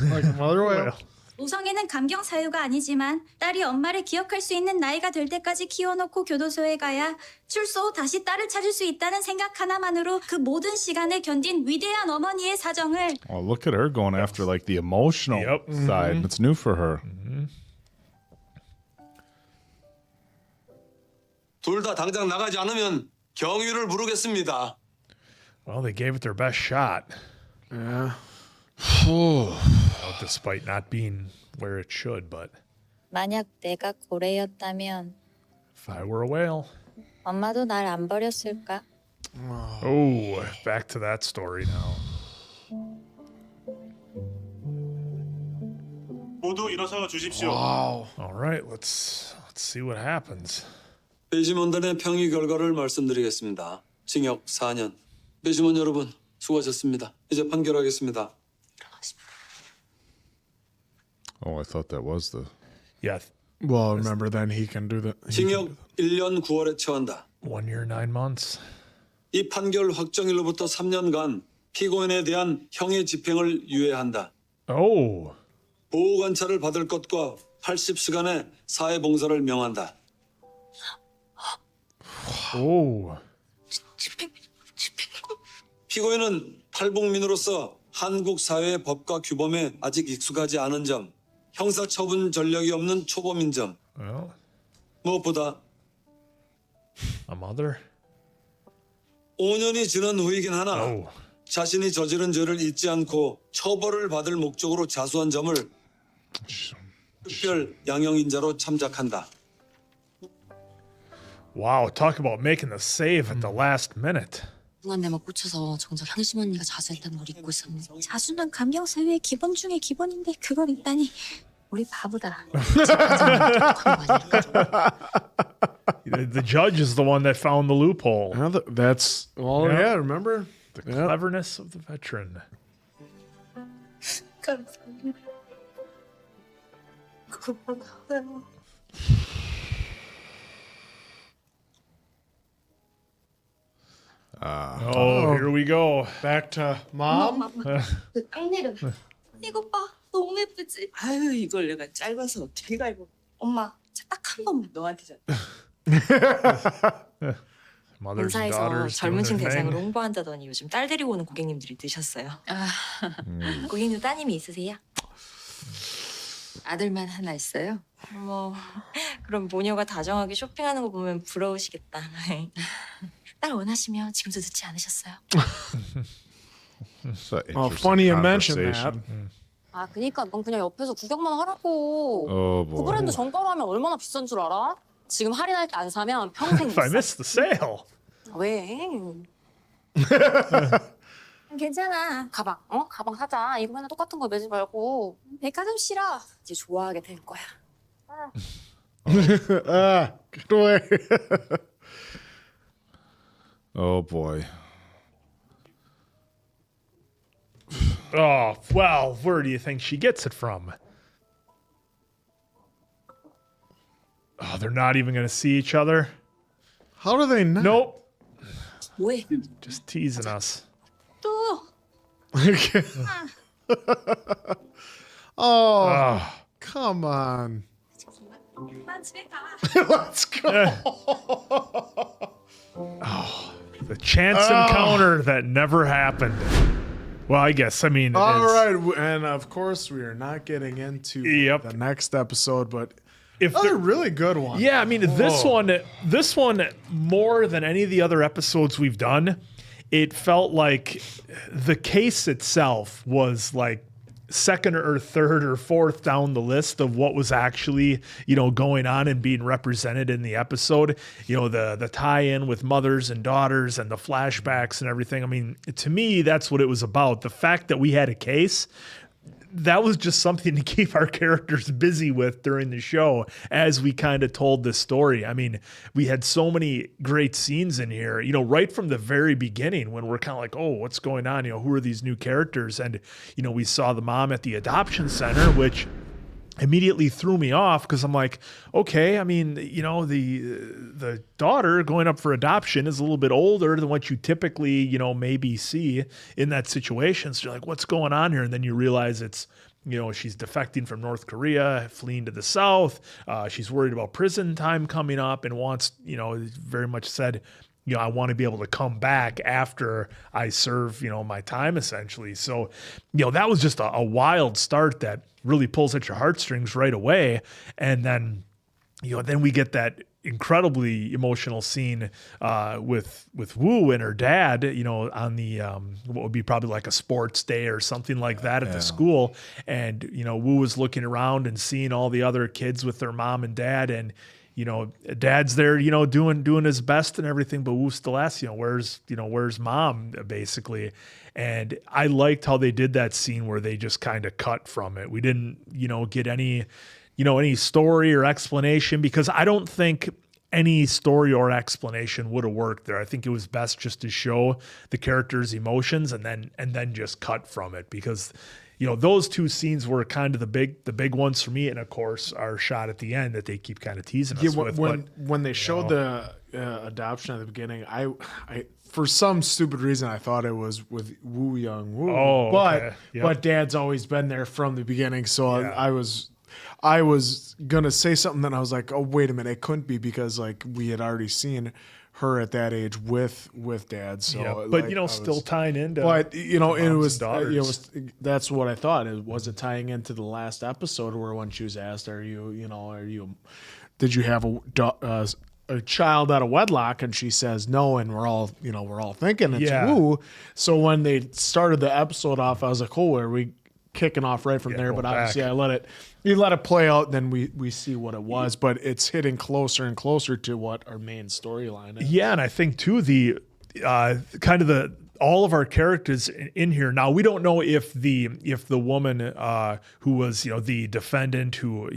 Like a mother whale. 우성애는 감경 사유가 아니지만 딸이 엄마를 기억할 수 있는 나이가 될 때까지 키워놓고 교도소에 가야 출소 후 다시 딸을 찾을 수 있다는 생각 하나만으로 그 모든 시간을 견딘 위대한 어머니의 사정을 Oh, look at her going after like the emotional side. It's new for her. 둘 다 당장 나가지 않으면 경위를 부르겠습니다. Well, they gave it their best shot. Yeah. Despite not being where it should, but 만약 내가 고래였다면 if I were a whale. 엄마도 날 안 버렸을까? Oh, back to that story now. 모두 일어서 주십시오. Wow. All right, let's see what happens. 배심원단의 평의 결과를 말씀드리겠습니다. 징역 4년. 배심원 여러분 수고하셨습니다. 이제 판결하겠습니다. Oh, I thought that was the. Yeah, Well, remember then he can do that. 징역 1년 9월에 처한다. 1 year, 9 months. 이 판결 확정일로부터 3년간 피고인에 대한 형의 집행을 유예한다. Oh, 보호 관찰을 받을 것과 80시간의 사회봉사를 명한다. oh. 피고인은 탈북민으로서 한국 사회의 법과 규범에 아직 익숙하지 않은 점, 형사처분 전력이 없는 초범인 점, Well, 무엇보다 a mother. 5년이 지난 후이긴 하나 Oh, 자신이 저지른 죄를 잊지 않고 처벌을 받을 목적으로 자수한 점을 특별 양형인자로 참작한다. wow. Talk about making the save at the last minute. 중한 데만 꽂혀서 정작 향심 언니가 자수했다는 걸 잊고 있었네. 자수는 감경 사유의 기본 중에 기본인데 그걸 잊다니 우리 바보다. The judge is the one that found the loophole. That's well, Yeah. yeah. Remember The cleverness of the veteran. 감사합니다. 그만하세요. Oh, here we go. Back to mom. 깡내려. 이거 봐. 너무 예쁘지? 아유 이걸 내가 짧아서 어떻게 갈고. 엄마, 딱 한 번만 너한테 줘. Mother's and 본사에서 daughters doing 젊으신 their 대상으로 thing. 홍보한다더니 요즘 딸 데리고 오는 고객님들이 드셨어요. 고객님 따님이 있으세요? 아들만 하나 있어요? 뭐 그럼 모녀가 다정하게 쇼핑하는 거 보면 부러우시겠다. 딸 원하시면 지금도 늦지 않으셨어요. It's an Oh, interesting funny you mention that. conversation. 아 그니까 넌 그냥 옆에서 구경만 하라고. Oh 그 boy. 브랜드 정가로 하면 얼마나 비싼 줄 알아? 지금 할인할 때 안 사면 평생 If I 비싸. missed the sale. 왜? 괜찮아. 가방, 가방 사자. 이거 맨날 똑같은 거 매지 말고. 백화점 싫어. 이제 좋아하게 될 거야. Get away. Oh boy. Oh, well, where do you think she gets it from? Oh, they're not even going to see each other? How do they not? Nope. 왜? Just teasing us. 또 Oh, come on. 난 집에 가. Let's go. The chance encounter that never happened. Well, I guess, I mean, All it's- right, and of course we are not getting into the next episode, but if they're a really good one. Yeah, I mean, this one more than any of the other episodes we've done, it felt like the case itself was like second or third or fourth down the list of what was actually, going on and being represented in the episode. The tie-in with mothers and daughters and the flashbacks and everything. I mean, to me, that's what it was about. The fact that we had a case, that was just something to keep our characters busy with during the show as we kind of told this story. I mean, we had so many great scenes in here, right from the very beginning when we're kind of like, oh, what's going on? Who are these new characters? And, we saw the mom at the adoption center, which immediately threw me off because I'm like, okay, I mean, the daughter going up for adoption is a little bit older than what you typically, maybe see in that situation. So you're like, what's going on here? And then you realize it's, she's defecting from North Korea, fleeing to the South. She's worried about prison time coming up and wants, very much said, I want to be able to come back after I serve, my time essentially. So, that was just a wild start that really pulls at your heartstrings right away. And then, then we get that incredibly emotional scene with Wu and her dad, on the what would be probably like a sports day or something like that at the school. And, Wu was looking around and seeing all the other kids with their mom and dad, and dad's there, doing his best and everything, but Wu still asks, where's mom, basically. And I liked how they did that scene where they just kind of cut from it. We didn't, get any story or explanation, because I don't think any story or explanation would have worked there. I think it was best just to show the characters' emotions and then just cut from it, because those two scenes were kind of the big ones for me, and of course our shot at the end that they keep kind of teasing us with. When they showed the adoption at the beginning, I for some stupid reason I thought it was with Woo Young Woo. Oh, but okay. Yep. but Dad's always been there from the beginning, so I was gonna say something, then I was like, oh wait a minute, it couldn't be, because like we had already seen her at that age with Dad. So, yeah, but like, still tying into. But it was daughters. that's what I thought. Was it tying into the last episode where when she was asked, did you have a child out of wedlock? And she says no, and we're all thinking it's Wu. So when they started the episode off, I was like, oh, are we kicking off right from there? But obviously I let it play out, then we see what it was, but it's hitting closer and closer to what our main storyline is. Yeah, and I think too the kind of all of our characters in here. Now we don't know if the woman who was the defendant who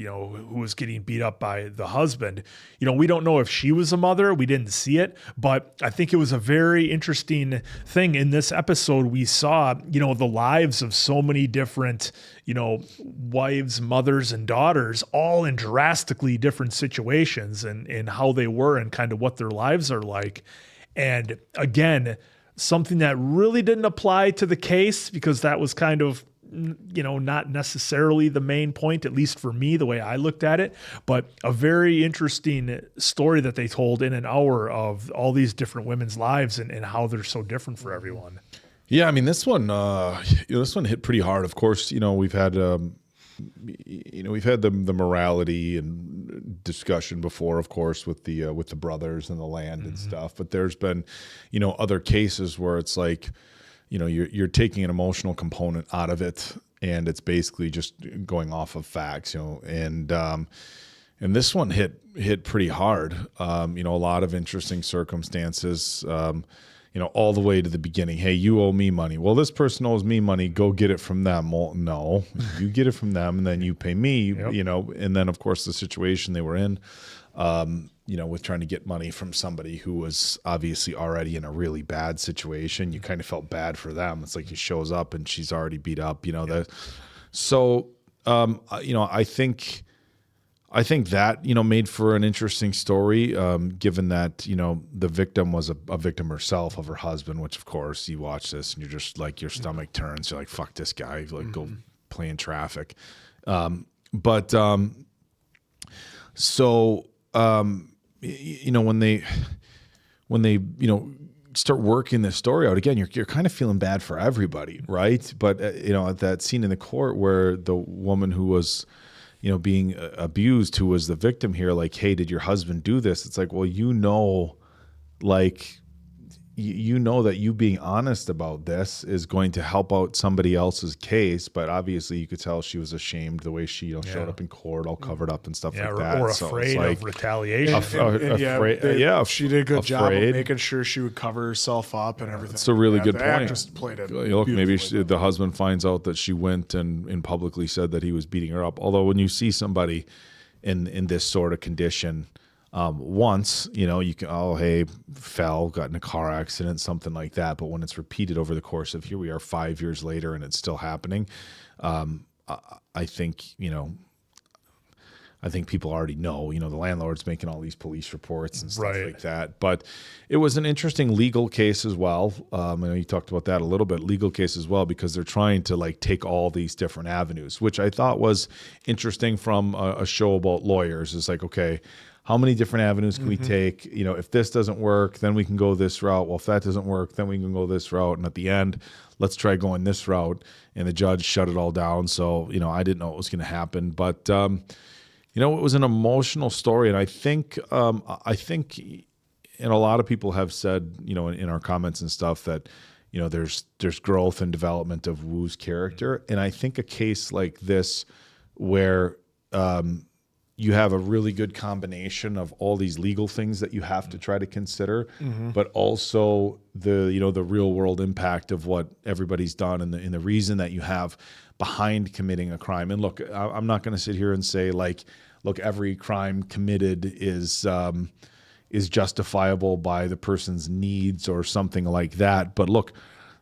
was getting beat up by the husband, we don't know if she was a mother. We didn't see it, but I think it was a very interesting thing in this episode. We saw the lives of so many different wives, mothers, and daughters, all in drastically different situations and how they were and kind of what their lives are like. And again, something that really didn't apply to the case, because that was kind of, not necessarily the main point, at least for me, the way I looked at it, but a very interesting story that they told in an hour of all these different women's lives and how they're so different for everyone. Yeah, I mean, this one hit pretty hard. Of course, we've had the morality and discussion before, of course, with the brothers and the land and stuff. But there's been, other cases where it's like, you're taking an emotional component out of it, and it's basically just going off of facts, and this one hit pretty hard. A lot of interesting circumstances. All the way to the beginning. Hey, you owe me money. Well, this person owes me money. Go get it from them. Well, no, you get it from them, and then you pay me. Yep. And then of course the situation they were in. you know, with trying to get money from somebody who was obviously already in a really bad situation. You kind of felt bad for them. It's like he shows up and she's already beat up, you know, so, you know, I think that, you know, made for an interesting story, given that, you know, the victim was a victim herself of her husband, which of course you watch this and you're just like, your stomach turns. You're like, fuck this guy, like go play in traffic. You know, when they, you know, start working this story out again, you're kind of feeling bad for everybody, right? But you know, at that scene in the court where the woman who was, you know, being abused, who was the victim here, like, hey, did your husband do this? It's like, well, you know, like, you know that you being honest about this is going to help out somebody else's case, but obviously you could tell she was ashamed the way she, you know, showed up in court all covered up and stuff like that. Or So it's afraid like, of retaliation. She did a good job of making sure she would cover herself up and everything. It's a really good the point. Actress played it. Look, maybe the husband finds out that she went and publicly said that he was beating her up. Although when you see somebody in this sort of condition, once, you know, you can, oh, hey, fell, got in a car accident, something like that. But when it's repeated over the course of, here we are 5 years later and it's still happening, I think, you know, I think people already know, you know, the landlord's making all these police reports and stuff like that. But it was an interesting legal case as well. I know you talked about that a little bit, legal case as well, because they're trying to like take all these different avenues, which I thought was interesting from a show about lawyers. It's like, okay, how many different avenues can we take? You know, if this doesn't work, then we can go this route. Well, if that doesn't work, then we can go this route. And at the end, let's try going this route. And the judge shut it all down. So, you know, I didn't know what was going to happen. But, you know, it was an emotional story. And I think, and a lot of people have said, you know, in our comments and stuff that, you know, there's growth and development of Woo's character. And I think a case like this where, you have a really good combination of all these legal things that you have to try to consider, but also the, you know, the real world impact of what everybody's done and the reason that you have behind committing a crime. And look, I'm not going to sit here and say like, look, every crime committed is justifiable by the person's needs or something like that. But look,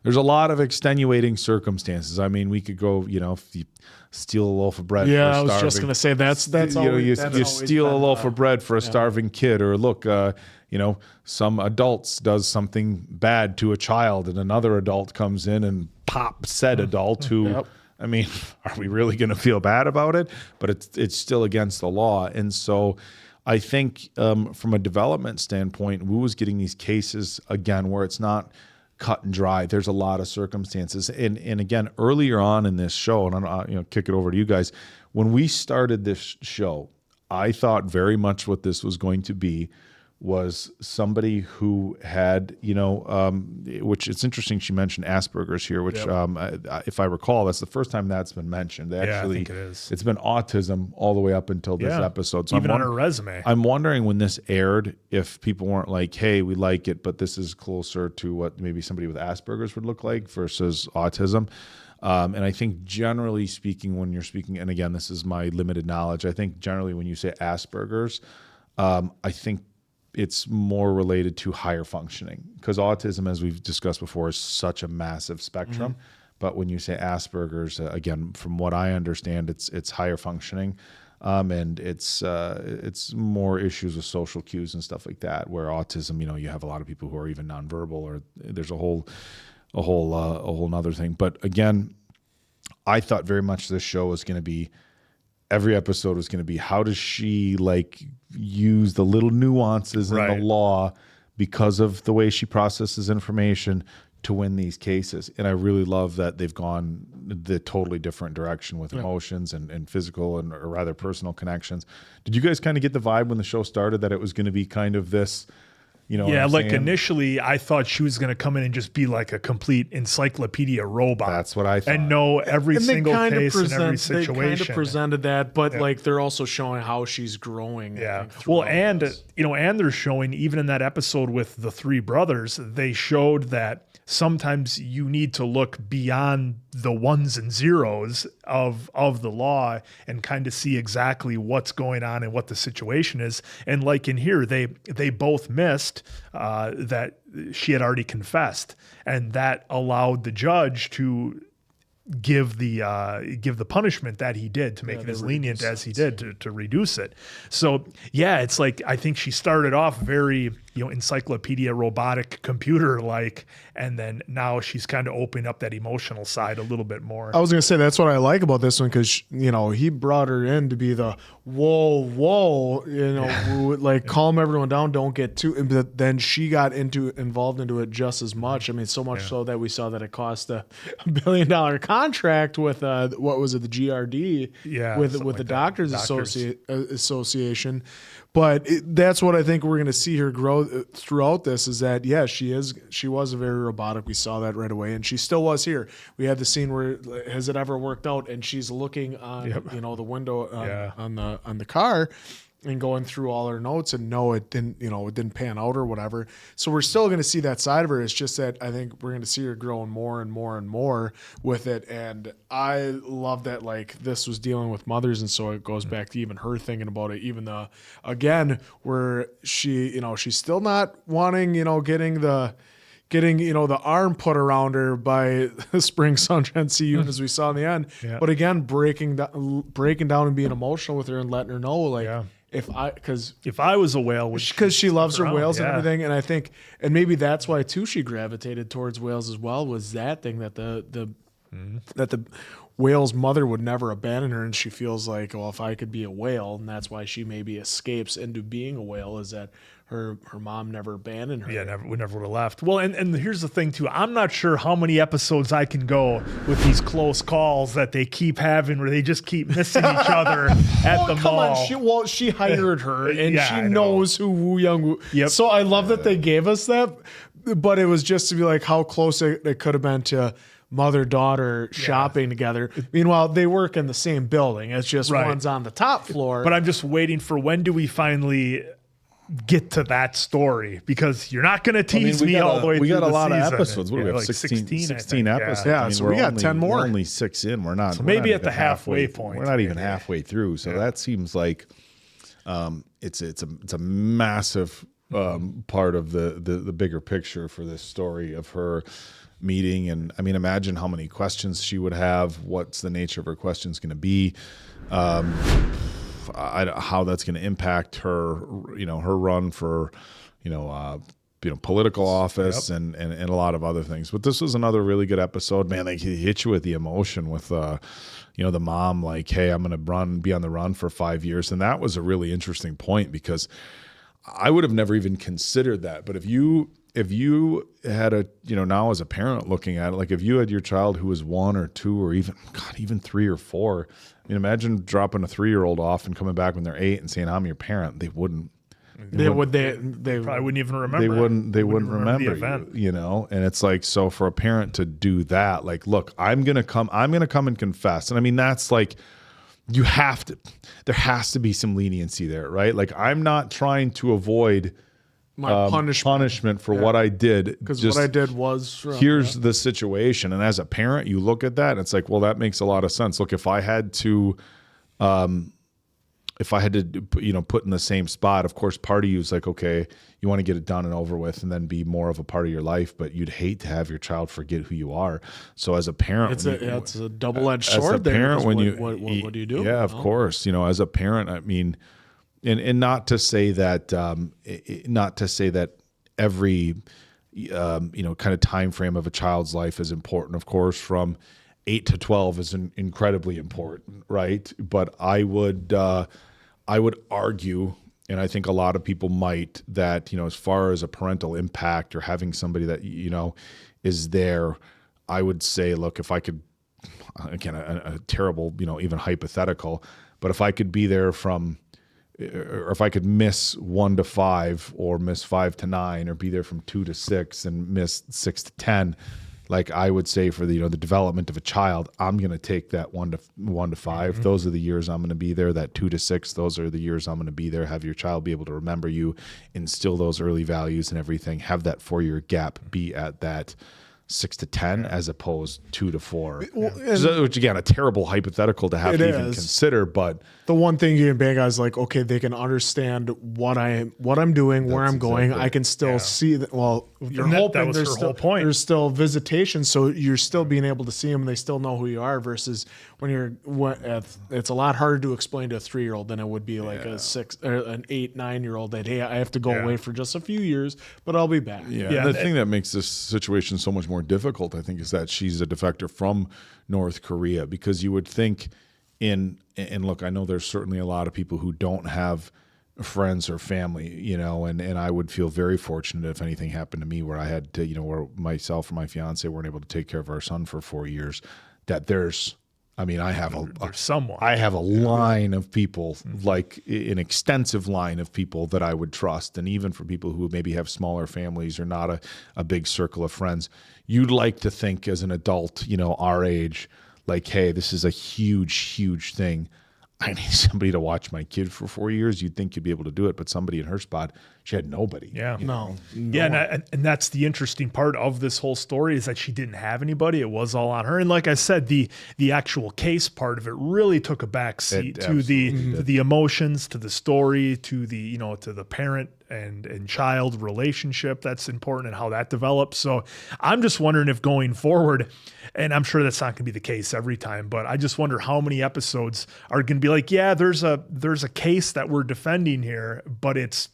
there's a lot of extenuating circumstances. I mean, we could go, you know, if you steal a loaf of bread for a starving, I was just going to say that's you know, you steal a loaf of bread for a starving kid, or look, you know, some adults does something bad to a child and another adult comes in and pops said adult who, I mean, are we really going to feel bad about it? But it's still against the law. And so I think from a development standpoint, Woo is getting these cases again where it's not cut and dry. There's a lot of circumstances. And again, earlier on in this show, and I'm, you know, kick it over to you guys, when we started this show, I thought very much what this was going to be was somebody who had, you know, which it's interesting she mentioned Asperger's here, which if I recall, that's the first time that's been mentioned. Actually, I think it is. It's been autism all the way up until this episode. So even on her resume. I'm wondering when this aired, if people weren't like, hey, we like it, but this is closer to what maybe somebody with Asperger's would look like versus autism. And I think generally speaking, when you're speaking, and again, this is my limited knowledge, I think generally when you say Asperger's, I think it's more related to higher functioning, because autism, as we've discussed before, is such a massive spectrum. But when you say Asperger's, again, from what I understand, it's higher functioning, and it's more issues with social cues and stuff like that. Where autism, you know, you have a lot of people who are even nonverbal, or there's a whole nother thing. But again, I thought very much this show was going to be, every episode was going to be, how does she like use the little nuances in the law because of the way she processes information to win these cases. And I really love that they've gone the totally different direction with emotions and physical and, or rather, personal connections. Did you guys kind of get the vibe when the show started that it was going to be kind of this, You know, yeah, what I'm like saying? initially I thought she was going to come in and just be like a complete encyclopedia robot. That's what I thought. And know every And they single kind of case and every They kind of situation. presented that, but Yeah. like they're also showing how she's growing. I Yeah. think, Well, throughout and this. and they're showing even in that episode with the three brothers, they showed that sometimes you need to look beyond the ones and zeros of the law and kind of see exactly what's going on and what the situation is. And like in here, they both missed that she had already confessed, and that allowed the judge to give the punishment that he did to make it as lenient as he did to reduce it. So yeah, it's like I think she started off very encyclopedia robotic computer like, and then now she's kind of opening up that emotional side a little bit more. I was gonna say that's what I like about this one because he brought her in to be the whoa, who would like calm everyone down, don't get too. But then she got involved into it just as much. I mean, so much so that we saw that it cost a $1 billion contract with what was it, the GRD? Yeah, with something the like that. Doctors Doctors. Association. But that's what I think we're going to see her grow throughout this is that, yeah, she was very robotic. We saw that right away. And she still was here. We had the scene where, has it ever worked out? And she's looking on, the window on the car and going through all her notes and no, it didn't pan out or whatever. So we're still going to see that side of her. It's just that I think we're going to see her growing more and more and more with it. And I love that, like, this was dealing with mothers. And so it goes back to even her thinking about it, even where she, she's still not wanting, getting the arm put around her by Spring Sunshine Siyun as we saw in the end. Yeah. But again, breaking down and being emotional with her and letting her know, like, if I was a whale, because she loves her around, whales and yeah. everything, and I think, and maybe that's why too she gravitated towards whales as well, was that thing that the whale's mother would never abandon her, and she feels like, well, if I could be a whale, and that's why she maybe escapes into being a whale, is that her mom never abandoned her. Yeah, never would have left. Well, and here's the thing too. I'm not sure how many episodes I can go with these close calls that they keep having, where they just keep missing each other at the mall. She hired her, and Yeah, she I know. knows who Wu Young. Yep. So I love that they gave us that, but it was just to be like how close it could have been to mother-daughter shopping together. Meanwhile, they work in the same building. It's just Right. one's on the top floor. But I'm just waiting for when do we finally get to that story, because you're not going to tease me all the way through We got a the lot of season. episodes. What do we have? Like 16 I think. episodes. Yeah, I mean, so we're we got only- 10 more. We're only 6 in. We're not. So we're maybe not at the even halfway point. We're not even halfway through. So that seems like it's a massive part of the bigger picture for this story of her meeting. And I mean, imagine how many questions she would have. What's the nature of her questions going to be? How that's going to impact her, her run for, political office and a lot of other things. But this was another really good episode, man. They hit you with the emotion with, the mom, like, hey, I'm going to be on the run for 5 years. And that was a really interesting point, because I would have never even considered that. But if you had now as a parent looking at it, like if you had your child who was 1 or 2 or even 3 or 4, I mean, imagine dropping a 3-year-old off and coming back when they're 8 and saying, I'm your parent. They wouldn't. They probably wouldn't even remember. They wouldn't remember the event. And it's like, so for a parent to do that, like, look, I'm gonna come and confess. And I mean, that's like, there has to be some leniency there, right? Like, I'm not trying to avoid My punishment for what I did, because what I did was wrong. Here's the situation. And as a parent, you look at that and it's like, well, that makes a lot of sense. Look, if I had to put in the same spot, of course, part of you is like, okay, you want to get it done and over with and then be more of a part of your life, but you'd hate to have your child forget who you are. So as a parent, it's a double-edged sword. As a parent, what what do you do? Yeah, of course. As a parent, I mean, and not to say that every kind of time frame of a child's life is important. Of course, from 8 to 12 is incredibly important, right? But I would argue, and I think a lot of people might, that as far as a parental impact or having somebody that is there, I would say, look, if I could, again, a terrible, even hypothetical, but if I could be there from or if I could miss 1 to 5 or miss 5 to 9 or be there from 2 to 6 and miss 6 to 10, like I would say for the the development of a child, I'm going to take that 1 to 5. Those are the years I'm going to be there. That 2 to 6, those are the years I'm going to be there. Have your child be able to remember you, instill those early values and everything. Have that 4-year gap be at that 6 to 10 as opposed 2 to 4. Which again, a terrible hypothetical to have to even consider. But the one thing you can bank on is like, okay, they can understand what I'm doing, where I'm going. I can still see that. Well, you're hoping there's still point. There's still visitation, so you're still being able to see them, and they still know who you are. Versus when it's a lot harder to explain to a 3-year-old than it would be like a 6 or an 8, 9-year-old that hey, I have to go away for just a few years, but I'll be back. The thing that makes this situation so much more difficult, I think, is that she's a defector from North Korea, because you would think and look, I know there's certainly a lot of people who don't have friends or family, and I would feel very fortunate if anything happened to me where I had to, where myself and my fiance weren't able to take care of our son for 4 years, that I have a line of people, like an extensive line of people that I would trust. And even for people who maybe have smaller families or not a big circle of friends, you'd like to think as an adult, our age, like, hey, this is a huge, huge thing. I need somebody to watch my kid for 4 years. You'd think you'd be able to do it, but somebody in her spot, she had nobody. No. And that's the interesting part of this whole story, is that she didn't have anybody. It was all on her. And like I said, the actual case part of it really took a back seat to the emotions, to the story, to the to the parent and child relationship that's important and how that develops. So I'm just wondering if going forward, and I'm sure that's not going to be the case every time, but I just wonder how many episodes are going to be like, yeah, there's a case that we're defending here, but it's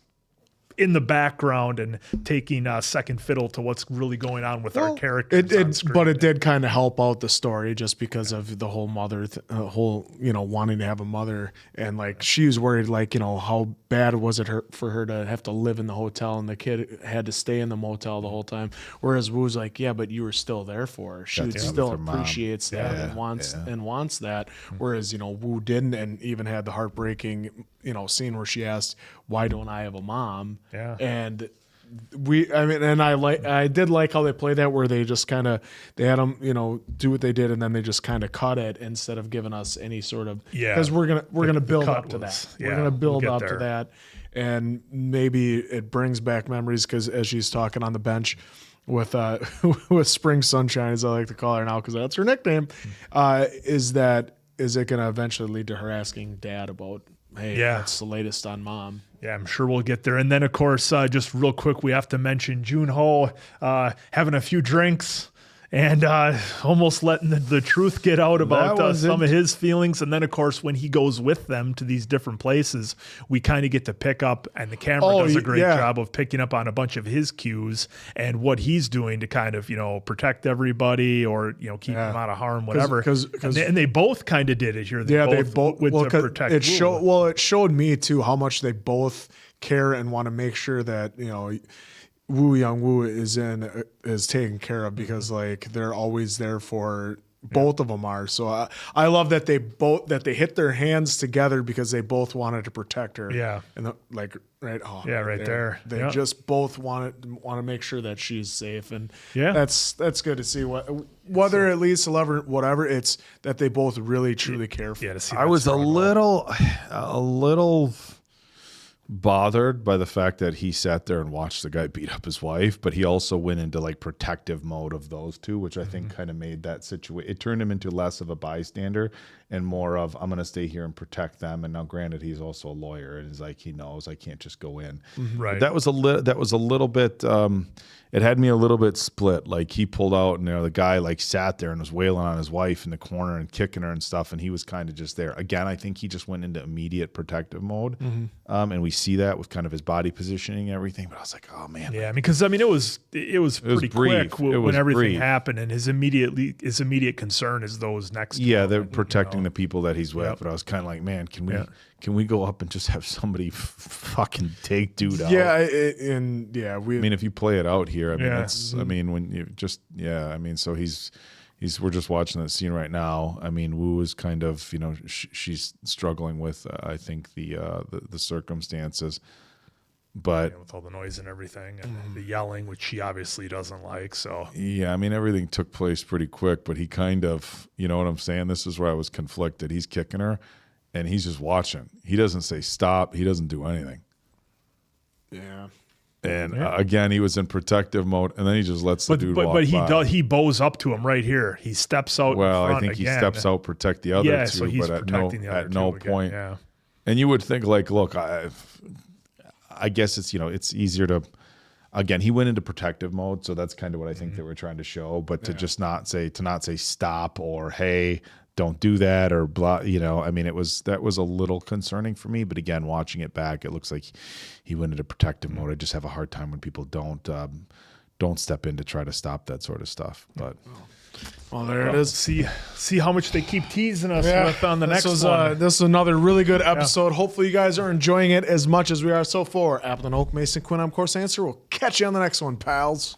in the background and taking second fiddle to what's really going on with our characters on screen. But it did kind of help out the story just because of the whole mother, wanting to have a mother. And like, she was worried, like, how bad was it for her to have to live in the hotel and the kid had to stay in the motel the whole time. Whereas Woo's like, yeah, but you were still there for her. She still appreciates that and wants that. Whereas, Woo didn't, and even had the heartbreaking, scene where she asked, why don't I have a mom? Yeah. And I did like how they played that, where they just kind of, they had them, do what they did, and then they just kind of cut it instead of giving us any sort of, because we're gonna build up to that. We're gonna build up to that, and maybe it brings back memories, because as she's talking on the bench with with Spring Sunshine, as I like to call her now, because that's her nickname, is it gonna eventually lead to her asking Dad about, hey, what's the latest on Mom? Yeah, I'm sure we'll get there. And then, of course, just real quick, we have to mention Junho having a few drinks and almost letting the truth get out about some of his feelings. And then, of course, when he goes with them to these different places, we kind of get to pick up, and the camera does a great job of picking up on a bunch of his cues and what he's doing to kind of, protect everybody or, keep them out of harm, whatever. And they both kind of did it here. They both went to protect Woo. It showed me, too, how much they both care and want to make sure that, Woo Young Woo is taken care of, because like they're always there for both of them are. So I love that they hit their hands together because they both wanted to protect her. Yeah. And right there. They just both want to make sure that she's safe, and that's good to see. Whether it leads to love or whatever, it's that they both really truly care for. I was a little bothered by the fact that he sat there and watched the guy beat up his wife, but he also went into like protective mode of those two, which I think kind of made that situation, it turned him into less of a bystander and more of, I'm going to stay here and protect them. And now granted, he's also a lawyer, and he's like, he knows I can't just go in. Right. That was a little bit, it had me a little bit split. Like he pulled out, and the guy like sat there and was wailing on his wife in the corner and kicking her and stuff, and he was kind of just there. Again, I think he just went into immediate protective mode, and we see that with kind of his body positioning and everything. But I was like, oh man, yeah, because it was pretty quick when everything happened, and his immediate concern is those next. Yeah, they're protecting the people that he's with. But I was kind of like, man, can we go up and just have somebody fucking take dude out? Yeah, if you play it out here, I mean, it's, I mean, when you just, so he's we're just watching that scene right now. I mean, Wu is kind of, you know, she's struggling with, I think the circumstances, but with all the noise and everything and the yelling, which she obviously doesn't like. So yeah, I mean, everything took place pretty quick, but he kind of, you know what I'm saying? This is where I was conflicted. He's kicking her and he's just watching. He doesn't say stop. He doesn't do anything. Yeah. And again, he was in protective mode, and then he just lets the dude walk but he by. does. He bows up to him right here. He steps out. Well, in front I think again. he steps out, protect the other Yeah, two, so he's but protecting the other at no two again, point. yeah. And you would think, like, look, I guess it's, you know, it's easier to. Again, he went into protective mode, so that's kind of what I think they were trying to show. But to just not say stop or hey, don't do that or blah, you know, I mean, that was a little concerning for me. But again, watching it back, it looks like he went into protective mode. I just have a hard time when people don't step in to try to stop that sort of stuff. But well, there it is. See how much they keep teasing us with on the next one. This is another really good episode. Hopefully you guys are enjoying it as much as we are so far. Appleton Oak, Mason Quinn, I'm Course Answer. We'll catch you on the next one, pals.